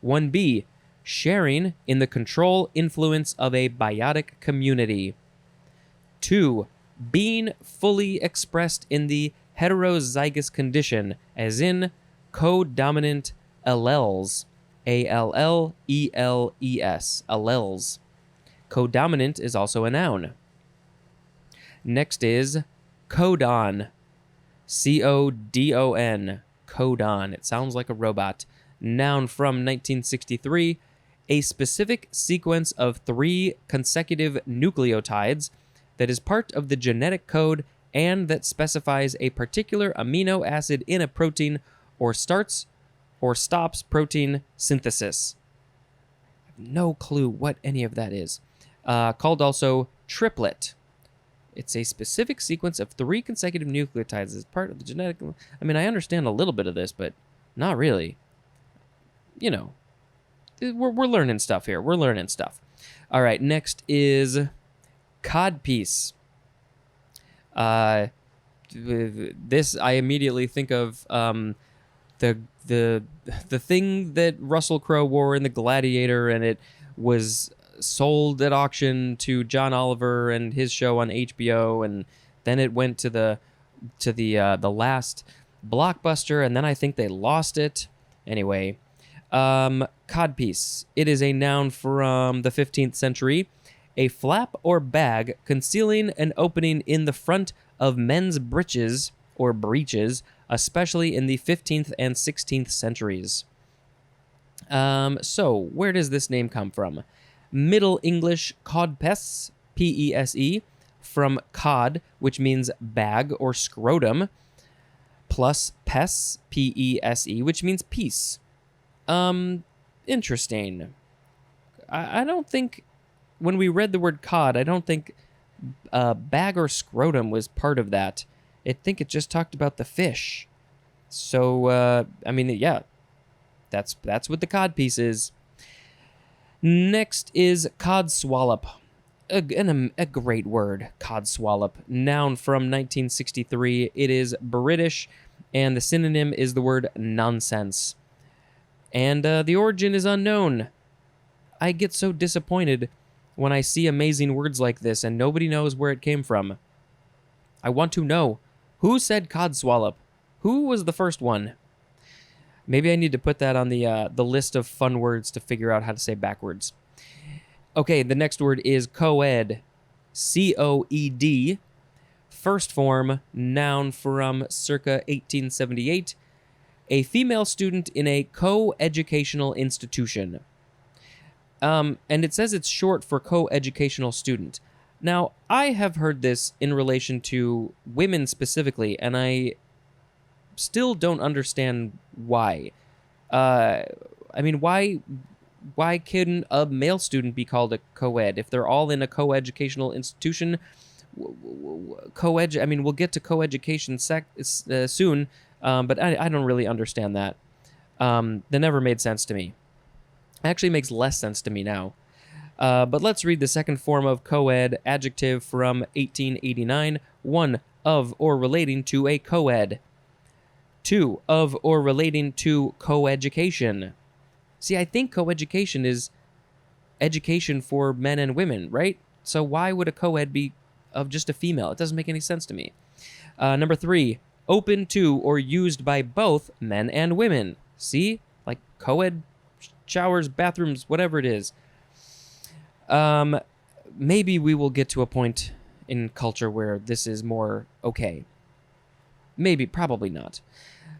1b, sharing in the control influence of a biotic community. 2. Being fully expressed in the heterozygous condition, as in codominant alleles. Alleles. Alleles. Codominant is also a noun. Next is codon. Codon. Codon. It sounds like a robot. Noun from 1963. A specific sequence of 3 consecutive nucleotides that is part of the genetic code and that specifies a particular amino acid in a protein or starts or stops protein synthesis. I have no clue what any of that is. Called also triplet. It's a specific sequence of 3 consecutive nucleotides as part of the genetic... I mean, I understand a little bit of this, but not really. You know, we're learning stuff here. We're learning stuff. All right, next is codpiece. This I immediately think of the thing that Russell Crowe wore in The Gladiator, and it was sold at auction to John Oliver and his show on HBO, and then it went to the last Blockbuster, and then I think they lost it. Anyway, codpiece. It is a noun from the 15th century. A flap or bag concealing an opening in the front of men's breeches or breeches, especially in the 15th and 16th centuries. So, where does this name come from? Middle English codpes, P-E-S-E, from cod, which means bag or scrotum, plus pes, P-E-S-E, which means piece. Interesting. I don't think, when we read the word cod, I don't think bag or scrotum was part of that. I think it just talked about the fish. So, I mean, yeah, that's what the cod piece is. Next is codswallop. a great word, codswallop. Noun from 1963. It is British, and the synonym is the word nonsense. And the origin is unknown. I get so disappointed when I see amazing words like this and nobody knows where it came from. I want to know, who said codswallop? Who was the first one? Maybe I need to put that on the list of fun words to figure out how to say backwards. Okay, the next word is coed. C-O-E-D. First form, noun from circa 1878. A female student in a co-educational institution. And it says it's short for co-educational student. Now, I have heard this in relation to women specifically, and I still don't understand why. I mean, why can a male student be called a co-ed? If they're all in a co-educational institution, I mean, we'll get to co-education soon, but I don't really understand that. That never made sense to me. Actually makes less sense to me now. But let's read the second form of co-ed, adjective from 1889. 1, of or relating to a co-ed. 2, of or relating to co-education. See, I think co-education is education for men and women, right? So why would a co-ed be of just a female? It doesn't make any sense to me. Number 3, open to or used by both men and women. See? Like co-ed showers, bathrooms, whatever it is. Maybe we will get to a point in culture where this is more okay. Maybe, probably not.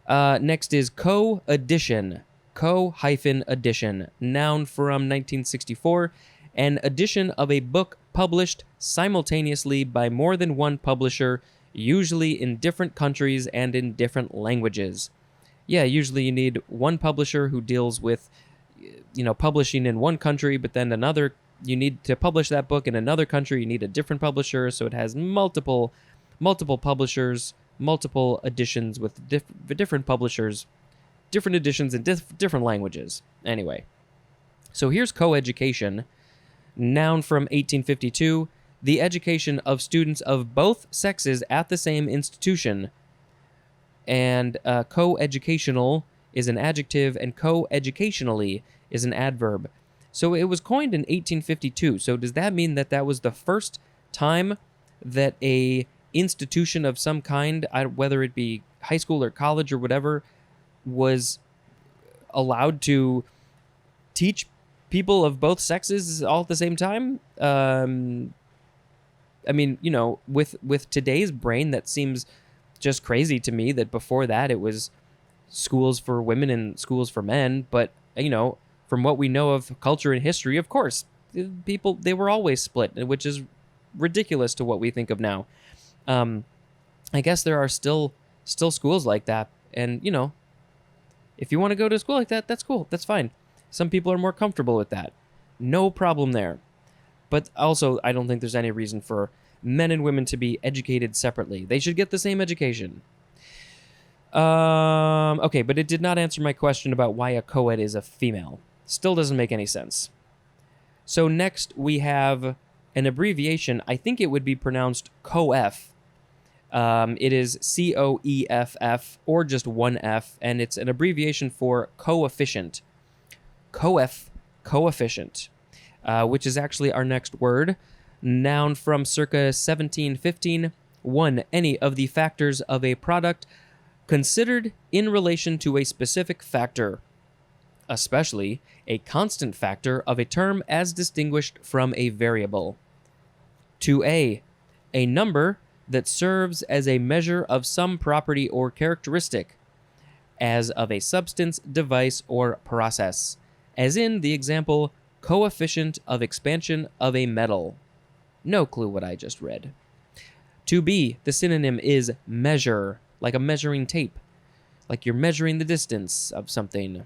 Next is co-edition. Co-edition. Noun from 1964. An edition of a book published simultaneously by more than one publisher, usually in different countries and in different languages. Yeah, usually you need one publisher who deals with, publishing in one country, but then you need to publish that book in another country. You need a different publisher, so it has multiple publishers, multiple editions with different publishers, different editions in different languages. Anyway, so here's co-education. Noun from 1852, the education of students of both sexes at the same institution. And co-educational is an adjective, and co-educationally is an adverb. So it was coined in 1852. So does that mean that that was the first time that a institution of some kind, whether it be high school or college or whatever, was allowed to teach people of both sexes all at the same time? I mean, with today's brain, that seems just crazy to me that before that it was schools for women and schools for men. But, from what we know of culture and history, of course, they were always split, which is ridiculous to what we think of now. I guess there are still schools like that. And, if you want to go to a school like that, that's cool. That's fine. Some people are more comfortable with that. No problem there. But also, I don't think there's any reason for men and women to be educated separately. They should get the same education. Okay, but it did not answer my question about why a co-ed is a female. Still doesn't make any sense. So next we have an abbreviation. I think it would be pronounced COEF. It is COEFF or just one F, and it's an abbreviation for coefficient. Coefficient, which is actually our next word. Noun from circa 1715. 1, any of the factors of a product considered in relation to a specific factor, especially a constant factor of a term as distinguished from a variable. 2a, a number that serves as a measure of some property or characteristic, as of a substance, device, or process, as in the example, coefficient of expansion of a metal. No clue what I just read. 2b, the synonym is measure, like a measuring tape, like you're measuring the distance of something.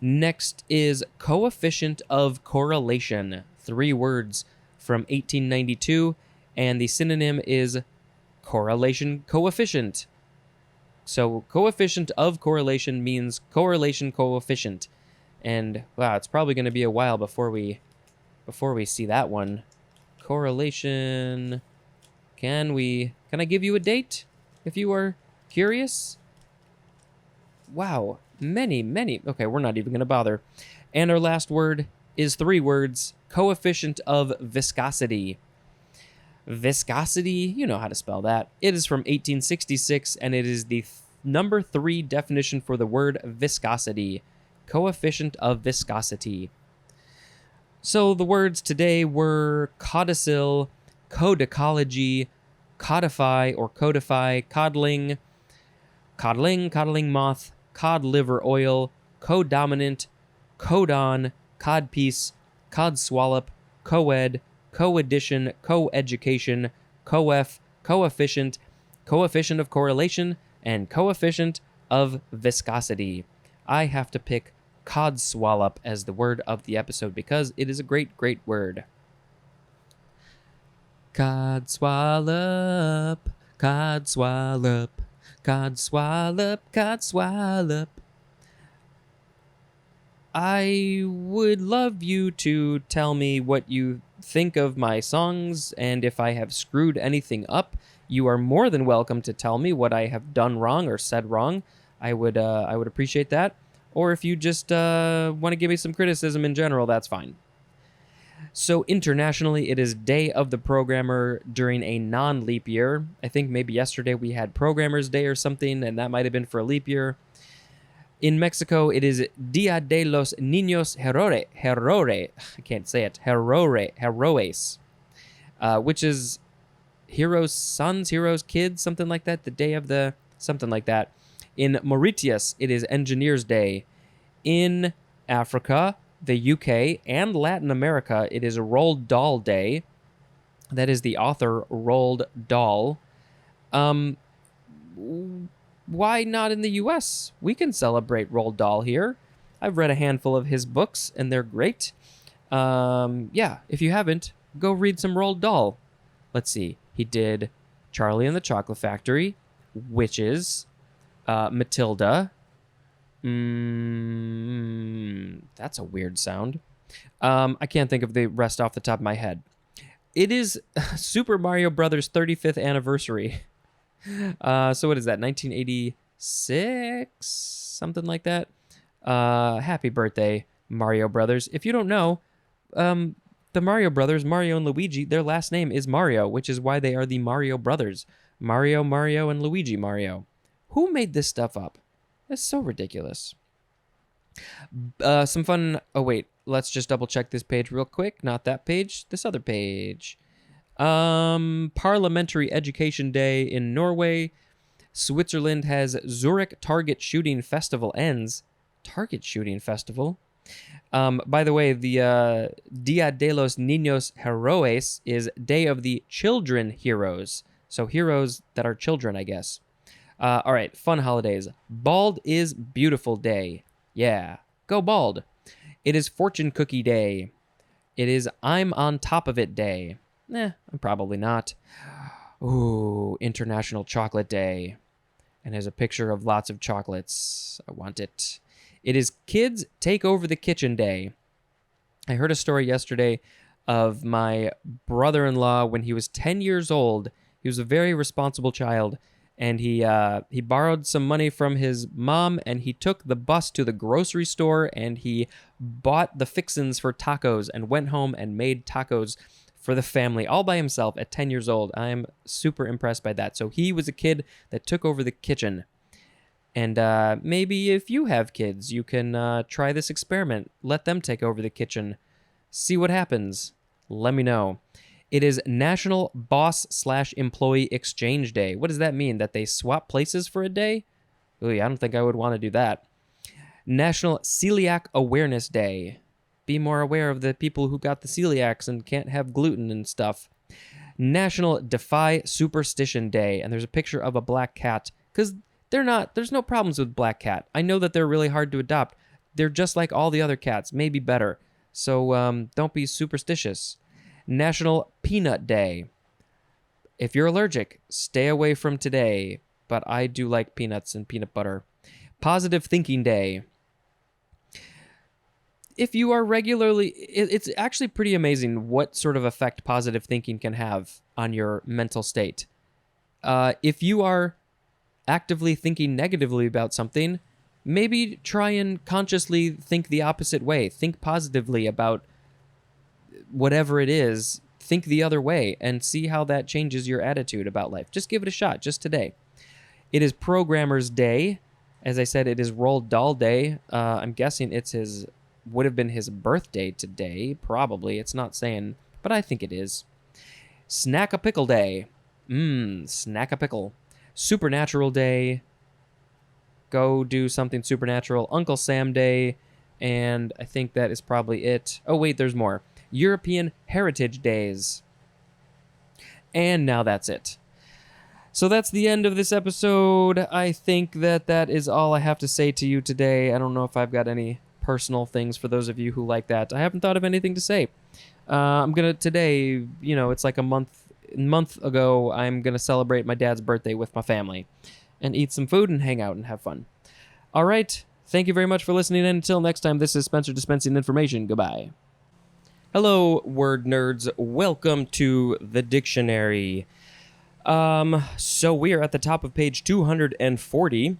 Next is coefficient of correlation. 3 words from 1892, and the synonym is correlation coefficient. So coefficient of correlation means correlation coefficient. And wow, it's probably going to be a while before we before we see that one. Correlation. Can I give you a date if you are curious? Wow, many. Okay, we're not even going to bother. And our last word is 3 words, coefficient of viscosity. Viscosity, you know how to spell that. It is from 1866, and it is the number 3 definition for the word viscosity. Coefficient of viscosity. So the words today were codicil, codicology, codify or codify, coddling moth, cod liver oil, codominant, codon, codpiece, codswallop, coed, coedition, coeducation, coef, coefficient, coefficient of correlation, and coefficient of viscosity. I have to pick codswallop as the word of the episode because it is a great, great word. Codswallop, codswallop, codswallop, codswallop. I would love you to tell me what you think of my songs, and if I have screwed anything up, you are more than welcome to tell me what I have done wrong or said wrong. I would appreciate that. Or if you just want to give me some criticism in general, that's fine. So internationally, it is Day of the Programmer during a non-leap year. I think maybe yesterday we had Programmer's Day or something, and that might have been for a leap year. In Mexico, it is Dia de los Niños Herore. I can't say it. Heroes. Which is heroes' sons, heroes' kids, something like that. The day of the... something like that. In Mauritius, it is Engineers Day. In Africa, the UK, and Latin America, it is Roald Dahl Day. That is the author, Roald Dahl. Why not in the US? We can celebrate Roald Dahl here. I've read a handful of his books, and they're great. Yeah, if you haven't, go read some Roald Dahl. Let's see. He did Charlie and the Chocolate Factory, Witches, Matilda. That's a weird sound. I can't think of the rest off the top of my head. It is Super Mario Brothers' 35th anniversary. So what is that, 1986? Something like that? Happy birthday, Mario Brothers. If you don't know, the Mario Brothers, Mario and Luigi, their last name is Mario, which is why they are the Mario Brothers. Mario, and Luigi Mario. Who made this stuff up? That's so ridiculous. Some fun... Oh, wait. Let's just double check this page real quick. Not that page. This other page. Parliamentary Education Day in Norway. Switzerland has Zurich Target Shooting Festival ends. Target Shooting Festival? By the way, the Dia de los Niños Heroes is Day of the Children Heroes. So heroes that are children, I guess. All right, fun holidays. Bald is Beautiful Day. Yeah, go bald. It is Fortune Cookie Day. It is I'm on Top of It Day. I'm probably not. Ooh, International Chocolate Day. And there's a picture of lots of chocolates. I want it. It is Kids Take Over the Kitchen Day. I heard a story yesterday of my brother-in-law when he was 10 years old. He was a very responsible child. And he borrowed some money from his mom, and he took the bus to the grocery store, and he bought the fixins for tacos and went home and made tacos for the family all by himself at 10 years old. I'm super impressed by that. So he was a kid that took over the kitchen. And maybe if you have kids, you can try this experiment. Let them take over the kitchen. See what happens. Let me know. It is National Boss/Employee Exchange Day. What does that mean? That they swap places for a day? Ooh, I don't think I would want to do that. National Celiac Awareness Day. Be more aware of the people who got the celiacs and can't have gluten and stuff. National Defy Superstition Day. And there's a picture of a black cat. Because there's no problems with black cat. I know that they're really hard to adopt. They're just like all the other cats, maybe better. So don't be superstitious. National Peanut Day. If you're allergic, stay away from today. But I do like peanuts and peanut butter. Positive Thinking Day. if you are regularly, it's actually pretty amazing what sort of effect positive thinking can have on your mental state. If you are actively thinking negatively about something, maybe try and consciously think the opposite way. Think positively about whatever it is. Think the other way and see how that changes your attitude about life. Just give it a shot, just today. It is Programmer's Day. As I said, it is Roald Dahl Day. I'm guessing would have been his birthday today. Probably. It's not saying, but I think it is. Snack a Pickle Day. Snack a pickle. Supernatural Day. Go do something supernatural. Uncle Sam Day. And I think that is probably it. Oh, wait, there's more. European Heritage Days. And now that's it. So that's the end of this episode. I think that is all I have to say to you today. I don't know if I've got any personal things for those of you who like that. I haven't thought of anything to say. Today, it's like a month ago, I'm going to celebrate my dad's birthday with my family and eat some food and hang out and have fun. All right. Thank you very much for listening. And until next time, this is Spencer dispensing information. Goodbye. Hello, word nerds. Welcome to the dictionary. So we are at the top of page 240.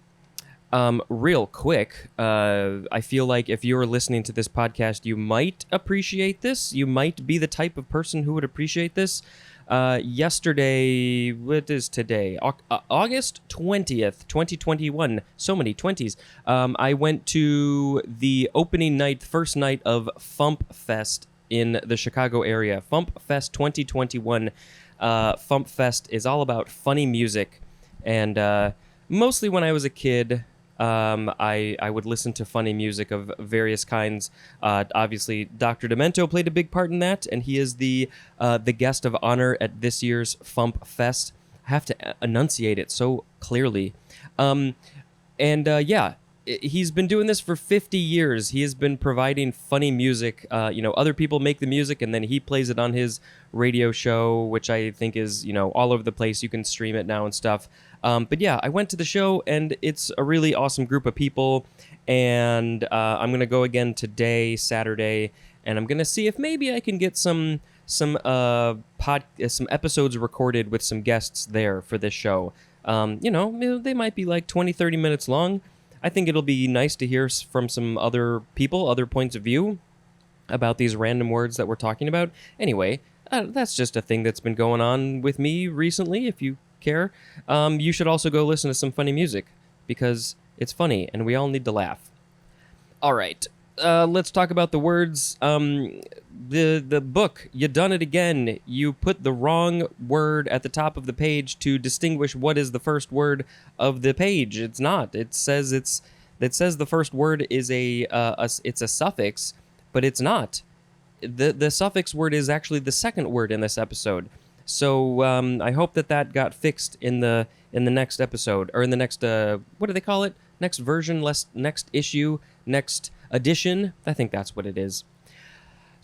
Real quick, I feel like if you're listening to this podcast, you might appreciate this. You might be the type of person who would appreciate this. Yesterday, what is today? August 20th, 2021. So many 20s. I went to the opening night, first night of Fump Fest in the Chicago area. Fump Fest 2021. Fump Fest is all about funny music, and mostly when I was a kid, I would listen to funny music of various kinds. Obviously, Dr. Demento played a big part in that, and he is the guest of honor at this year's Fump Fest. I have to enunciate it so clearly. He's been doing this for 50 years. He has been providing funny music. Other people make the music, and then he plays it on his radio show, which I think is, all over the place. You can stream it now and stuff. But yeah, I went to the show, and it's a really awesome group of people. And I'm going to go again today, Saturday, and I'm going to see if maybe I can get some episodes recorded with some guests there for this show. They might be like 20, 30 minutes long. I think it'll be nice to hear from some other people, other points of view about these random words that we're talking about. Anyway, that's just a thing that's been going on with me recently, if you care. You should also go listen to some funny music, because it's funny, and we all need to laugh. All right, let's talk about the words. The book, you done it again. You put the wrong word at the top of the page to distinguish what is the first word of the page. It's not. It says the first word is it's a suffix, but it's not. The suffix word is actually the second word in this episode. So I hope that got fixed in the next episode, or in the next what do they call it? Next version, next issue, next edition. I think that's what it is.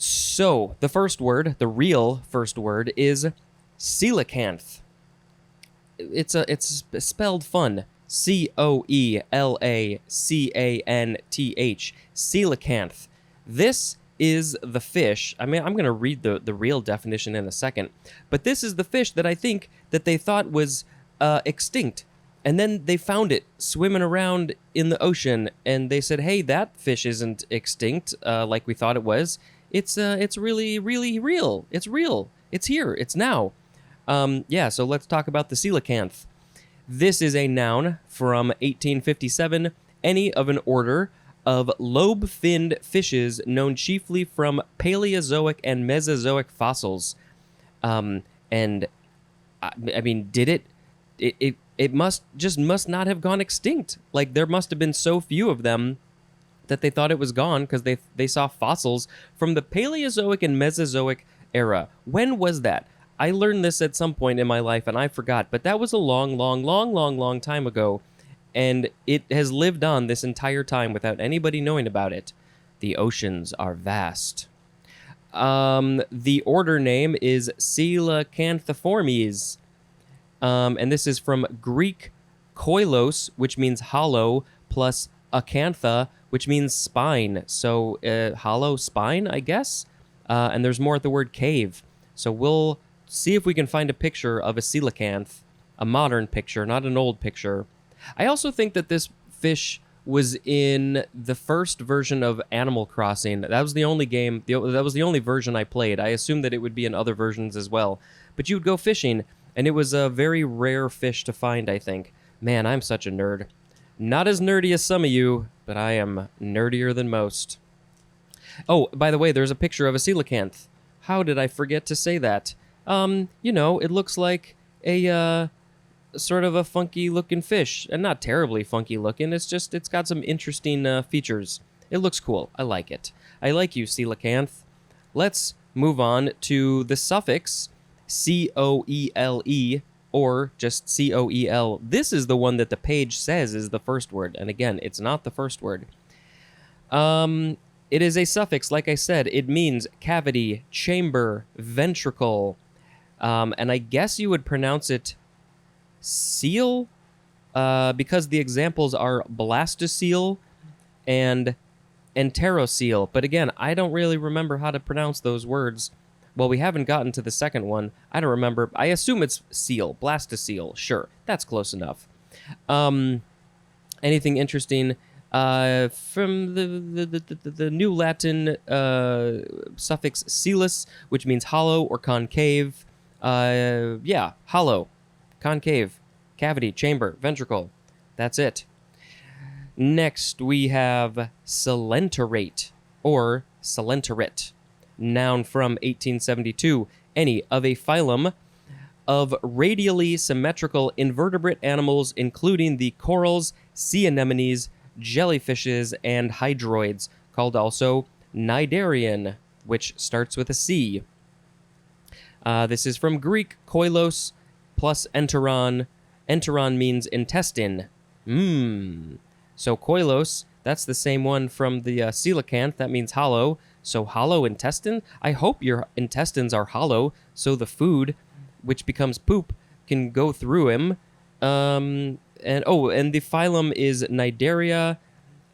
So the first word, the real first word, is coelacanth. It's spelled fun. Coelacanth. Coelacanth. This is the fish. I mean, I'm going to read the real definition in a second, but this is the fish that I think that they thought was extinct, and then they found it swimming around in the ocean, and they said, "Hey, that fish isn't extinct like we thought it was. It's really, really real. It's real. It's here. It's now." So let's talk about the coelacanth. This is a noun from 1857. Any of an order of lobe-finned fishes known chiefly from Paleozoic and Mesozoic fossils. I mean, did it must not have gone extinct. Like, there must have been so few of them that they thought it was gone, because they saw fossils from the Paleozoic and Mesozoic era. When was that? I learned this at some point in my life, and I forgot, but that was a long, long, long, long, long time ago, and it has lived on this entire time without anybody knowing about it. The oceans are vast. The order name is Coelacanthiformes, and this is from Greek koilos, which means hollow, plus acantha, which means spine. So hollow spine, I guess. And there's more at the word cave. So we'll see if we can find a picture of a coelacanth, a modern picture, not an old picture. I also think that this fish was in the first version of Animal Crossing. That was the only game, that was the only version I played. I assumed that it would be in other versions as well. But you would go fishing, and it was a very rare fish to find, I think. Man, I'm such a nerd. Not as nerdy as some of you, but I am nerdier than most. Oh, by the way, there's a picture of a coelacanth. How did I forget to say that? It looks like a sort of a funky-looking fish, and not terribly funky-looking. It's got some interesting features. It looks cool. I like it. I like you, coelacanth. Let's move on to the suffix coele, or just coel. This is the one that the page says is the first word, and again, it's not the first word. It is a suffix, like I said. It means cavity, chamber, ventricle, and I guess you would pronounce it seal, because the examples are blastocele and enterocele. But again, I don't really remember how to pronounce those words. Well, we haven't gotten to the second one. I don't remember. I assume it's seal, blastocele. Sure, that's close enough. Anything interesting? From the New Latin suffix coelus, which means hollow or concave. Hollow, concave, cavity, chamber, ventricle. That's it. Next, we have coelenterate or coelenterate. Noun from 1872. Any of a phylum of radially symmetrical invertebrate animals, including the corals, sea anemones, jellyfishes, and hydroids, called also cnidarian, which starts with a C. This is from Greek, koilos plus enteron. Enteron means intestine. So koilos, that's the same one from the coelacanth. That means hollow. So hollow intestine? I hope your intestines are hollow, so the food, which becomes poop, can go through him. And the phylum is Cnidaria,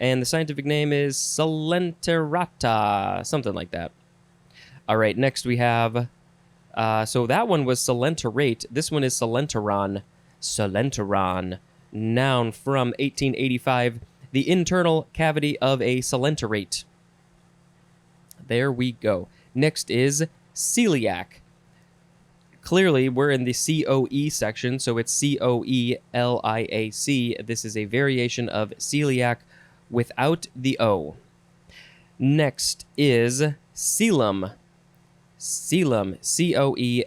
and the scientific name is Coelenterata, something like that. All right, next we have, so that one was coelenterate. This one is coelenteron. Coelenteron, noun from 1885, the internal cavity of a coelenterate. There we go. Next is celiac. Clearly, we're in the COE section, so it's COELIAC. This is a variation of celiac without the O. Next is coelom. Coelom,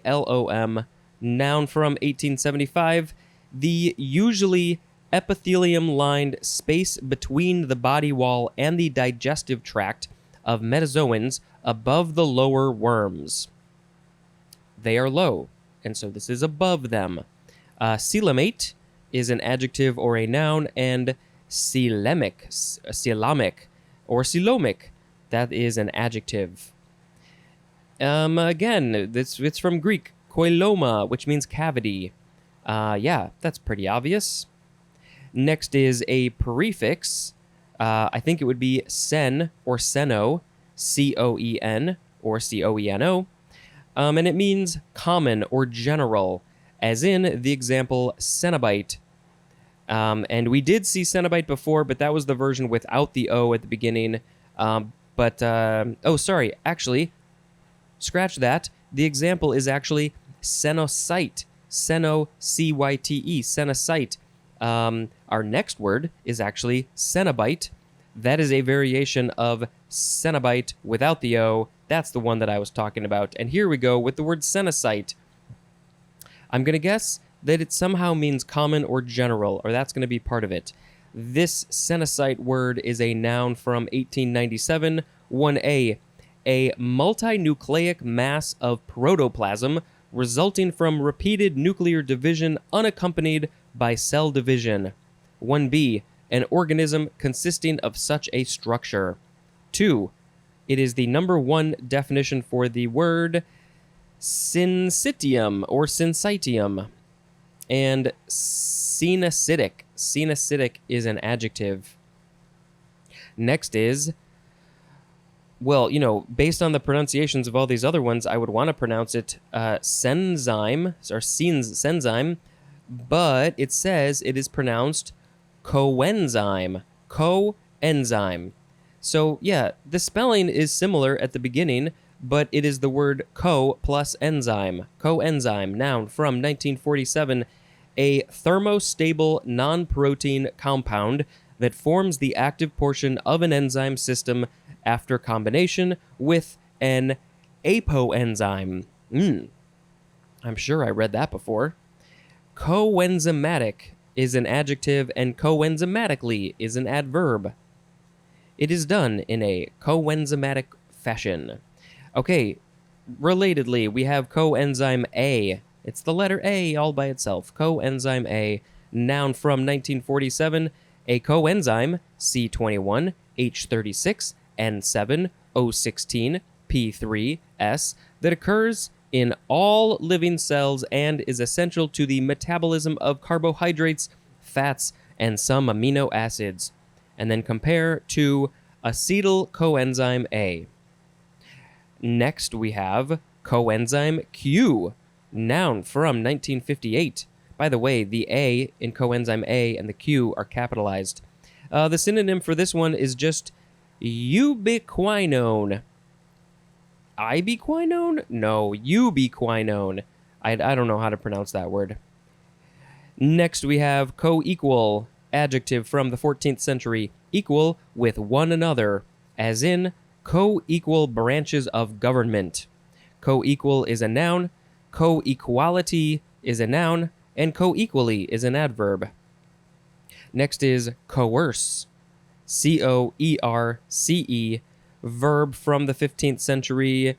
COELOM, noun from 1875, the usually epithelium-lined space between the body wall and the digestive tract of metazoans above the lower worms. They are low, and so this is above them. Coelomate is an adjective or a noun, and coelomic or coelomic, that is an adjective. Again, it's from Greek, koiloma, which means cavity. That's pretty obvious. Next is a prefix. I think it would be sen or seno, C-O-E-N or C-O-E-N-O. And it means common or general, as in the example Cenobite. And we did see Cenobite before, but that was the version without the O at the beginning. Actually, scratch that. The example is actually Cenocyte, Ceno-C-Y-T-E, Cenocyte. Our next word is actually Cenobite. That is a variation of Cenobite without the O. That's the one that I was talking about. And here we go with the word Cenocyte. I'm going to guess that it somehow means common or general, or that's going to be part of it. This Cenocyte word is a noun from 1897, 1A, a multinucleic mass of protoplasm resulting from repeated nuclear division unaccompanied by cell division. 1B, an organism consisting of such a structure. 2, it is the number one definition for the word syncytium or syncytium. And cenocytic. Cenocytic is an adjective. Next is, well, based on the pronunciations of all these other ones, I would want to pronounce it senzyme, or senzyme, but it says it is pronounced coenzyme. Coenzyme. So, yeah, the spelling is similar at the beginning, but it is the word co plus enzyme. Coenzyme, noun, from 1947, a thermostable non-protein compound that forms the active portion of an enzyme system after combination with an apoenzyme. I'm sure I read that before. Coenzymatic is an adjective and coenzymatically is an adverb. It is done in a coenzymatic fashion. Okay, relatedly, we have coenzyme A. It's the letter A all by itself. Coenzyme A, noun from 1947, a coenzyme, C21, H36, N7, O16, P3S, that occurs in all living cells and is essential to the metabolism of carbohydrates, fats, and some amino acids. And then compare to acetyl coenzyme A. Next, we have coenzyme Q, noun from 1958. By the way, the A in coenzyme A and the Q are capitalized. The synonym for this one is just ubiquinone. Ibiquinone? No, ubiquinone. I don't know how to pronounce that word. Next, we have co-equal, adjective from the 14th century, equal with one another, as in co-equal branches of government. Co-equal is a noun, co-equality is a noun, and co-equally is an adverb. Next is coerce, C-O-E-R-C-E, verb from the 15th century,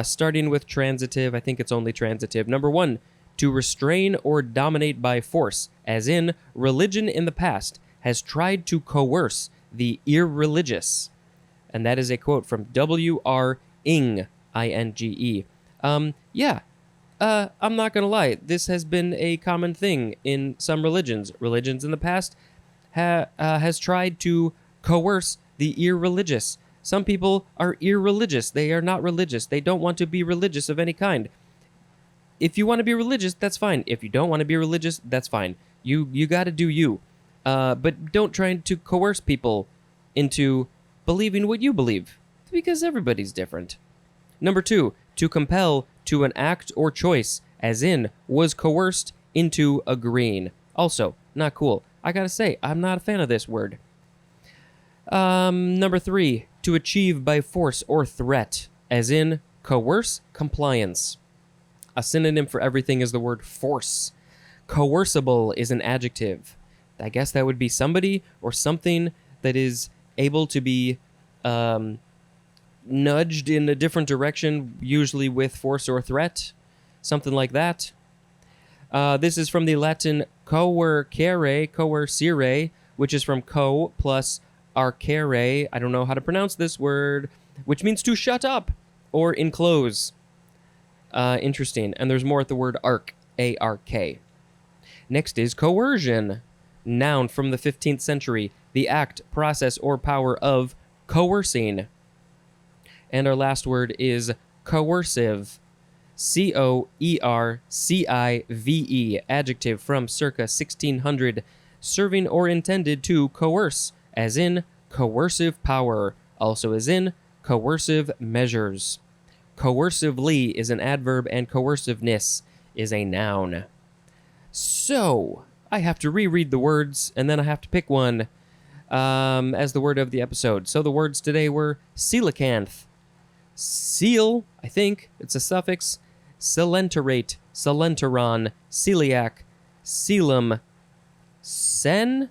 starting with transitive. I think it's only transitive. Number 1, to restrain or dominate by force, as in religion in the past has tried to coerce the irreligious. And that is a quote from W.R. Inge, I-N-G-E. I'm not going to lie. This has been a common thing in some religions. Religions in the past has tried to coerce the irreligious. Some people are irreligious. They are not religious. They don't want to be religious of any kind. If you want to be religious, that's fine. If you don't want to be religious, that's fine. You got to do you. But don't try to coerce people into believing what you believe, because everybody's different. Number 2, to compel to an act or choice, as in was coerced into agreeing. Also, not cool. I gotta say, I'm not a fan of this word. Number 3, to achieve by force or threat, as in coerce compliance. A synonym for everything is the word force. Coercible is an adjective. I guess that would be somebody or something that is able to be nudged in a different direction, usually with force or threat. Something like that. This is from the Latin coercere, which is from co plus arcere. I don't know how to pronounce this word, which means to shut up or enclose. Interesting. And there's more at the word arc, A-R-K. Next is coercion, noun from the 15th century, the act, process, or power of coercing. And our last word is coercive, C-O-E-R-C-I-V-E, adjective from circa 1600, serving or intended to coerce, as in coercive power, also as in coercive measures. Coercively is an adverb and coerciveness is a noun. So, I have to reread the words and then I have to pick one as the word of the episode. So the words today were coelacanth, seal, I think it's a suffix, coelenterate, coelenteron, celiac, coelum, cenobite,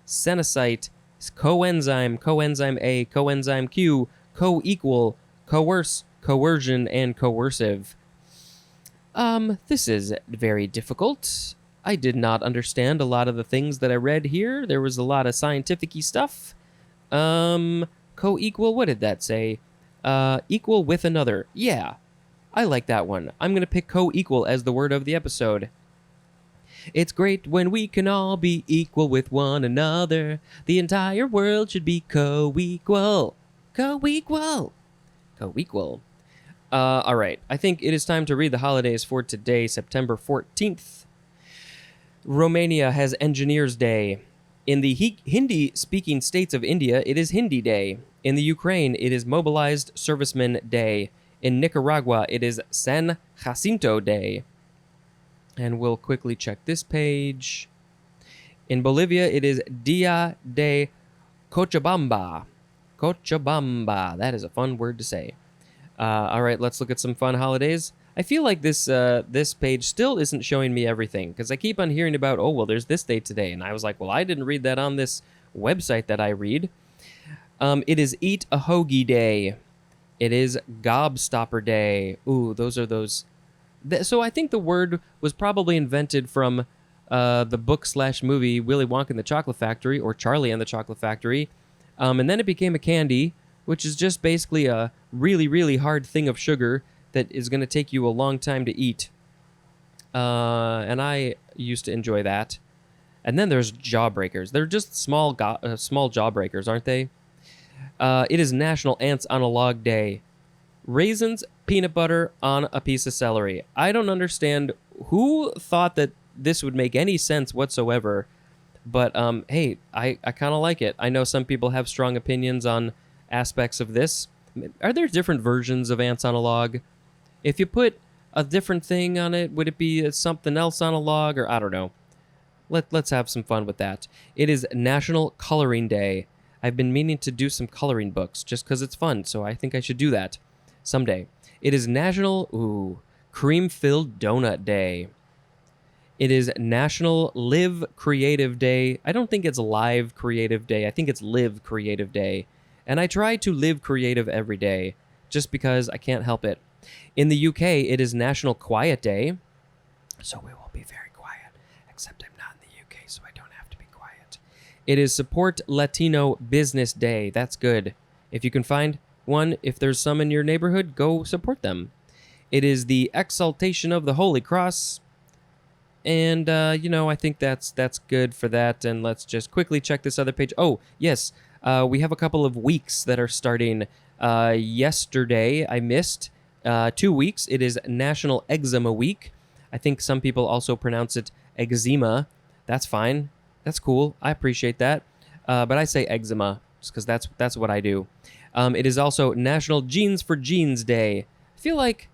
cenocite, coenzyme, coenzyme A, coenzyme Q, co-equal, coerce, coercion, and coercive. This is very difficult. I did not understand a lot of the things that I read here. There was a lot of scientific-y stuff. Co-equal, what did that say? Equal with another. Yeah, I like that one. I'm going to pick co-equal as the word of the episode. It's great when we can all be equal with one another. The entire world should be co-equal. Co-equal. Co-equal. All right. I think it is time to read the holidays for today, September 14th. Romania has Engineers Day. In the Hindi-speaking states of India, it is Hindi Day. In the Ukraine, it is Mobilized Servicemen Day. In Nicaragua, it is San Jacinto Day. And we'll quickly check this page. In Bolivia, it is Dia de Cochabamba. Cochabamba. That is a fun word to say. All right, let's look at some fun holidays. I feel like this page still isn't showing me everything because I keep on hearing about, oh, well, there's this day today. And I was like, well, I didn't read that on this website that I read. It is Eat a Hoagie Day. It is Gobstopper Day. Ooh, those are those. So I think the word was probably invented from the book/movie Willy Wonka and the Chocolate Factory, or Charlie and the Chocolate Factory. And then it became a candy, which is just basically a really, really hard thing of sugar that is going to take you a long time to eat. And I used to enjoy that. And then there's Jawbreakers. They're just small jawbreakers, aren't they? It is National Ants on a Log Day. Raisins, peanut butter on a piece of celery. I don't understand who thought that this would make any sense whatsoever. But, hey, I kind of like it. I know some people have strong opinions on aspects of this. Are there different versions of ants on a log? If you put a different thing on it, would it be something else on a log? Or I don't know. Let's have some fun with that. It is National Coloring Day. I've been meaning to do some coloring books just because it's fun, so I think I should do that someday. It is National Cream-Filled Donut Day. It is National Live Creative Day. I don't think it's Live Creative Day. I think it's Live Creative Day. And I try to live creative every day just because I can't help it. In the UK, it is National Quiet Day. So we will be very quiet, except I'm not in the UK, so I don't have to be quiet. It is Support Latino Business Day. That's good. If you can find one, if there's some in your neighborhood, go support them. It is the Exaltation of the Holy Cross. And, I think that's good for that. And let's just quickly check this other page. Oh, yes. We have a couple of weeks that are starting. Yesterday, I missed 2 weeks. It is National Eczema Week. I think some people also pronounce it eczema. That's fine. That's cool. I appreciate that. But I say eczema just because that's what I do. It is also National Jeans for Jeans Day. I feel like...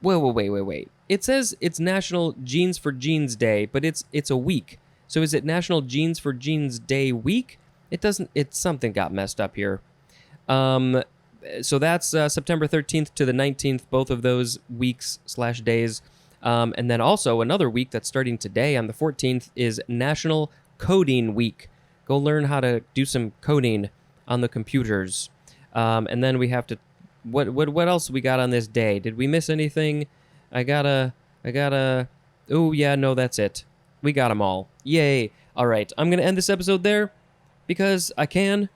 Wait. It says it's National Jeans for Jeans Day, but it's a week. So is it National Jeans for Jeans Day week? It doesn't... something got messed up here. So that's September 13th to the 19th, both of those weeks/days. And then also another week that's starting today on the 14th is National Coding Week. Go learn how to do some coding on the computers. And then we have to... What else we got on this day? Did we miss anything? I gotta... Oh, yeah, no, that's it. We got them all. Yay. All right, I'm going to end this episode there because I can.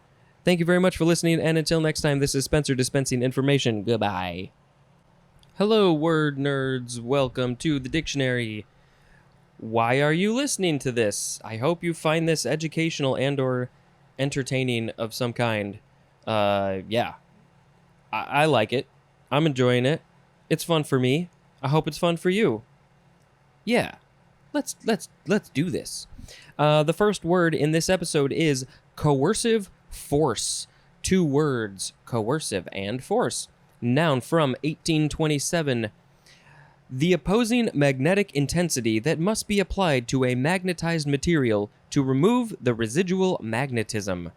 Thank you very much for listening, and until next time, this is Spencer dispensing information. Goodbye. Hello, word nerds. Welcome to the dictionary. Why are you listening to this? I hope you find this educational and or entertaining of some kind. Yeah. I like it. I'm enjoying it. It's fun for me. I hope it's fun for you. Yeah. Let's do this. The first word in this episode is coercive force. 2 words, coercive and force. Noun from 1827. The opposing magnetic intensity that must be applied to a magnetized material to remove the residual magnetism.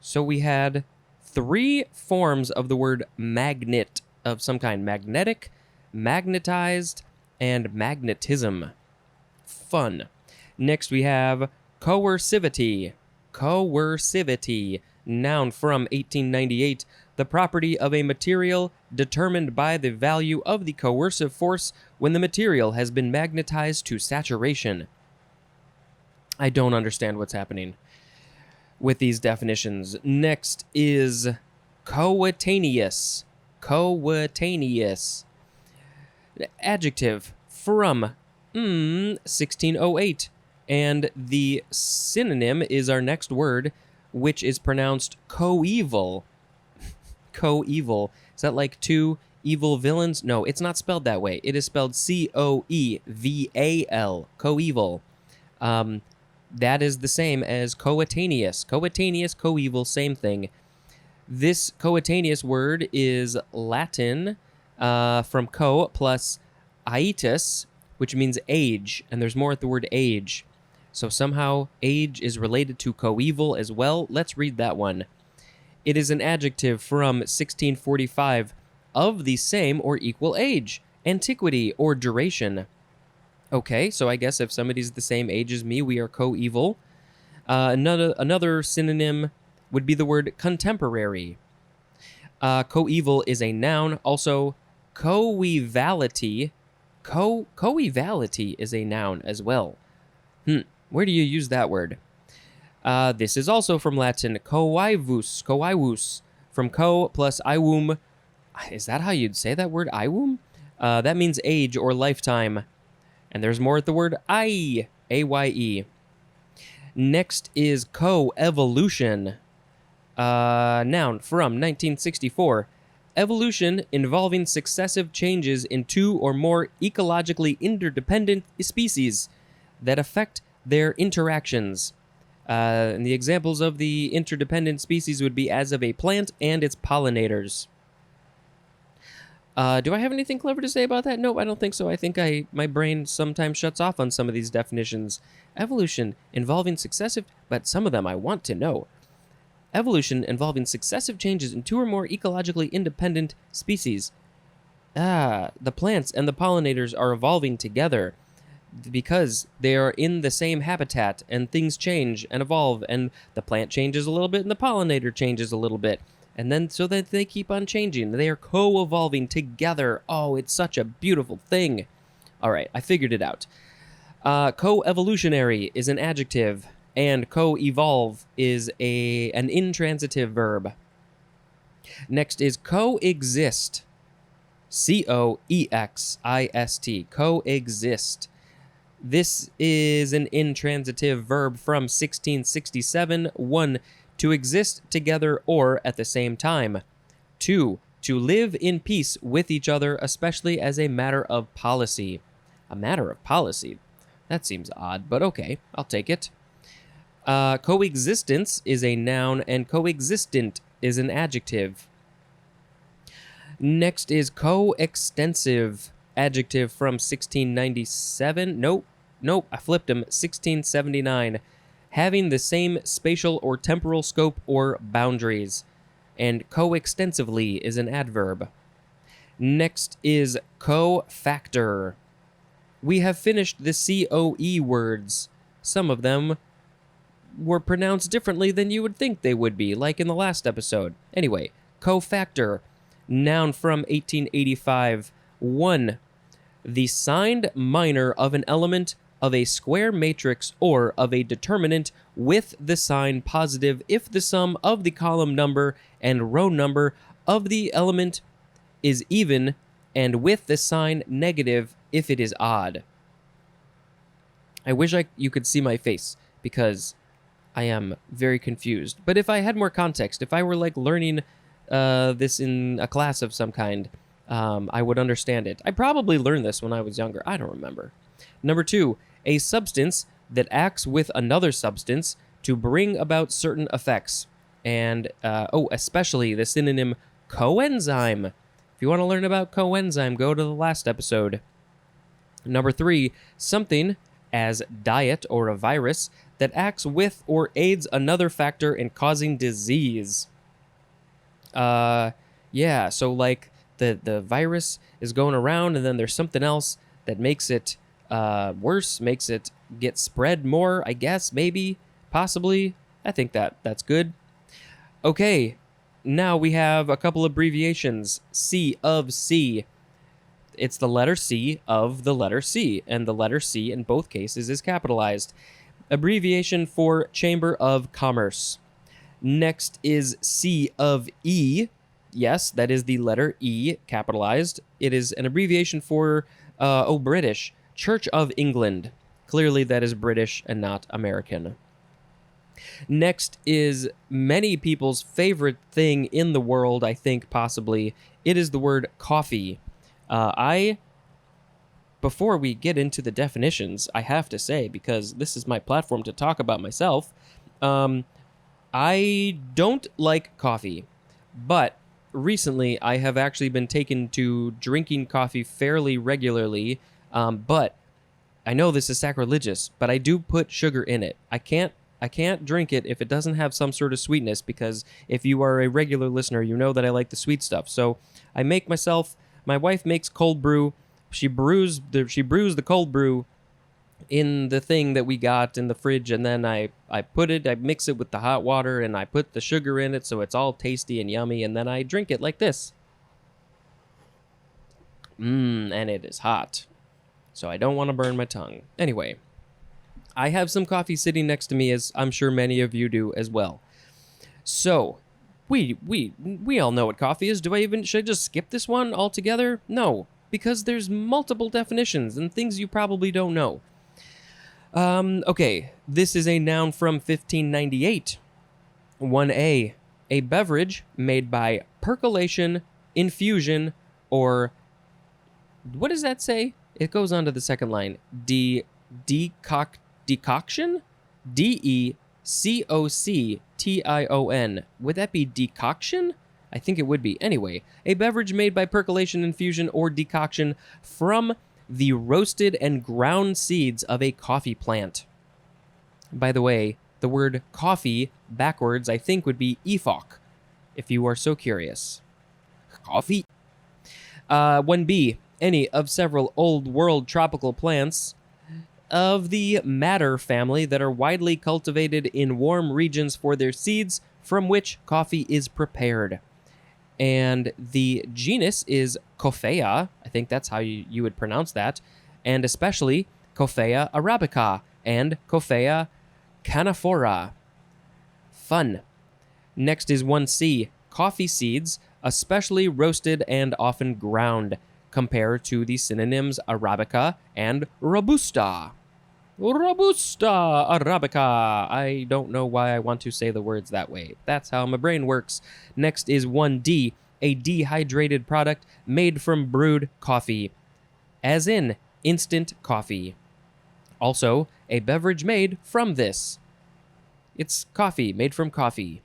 So we had 3 forms of the word magnet of some kind. Magnetic, magnetized, and magnetism. Fun. Next we have coercivity. Coercivity. Noun from 1898. The property of a material determined by the value of the coercive force when the material has been magnetized to saturation. I don't understand what's happening with these definitions. Next is coetaneous. Coetaneous. Adjective from 1608. And the synonym is our next word, which is pronounced coeval. Coeval. Is that like two evil villains? No, it's not spelled that way. It is spelled Coeval. Coeval. That is the same as coetaneous. Coetaneous, coeval, same thing. This coetaneous word is Latin from co plus aetus, which means age, and there's more at the word age. So somehow age is related to coeval as well. Let's read that one. It is an adjective from 1645 of the same or equal age, antiquity, or duration. Okay, so I guess if somebody's the same age as me, we are coeval. Another synonym would be the word contemporary. Coeval is a noun. Also, coevality. Coevality is a noun as well. Where do you use that word? This is also from Latin, coivus, from co plus iwum. Is that how you'd say that word, iwum? That means age or lifetime. And there's more at the word aye, A-Y-E. Next is coevolution. Noun from 1964. Evolution involving successive changes in two or more ecologically interdependent species that affect their interactions. And the examples of the interdependent species would be as of a plant and its pollinators. Do I have anything clever to say about that? Nope, I don't think so. I think my brain sometimes shuts off on some of these definitions. Evolution involving successive, but some of them I want to know. Evolution involving successive changes in two or more ecologically independent species. The plants and the pollinators are evolving together because they are in the same habitat, and things change and evolve, and the plant changes a little bit and the pollinator changes a little bit. And then so that they keep on changing. They are co-evolving together. Oh, it's such a beautiful thing. All right, I figured it out. Co-evolutionary is an adjective, and co-evolve is an intransitive verb. Next is coexist. C-O-E-X-I-S-T. Coexist. This is an intransitive verb from 1667. 1. To exist together or at the same time. 2. To live in peace with each other, especially as a matter of policy. A matter of policy? That seems odd, but okay, I'll take it. Coexistence is a noun, and coexistent is an adjective. Next is coextensive, adjective from 1697. Nope, I flipped them. 1679. Having the same spatial or temporal scope or boundaries. And coextensively is an adverb. Next is cofactor. We have finished the COE words. Some of them were pronounced differently than you would think they would be, like in the last episode. Anyway, cofactor. Noun from 1885. 1. The signed minor of an element of a square matrix or of a determinant with the sign positive if the sum of the column number and row number of the element is even, and with the sign negative if it is odd. I wish you could see my face, because I am very confused. But if I had more context, if I were like learning this in a class of some kind, I would understand it. I probably learned this when I was younger. I don't remember. Number 2, a substance that acts with another substance to bring about certain effects. And, especially the synonym coenzyme. If you want to learn about coenzyme, go to the last episode. Number 3, something as diet or a virus that acts with or aids another factor in causing disease. So like the virus is going around, and then there's something else that makes it worse, makes it get spread more, I guess, maybe, possibly. I think that's good. Okay, now we have a couple abbreviations. C of C. It's the letter C of the letter C, and the letter C in both cases is capitalized. Abbreviation for Chamber of Commerce. Next is C of E. Yes, that is the letter E capitalized. It is an abbreviation for, British. Church of England. Clearly that is British and not American. Next is many people's favorite thing in the world, I think, possibly. It is the word coffee. Before we get into the definitions, I have to say, because this is my platform to talk about myself, I don't like coffee, but recently I have actually been taken to drinking coffee fairly regularly, but I know this is sacrilegious, but I do put sugar in it. I can't drink it if it doesn't have some sort of sweetness, because if you are a regular listener, you know that I like the sweet stuff. So I make my wife makes cold brew. She brews the cold brew in the thing that we got in the fridge, and then I mix it with the hot water, and I put the sugar in it so it's all tasty and yummy, and then I drink it like this. And it is hot. So I don't want to burn my tongue. Anyway, I have some coffee sitting next to me, as I'm sure many of you do as well. So, we all know what coffee is. Should I just skip this one altogether? No, because there's multiple definitions and things you probably don't know. Okay, this is a noun from 1598. 1A, a beverage made by percolation, infusion, or... What does that say? It goes on to the second line. Decoction? DECOCTION. Would that be decoction? I think it would be. Anyway, a beverage made by percolation, infusion, or decoction from the roasted and ground seeds of a coffee plant. By the way, the word coffee backwards, I think, would be efok, if you are so curious. Coffee. 1B, any of several old world tropical plants of the madder family that are widely cultivated in warm regions for their seeds from which coffee is prepared. And the genus is Coffea. I think that's how you would pronounce that. And especially Coffea arabica and Coffea canephora. Fun. Next is 1C, coffee seeds, especially roasted and often ground. Compare to the synonyms arabica and robusta. Robusta arabica. I don't know why I want to say the words that way. That's how my brain works. Next is 1D, a dehydrated product made from brewed coffee, as in instant coffee. Also, a beverage made from this. It's coffee made from coffee.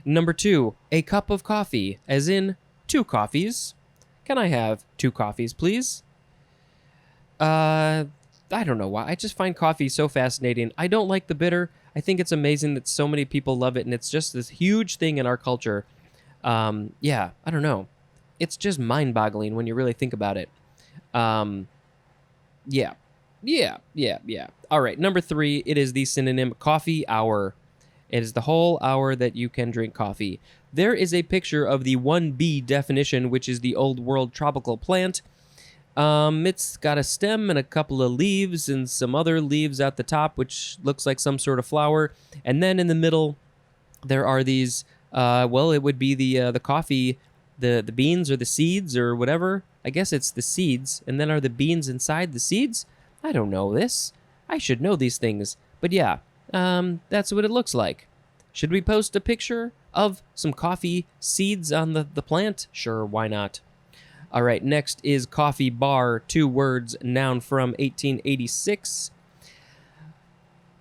Number 2, a cup of coffee, as in 2 coffees. Can I have 2 coffees, please? I don't know why. I just find coffee so fascinating. I don't like the bitter. I think it's amazing that so many people love it, and it's just this huge thing in our culture. Yeah, I don't know. It's just mind-boggling when you really think about it. Yeah. All right, number 3, it is the synonym coffee hour. It is the whole hour that you can drink coffee. There is a picture of the 1B definition, which is the old world tropical plant. It's got a stem and a couple of leaves and some other leaves at the top, which looks like some sort of flower. And then in the middle, there are these, it would be the coffee, the beans or the seeds or whatever. I guess it's the seeds. And then are the beans inside the seeds? I don't know this. I should know these things. But yeah, that's what it looks like. Should we post a picture of some coffee seeds on the plant? Sure, why not? All right, next is coffee bar, 2 words, noun from 1886.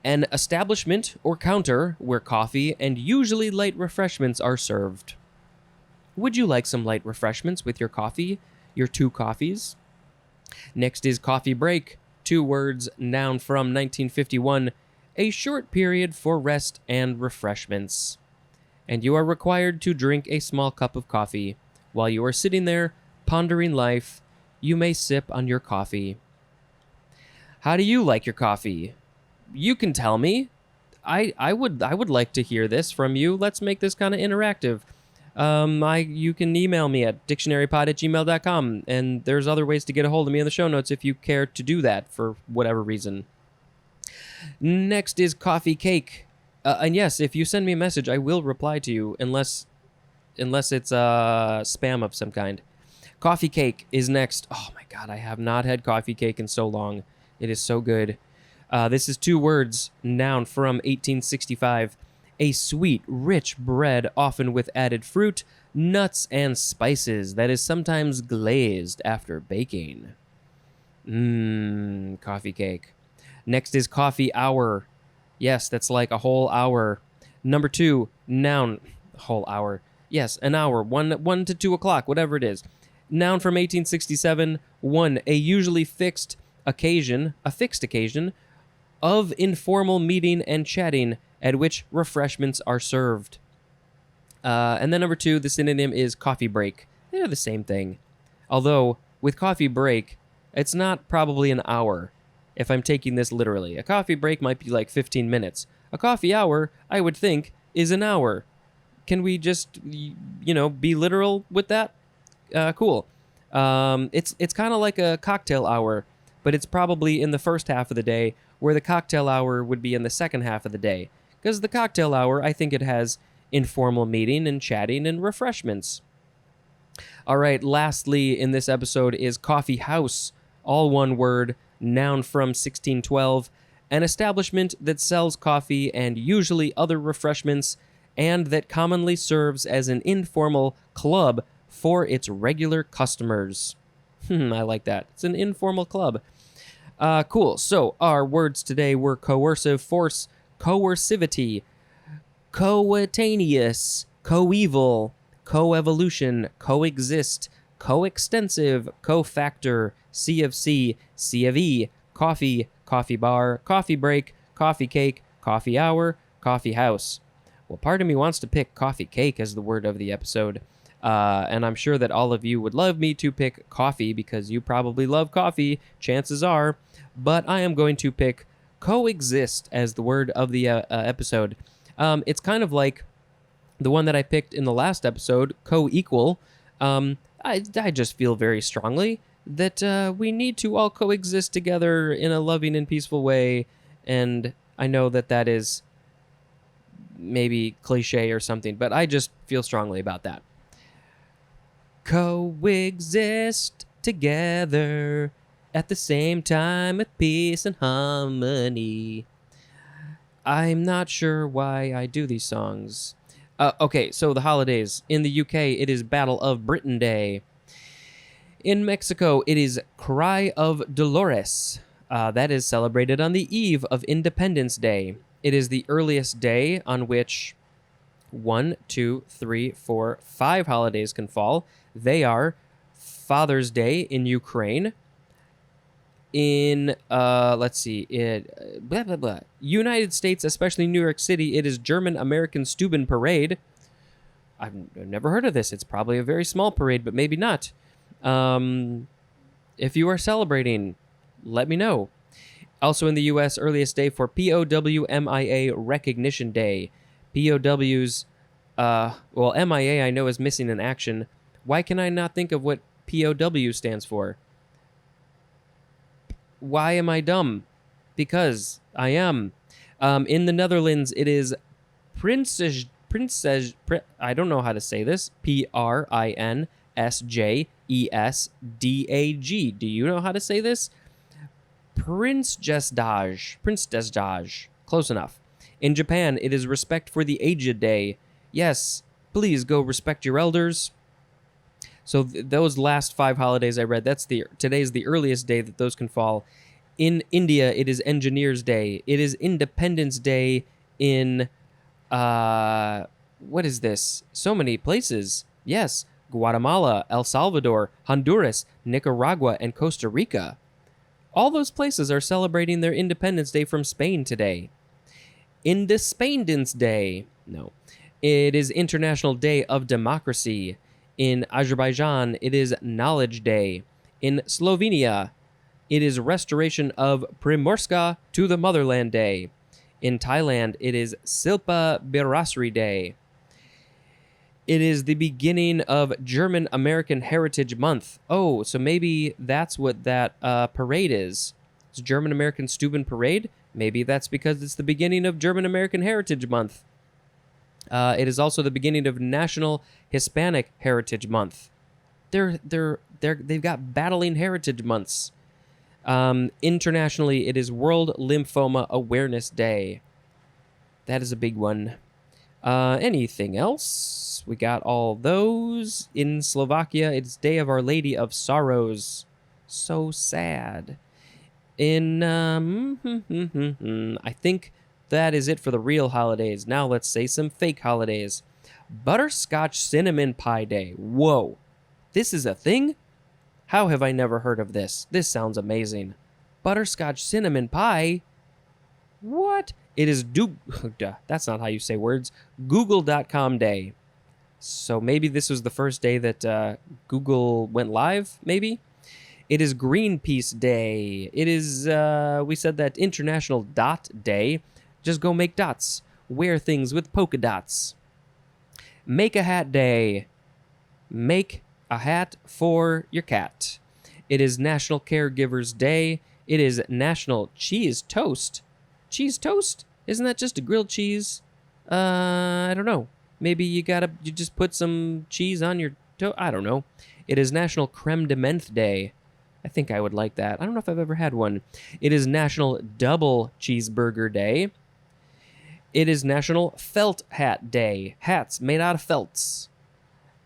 An establishment or counter where coffee and usually light refreshments are served. Would you like some light refreshments with your coffee, your 2 coffees? Next is coffee break, 2 words, noun from 1951. A short period for rest and refreshments. And you are required to drink a small cup of coffee. While you are sitting there pondering life, you may sip on your coffee. How do you like your coffee? You can tell me. I would like to hear this from you. Let's make this kind of interactive. You can email me at dictionarypod@gmail.com, and there's other ways to get a hold of me in the show notes if you care to do that for whatever reason. Next is coffee cake. And yes, if you send me a message, I will reply to you unless it's spam of some kind. Coffee cake is next. Oh my god, I have not had coffee cake in so long. It is so good. This is 2 words, noun from 1865. A sweet, rich bread, often with added fruit, nuts, and spices that is sometimes glazed after baking. Coffee cake. Next is coffee hour. Yes, that's like a whole hour. Number 2, noun. Whole hour. Yes, an hour. 1 to 2 o'clock, whatever it is. Noun from 1867. 1, a usually fixed occasion of informal meeting and chatting at which refreshments are served. And then number 2, the synonym is coffee break. They're the same thing. Although, with coffee break, it's not probably an hour, if I'm taking this literally. A coffee break might be like 15 minutes. A coffee hour, I would think, is an hour. Can we just, be literal with that? Cool. It's kind of like a cocktail hour, but it's probably in the first half of the day, where the cocktail hour would be in the second half of the day. Because the cocktail hour, I think it has informal meeting and chatting and refreshments. All right, lastly in this episode is coffee house, all one word, noun from 1612, an establishment that sells coffee and usually other refreshments, and that commonly serves as an informal club for its regular customers. I like that. It's an informal club. Cool. So our words today were coercive force, coercivity, coetaneous, coeval, coevolution, coexist, coextensive, cofactor, C of C, C of E, coffee, coffee bar, coffee break, coffee cake, coffee hour, coffee house. Well, part of me wants to pick coffee cake as the word of the episode. And I'm sure that all of you would love me to pick coffee because you probably love coffee, chances are. But I am going to pick coexist as the word of the episode. It's kind of like the one that I picked in the last episode, co-equal. I just feel very strongly that we need to all coexist together in a loving and peaceful way. And I know that that is maybe cliche or something, but I just feel strongly about that. Coexist together at the same time with peace and harmony. I'm not sure why I do these songs. Okay, so the holidays. In the UK, it is Battle of Britain Day. In Mexico, it is Cry of Dolores. That is celebrated on the eve of Independence Day. It is the earliest day on which 1, 2, 3, 4, 5 holidays can fall. They are Father's Day in Ukraine. In, United States, especially New York City, it is German American Stuben Parade. I've never heard of this. It's probably a very small parade, but maybe not. If you are celebrating, let me know. Also in the U.S., earliest day for POWMIA Recognition Day. POWs, MIA I know is missing in action. Why can I not think of what POW stands for? Why am I dumb? Because I am. In the Netherlands, it is Prinsjesdag. I don't know how to say this. Prinsjesdag. Do you know how to say this? Prinsjesdag. Close enough. In Japan, it is Respect for the Aged Day. Yes, please go respect your elders. So those last 5 holidays I read, today's the earliest day that those can fall. In India, it is Engineers Day. It is Independence Day in, what is this? So many places. Yes, Guatemala, El Salvador, Honduras, Nicaragua, and Costa Rica. All those places are celebrating their Independence Day from Spain today. Independence Day. No. It is International Day of Democracy. In Azerbaijan, it is Knowledge Day. In Slovenia, it is Restoration of Primorska to the Motherland Day. In Thailand, it is Silpa Birasri Day. It is the beginning of German American Heritage Month. Oh, so maybe that's what that parade is. It's German American Stuben Parade. Maybe that's because it's the beginning of German American Heritage Month. It is also the beginning of National Hispanic Heritage Month. They've got battling heritage months. Internationally, it is World Lymphoma Awareness Day. That is a big one. Anything else? We got all those. In Slovakia, it's Day of Our Lady of Sorrows. So sad. In, I think that is it for the real holidays. Now let's say some fake holidays. Butterscotch Cinnamon Pie Day. Whoa. This is a thing? How have I never heard of this? This sounds amazing. Butterscotch Cinnamon Pie? What? It is that's not how you say words. Google.com Day. So maybe this was the first day that Google went live, maybe? It is Greenpeace Day. It is, we said that International Dot Day. Just go make dots. Wear things with polka dots. Make a Hat Day. Make a hat for your cat. It is National Caregivers Day. It is National Cheese Toast. Cheese toast? Isn't that just a grilled cheese? I don't know. Maybe you just put some cheese on your toast. I don't know. It is National Creme de Menthe Day. I think I would like that. I don't know if I've ever had one. It is National Double Cheeseburger Day. It is National Felt Hat Day. Hats made out of felts.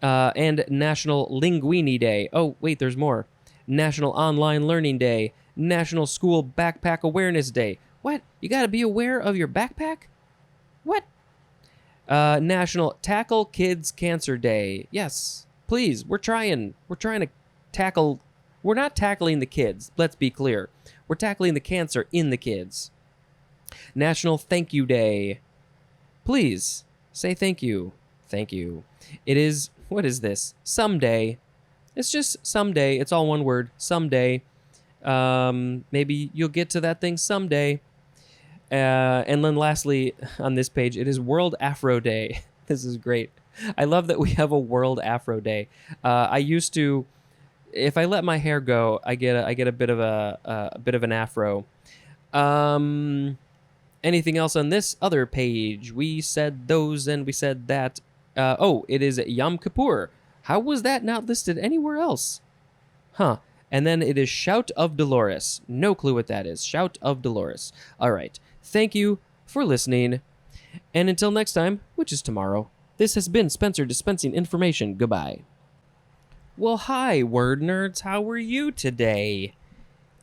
And National Linguini Day. Oh, wait, there's more. National Online Learning Day. National School Backpack Awareness Day. What? You gotta be aware of your backpack? What? National Tackle Kids Cancer Day. Yes, please. We're trying to tackle. We're not tackling the kids. Let's be clear. We're tackling the cancer in the kids. National Thank You Day. Please say thank you. Thank you. It is. What is this? Someday. It's just someday. It's all one word. Someday. Maybe you'll get to that thing someday. And then lastly, on this page, it is World Afro Day. This is great. I love that we have a World Afro Day. I used to, if I let my hair go, I get a bit of an afro. Anything else on this other page? We said those and we said that. It is Yom Kippur. How was that not listed anywhere else? Huh. And then it is Shout of Dolores. No clue what that is. Shout of Dolores. All right. Thank you for listening. And until next time, which is tomorrow, this has been Spencer dispensing information. Goodbye. Well, hi, word nerds. How are you today?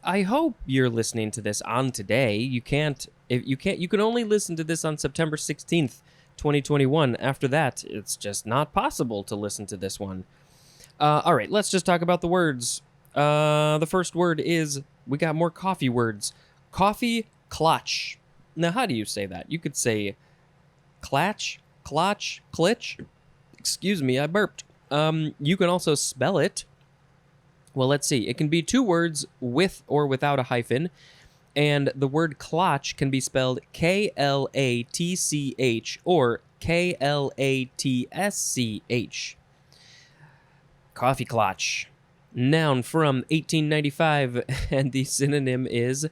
I hope you're listening to this on today. You can only listen to this on September 16th, 2021. After that, it's just not possible to listen to this one. All right, let's just talk about the words. The first word is, we got more coffee words. Coffee clutch. Now, how do you say that? You could say clatch, clutch, clitch. Excuse me, I burped. You can also spell it. Well, let's see. It can be two words with or without a hyphen. And the word clutch can be spelled Klatch or Klatsch. Coffee clutch. Noun from 1895, and the synonym is,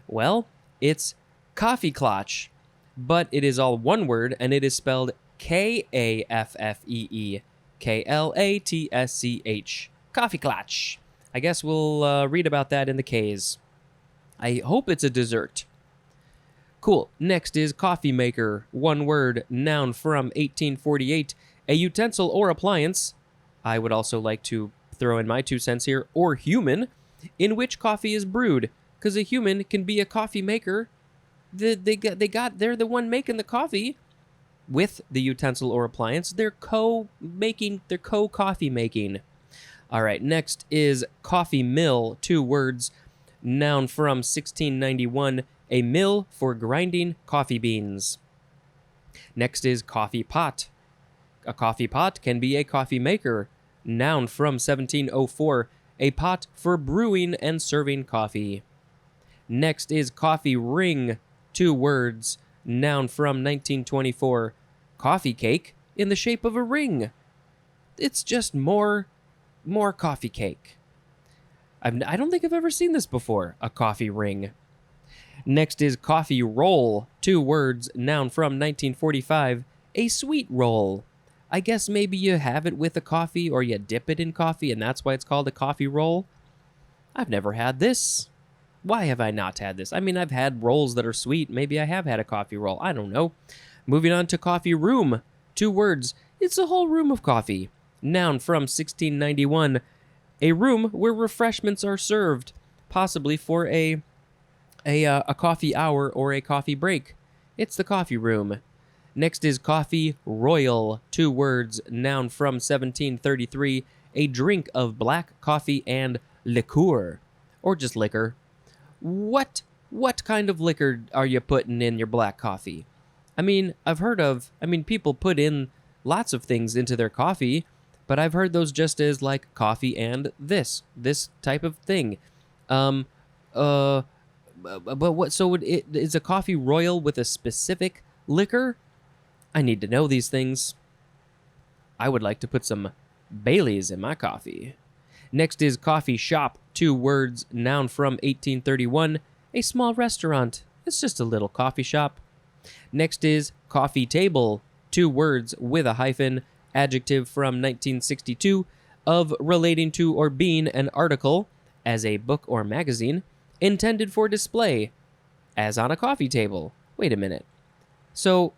well, it's coffee clutch, but it is all one word, and it is spelled Kaffee, Klatsch. Coffee clutch. I guess we'll read about that in the K's. I hope it's a dessert. Cool. Next is coffee maker. One word, noun from 1848. A utensil or appliance. I would also like to throw in my 2 cents here, or human, in which coffee is brewed. Because a human can be a coffee maker. They're the one making the coffee with the utensil or appliance. They're co-coffee making. All right, next is coffee mill. 2 words, noun from 1691, a mill for grinding coffee beans. Next is coffee pot. A coffee pot can be a coffee maker. Noun from 1704, a pot for brewing and serving coffee. Next is coffee ring. 2 words, noun from 1924, coffee cake in the shape of a ring. It's just more coffee cake. I don't think I've ever seen this before, a coffee ring. Next is coffee roll. 2 words, noun from 1945, a sweet roll. I guess maybe you have it with a coffee or you dip it in coffee and that's why it's called a coffee roll. I've never had this. Why have I not had this? I mean, I've had rolls that are sweet. Maybe I have had a coffee roll. I don't know. Moving on to coffee room. 2 words. It's a whole room of coffee. Noun from 1691. A room where refreshments are served, possibly for a coffee hour or a coffee break. It's the coffee room. Next is coffee royal. 2 words. Noun from 1733. A drink of black coffee and liqueur, or just liquor. What kind of liquor are you putting in your black coffee? I mean, people put in lots of things into their coffee, but I've heard those just as like coffee and this type of thing. But what? So it is a coffee royal with a specific liquor? I need to know these things. I would like to put some Baileys in my coffee. Next is coffee shop. 2 words. Noun from 1831. A small restaurant. It's just a little coffee shop. Next is coffee table. 2 words with a hyphen. Adjective from 1962 of relating to or being an article, as a book or magazine, intended for display, as on a coffee table. Wait a minute. So,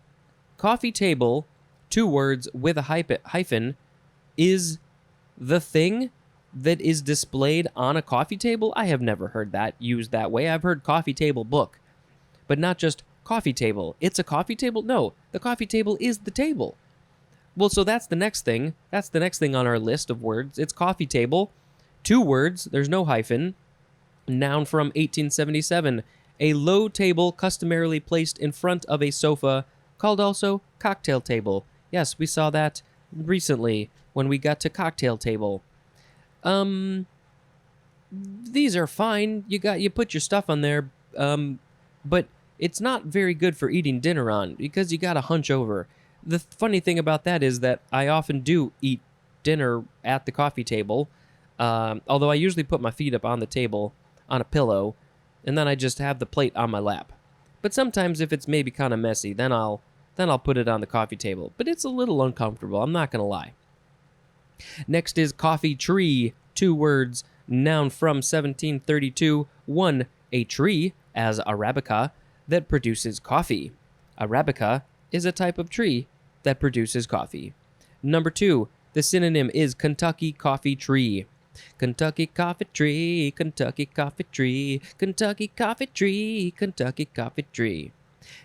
coffee table, 2 words with a hyphen, is the thing that is displayed on a coffee table? I have never heard that used that way. I've heard coffee table book, but not just coffee table. It's a coffee table? No, the coffee table is the table. Well, so that's the next thing. That's the next thing on our list of words. It's coffee table, 2 words, there's no hyphen. Noun from 1877. A low table customarily placed in front of a sofa, called also cocktail table. Yes, we saw that recently when we got to cocktail table. These are fine. You put your stuff on there, but it's not very good for eating dinner on because you got to hunch over. The funny thing about that is that I often do eat dinner at the coffee table, although I usually put my feet up on the table on a pillow, and then I just have the plate on my lap. But sometimes if it's maybe kind of messy, then I'll put it on the coffee table. But it's a little uncomfortable, I'm not going to lie. Next is coffee tree. 2 words. Noun from 1732. 1. A tree, as Arabica, that produces coffee. Arabica is a type of tree that produces coffee. Number 2. The synonym is Kentucky coffee tree. Kentucky coffee tree, Kentucky coffee tree, Kentucky coffee tree, Kentucky coffee tree.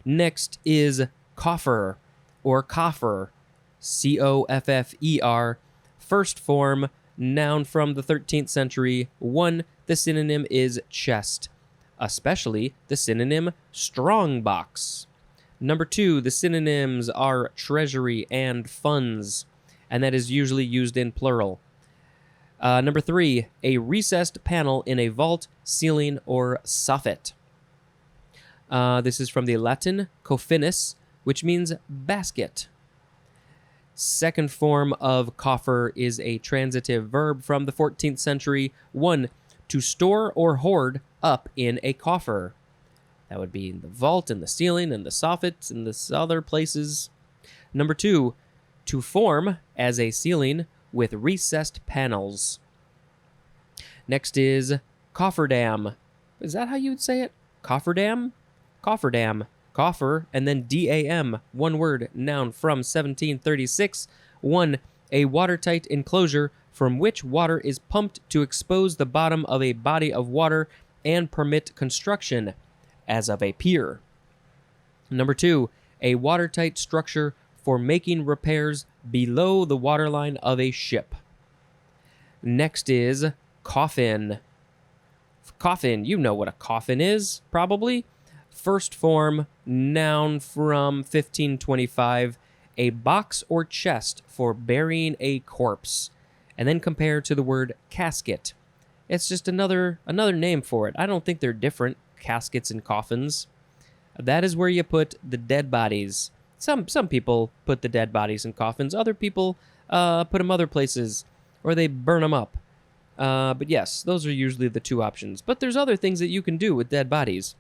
Next is coffer or coffer. Coffer. First form, noun from the 13th century. 1. The synonym is chest, especially the synonym strongbox. Number 2, the synonyms are treasury and funds, and that is usually used in plural. Number 3, a recessed panel in a vault, ceiling, or soffit. This is from the Latin coffinus, which means basket. Second form of coffer is a transitive verb from the 14th century. 1, to store or hoard up in a coffer. That would be in the vault and the ceiling and the soffits and the other places. Number 2, to form as a ceiling with recessed panels. Next is cofferdam. Is that how you would say it? Cofferdam? Cofferdam. Coffer, and then D-A-M, 1 word, noun from 1736. 1, a watertight enclosure from which water is pumped to expose the bottom of a body of water and permit construction, as of a pier. Number 2, a watertight structure for making repairs below the waterline of a ship. Next is coffin. Coffin, you know what a coffin is, probably. First form, noun from 1525, a box or chest for burying a corpse, and then compared to the word casket. It's just another name for it. I don't think they're different, caskets and coffins. That is where you put the dead bodies. Some people put the dead bodies in coffins. Other people put them other places, or they burn them up. But yes, those are usually the 2 options. But there's other things that you can do with dead bodies.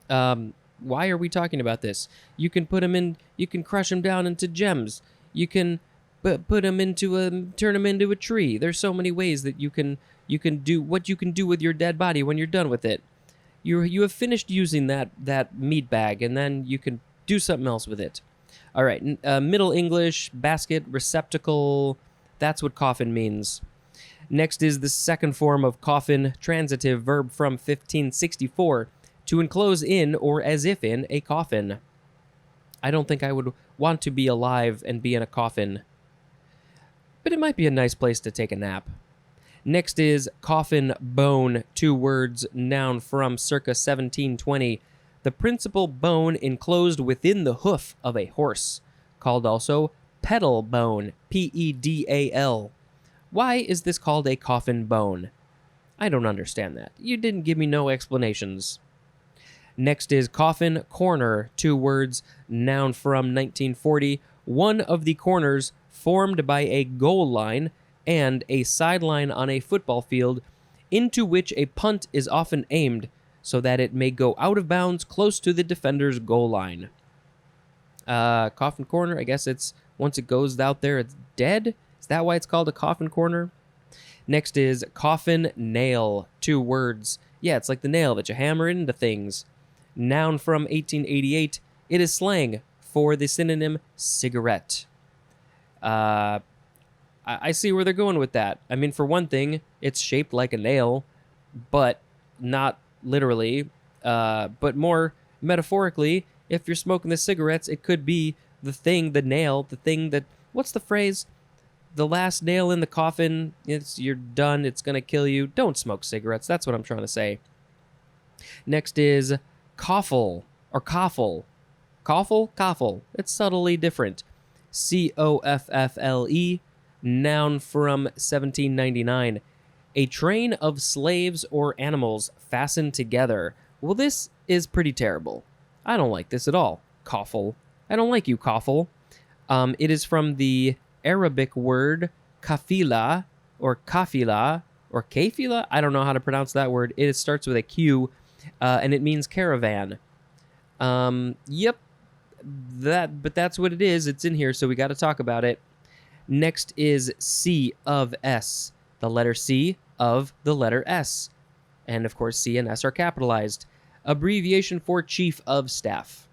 Why are we talking about this? You can put them in, you can crush them down into gems. You can put them into turn them into a tree. There's so many ways that you can You can do what you can do with your dead body when you're done with it. You have finished using that meat bag, and then you can do something else with it. All right, Middle English, basket, receptacle. That's what coffin means. Next is the second form of coffin, transitive verb from 1564, to enclose in or as if in a coffin. I don't think I would want to be alive and be in a coffin, but it might be a nice place to take a nap. Next is coffin bone, 2 words, noun from circa 1720. The principal bone enclosed within the hoof of a horse, called also pedal bone, Pedal. Why is this called a coffin bone? I don't understand that. You didn't give me no explanations. Next is coffin corner, 2 words, noun from 1940. One of the corners formed by a goal line and a sideline on a football field into which a punt is often aimed so that it may go out of bounds close to the defender's goal line. Coffin corner, I guess it's once it goes out there, it's dead? Is that why it's called a coffin corner? Next is coffin nail, 2 words. Yeah, it's like the nail that you hammer into things. Noun from 1888. It is slang for the synonym cigarette. I see where they're going with that. I mean, for one thing, it's shaped like a nail, but not literally, but more metaphorically. If you're smoking the cigarettes, it could be the thing, the nail, the thing that, what's the phrase? The last nail in the coffin, you're done, it's going to kill you. Don't smoke cigarettes. That's what I'm trying to say. Next is coffle, or coffle. Coffle? Coffle. It's subtly different. Coffle, noun from 1799. A train of slaves or animals fastened together. Well, this is pretty terrible. I don't like this at all. Coffle. I don't like you, coffle. It is from the Arabic word kafila, or kafila, or kafila. I don't know how to pronounce that word. It starts with a Q, and it means caravan. Yep. But that's what it is. It's in here, so we got to talk about it. Next is C of S, the letter C of the letter S. And of course, C and S are capitalized. Abbreviation for chief of staff.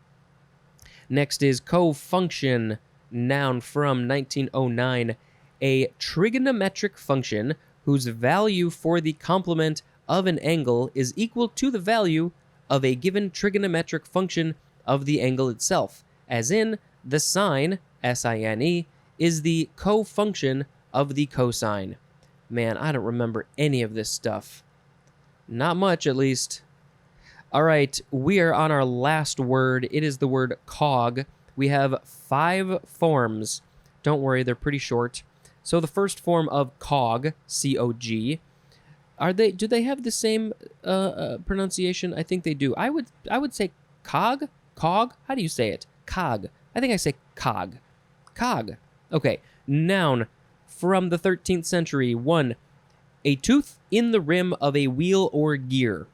Next is co-function, noun from 1909. A trigonometric function whose value for the complement of an angle is equal to the value of a given trigonometric function of the angle itself, as in the sine, S-I-N-E, is the co-function of the cosine. Man, I don't remember any of this stuff. Not much, at least. All right, we are on our last word. It is the word cog. We have 5 forms. Don't worry, they're pretty short. So the first form of cog, C-O-G, do they have the same pronunciation? I think they do. I would say cog? Cog? How do you say it? Cog. I think I say cog. Cog. Okay. Noun from the 13th century. 1. A tooth in the rim of a wheel or gear.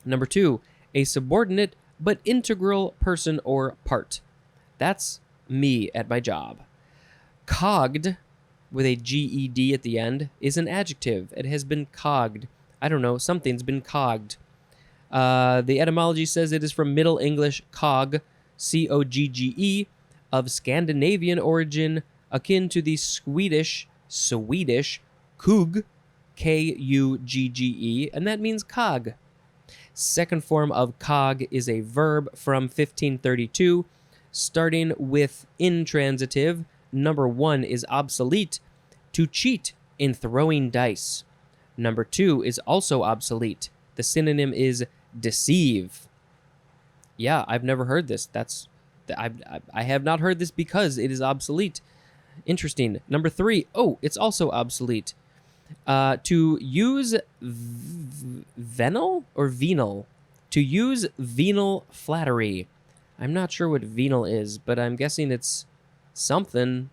Number 2. A subordinate but integral person or part. That's me at my job. Cogged, with a G-E-D at the end, is an adjective. It has been cogged. I don't know, something's been cogged. The etymology says it is from Middle English cog, C-O-G-G-E, of Scandinavian origin, akin to the Swedish kug, K-U-G-G-E, and that means cog. Second form of cog is a verb from 1532, starting with intransitive. Number 1 is obsolete, to cheat in throwing dice. Number 2 is also obsolete. The synonym is deceive. Yeah, I've never heard this. I have not heard this because it is obsolete. Interesting. Number 3, it's also obsolete. To use venal or venal. To use venal flattery. I'm not sure what venal is, but I'm guessing it's something.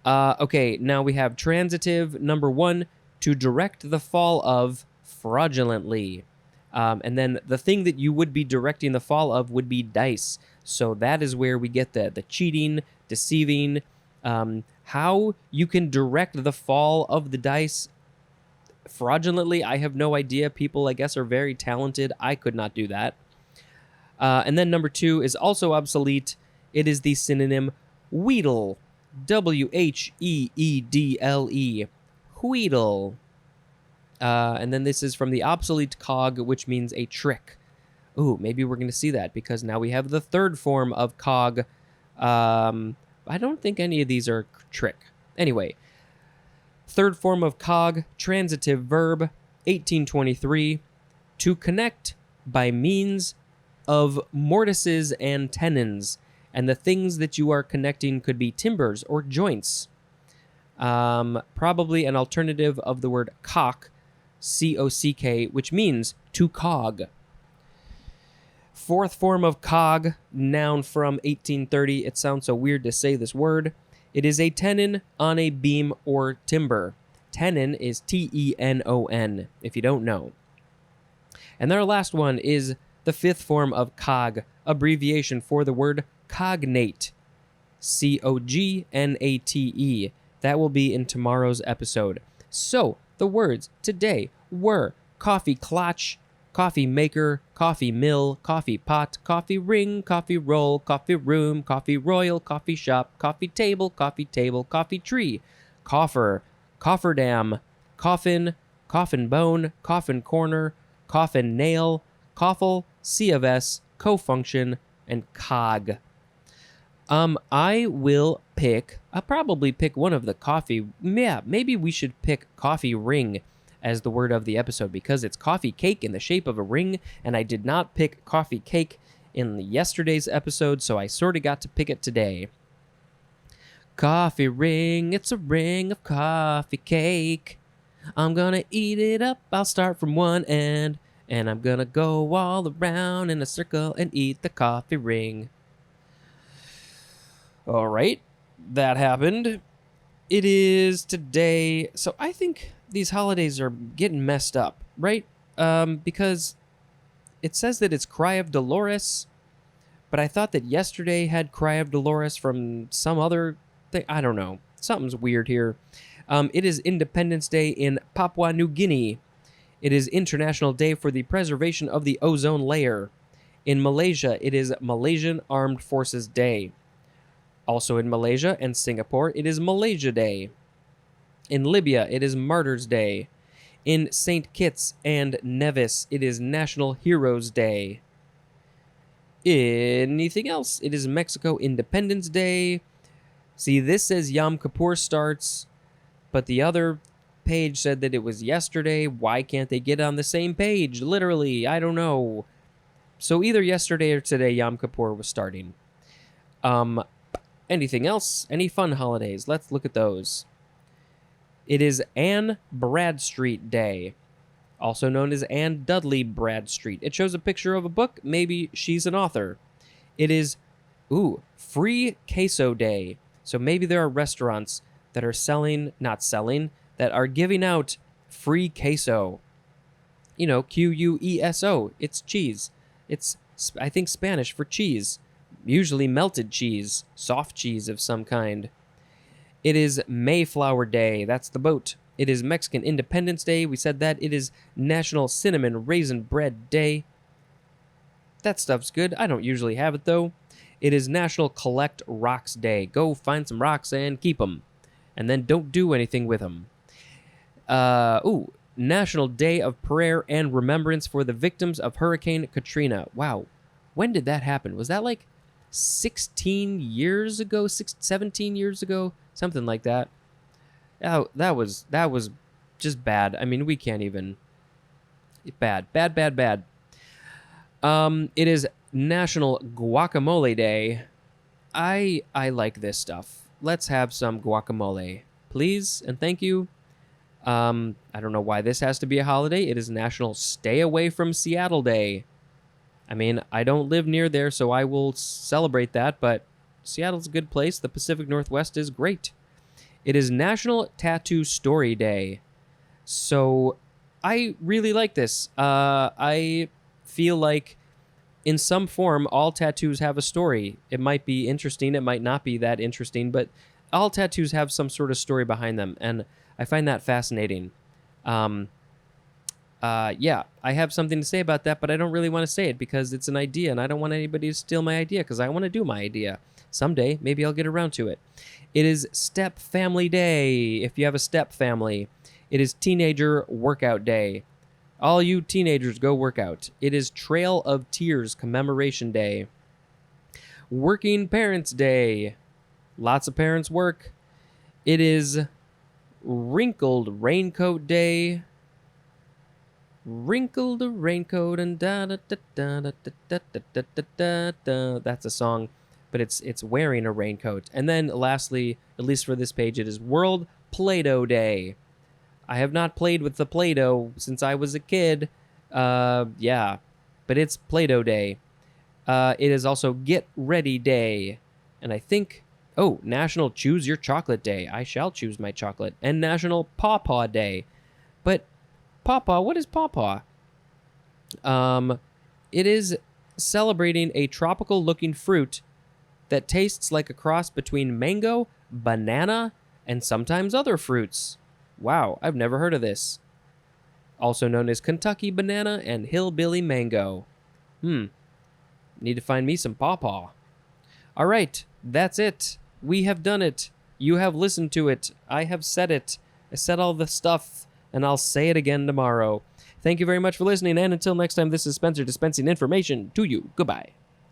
Okay, now we have transitive. Number 1, to direct the fall of fraudulently. And then the thing that you would be directing the fall of would be dice. So that is where we get the cheating, deceiving, how you can direct the fall of the dice. fraudulently. I have no idea. People, I guess, are very talented. I could not do that. And then number 2 is also obsolete. It is the synonym wheedle. Wheedle. Wheedle. And then this is from the obsolete cog, which means a trick. Ooh, maybe we're going to see that because now we have the third form of cog. I don't think any of these are trick. Anyway, third form of cog, transitive verb, 1823, to connect by means of mortises and tenons. And the things that you are connecting could be timbers or joints. Probably an alternative of the word cock, C-O-C-K, which means to cog. Fourth form of cog, noun from 1830. It sounds so weird to say this word. It is a tenon on a beam or timber. Tenon is T-E-N-O-N, if you don't know. And then our last one is the fifth form of cog, abbreviation for the word cognate. C-O-G-N-A-T-E. That will be in tomorrow's episode. So, the words today were coffee clutch, coffee maker, coffee mill, coffee pot, coffee ring, coffee roll, coffee room, coffee royal, coffee shop, coffee table, coffee tree, coffer, cofferdam, coffin, coffin bone, coffin corner, coffin nail, coffle, C of S, co-function, and cog. I'll probably pick one of the coffee. Yeah, maybe we should pick coffee ring as the word of the episode because it's coffee cake in the shape of a ring, and I did not pick coffee cake in yesterday's episode, so I sort of got to pick it today. Coffee ring, it's a ring of coffee cake. I'm gonna eat it up, I'll start from one end, and I'm gonna go all around in a circle and eat the coffee ring. All right, that happened. It is today. So I think these holidays are getting messed up, right? Because it says that it's Cry of Dolores, but I thought that yesterday had Cry of Dolores from some other thing. I don't know. Something's weird here. It is Independence Day in Papua New Guinea. It is International Day for the Preservation of the Ozone Layer. In Malaysia, it is Malaysian Armed Forces Day. Also in Malaysia and Singapore, it is Malaysia Day. In Libya, it is Martyrs Day. In St. Kitts and Nevis, it is National Heroes Day. Anything else? It is Mexico Independence Day. See, this says Yom Kippur starts, but the other page said that it was yesterday. Why can't they get on the same page? Literally, I don't know. So either yesterday or today, Yom Kippur was starting. Anything else? Any fun holidays? Let's look at those. It is Anne Bradstreet Day, also known as Anne Dudley Bradstreet. It shows a picture of a book. Maybe she's an author. It is, Free Queso Day. So maybe there are restaurants that are that are giving out free queso. You know, Q-U-E-S-O. It's cheese. It's, I think, Spanish for cheese. Usually melted cheese, soft cheese of some kind. It is Mayflower Day. That's the boat. It is Mexican Independence Day. We said that. It is National Cinnamon Raisin Bread Day. That stuff's good. I don't usually have it, though. It is National Collect Rocks Day. Go find some rocks and keep them. And then don't do anything with them. National Day of Prayer and Remembrance for the Victims of Hurricane Katrina. Wow. When did that happen? Was that like 16 years ago, 17 years ago, something like that. Oh, that was just bad. I mean, we can't even. Bad. It is National Guacamole Day. I like this stuff. Let's have some guacamole, please, and thank you. I don't know why this has to be a holiday. It is National Stay Away from Seattle Day. I mean, I don't live near there, so I will celebrate that, but Seattle's a good place. The Pacific Northwest is great. It is National Tattoo Story Day. So I really like this. I feel like in some form, all tattoos have a story. It might be interesting. It might not be that interesting, but all tattoos have some sort of story behind them, and I find that fascinating. Yeah, I have something to say about that, but I don't really want to say it because it's an idea, and I don't want anybody to steal my idea because I want to do my idea. Someday, maybe I'll get around to it. It is Step Family Day, if you have a step family. It is Teenager Workout Day. All you teenagers, go work out. It is Trail of Tears Commemoration Day. Working Parents Day. Lots of parents work. It is Wrinkled Raincoat Day. Wrinkled a raincoat and da da da da da da da da da da da. That's a song, but it's wearing a raincoat. And then lastly, at least for this page, it is World Play-Doh Day. I have not played with the Play-Doh since I was a kid. Yeah, but it's Play-Doh Day. It is also Get Ready Day, and I think National Choose Your Chocolate Day. I shall choose my chocolate. And National Pawpaw Day, but Pawpaw, what is pawpaw? It is celebrating a tropical-looking fruit that tastes like a cross between mango, banana, and sometimes other fruits. Wow, I've never heard of this. Also known as Kentucky banana and hillbilly mango. Need to find me some pawpaw. All right, that's it. We have done it. You have listened to it. I have said it. I said all the stuff. And I'll say it again tomorrow. Thank you very much for listening, and until next time, this is Spencer dispensing information to you. Goodbye.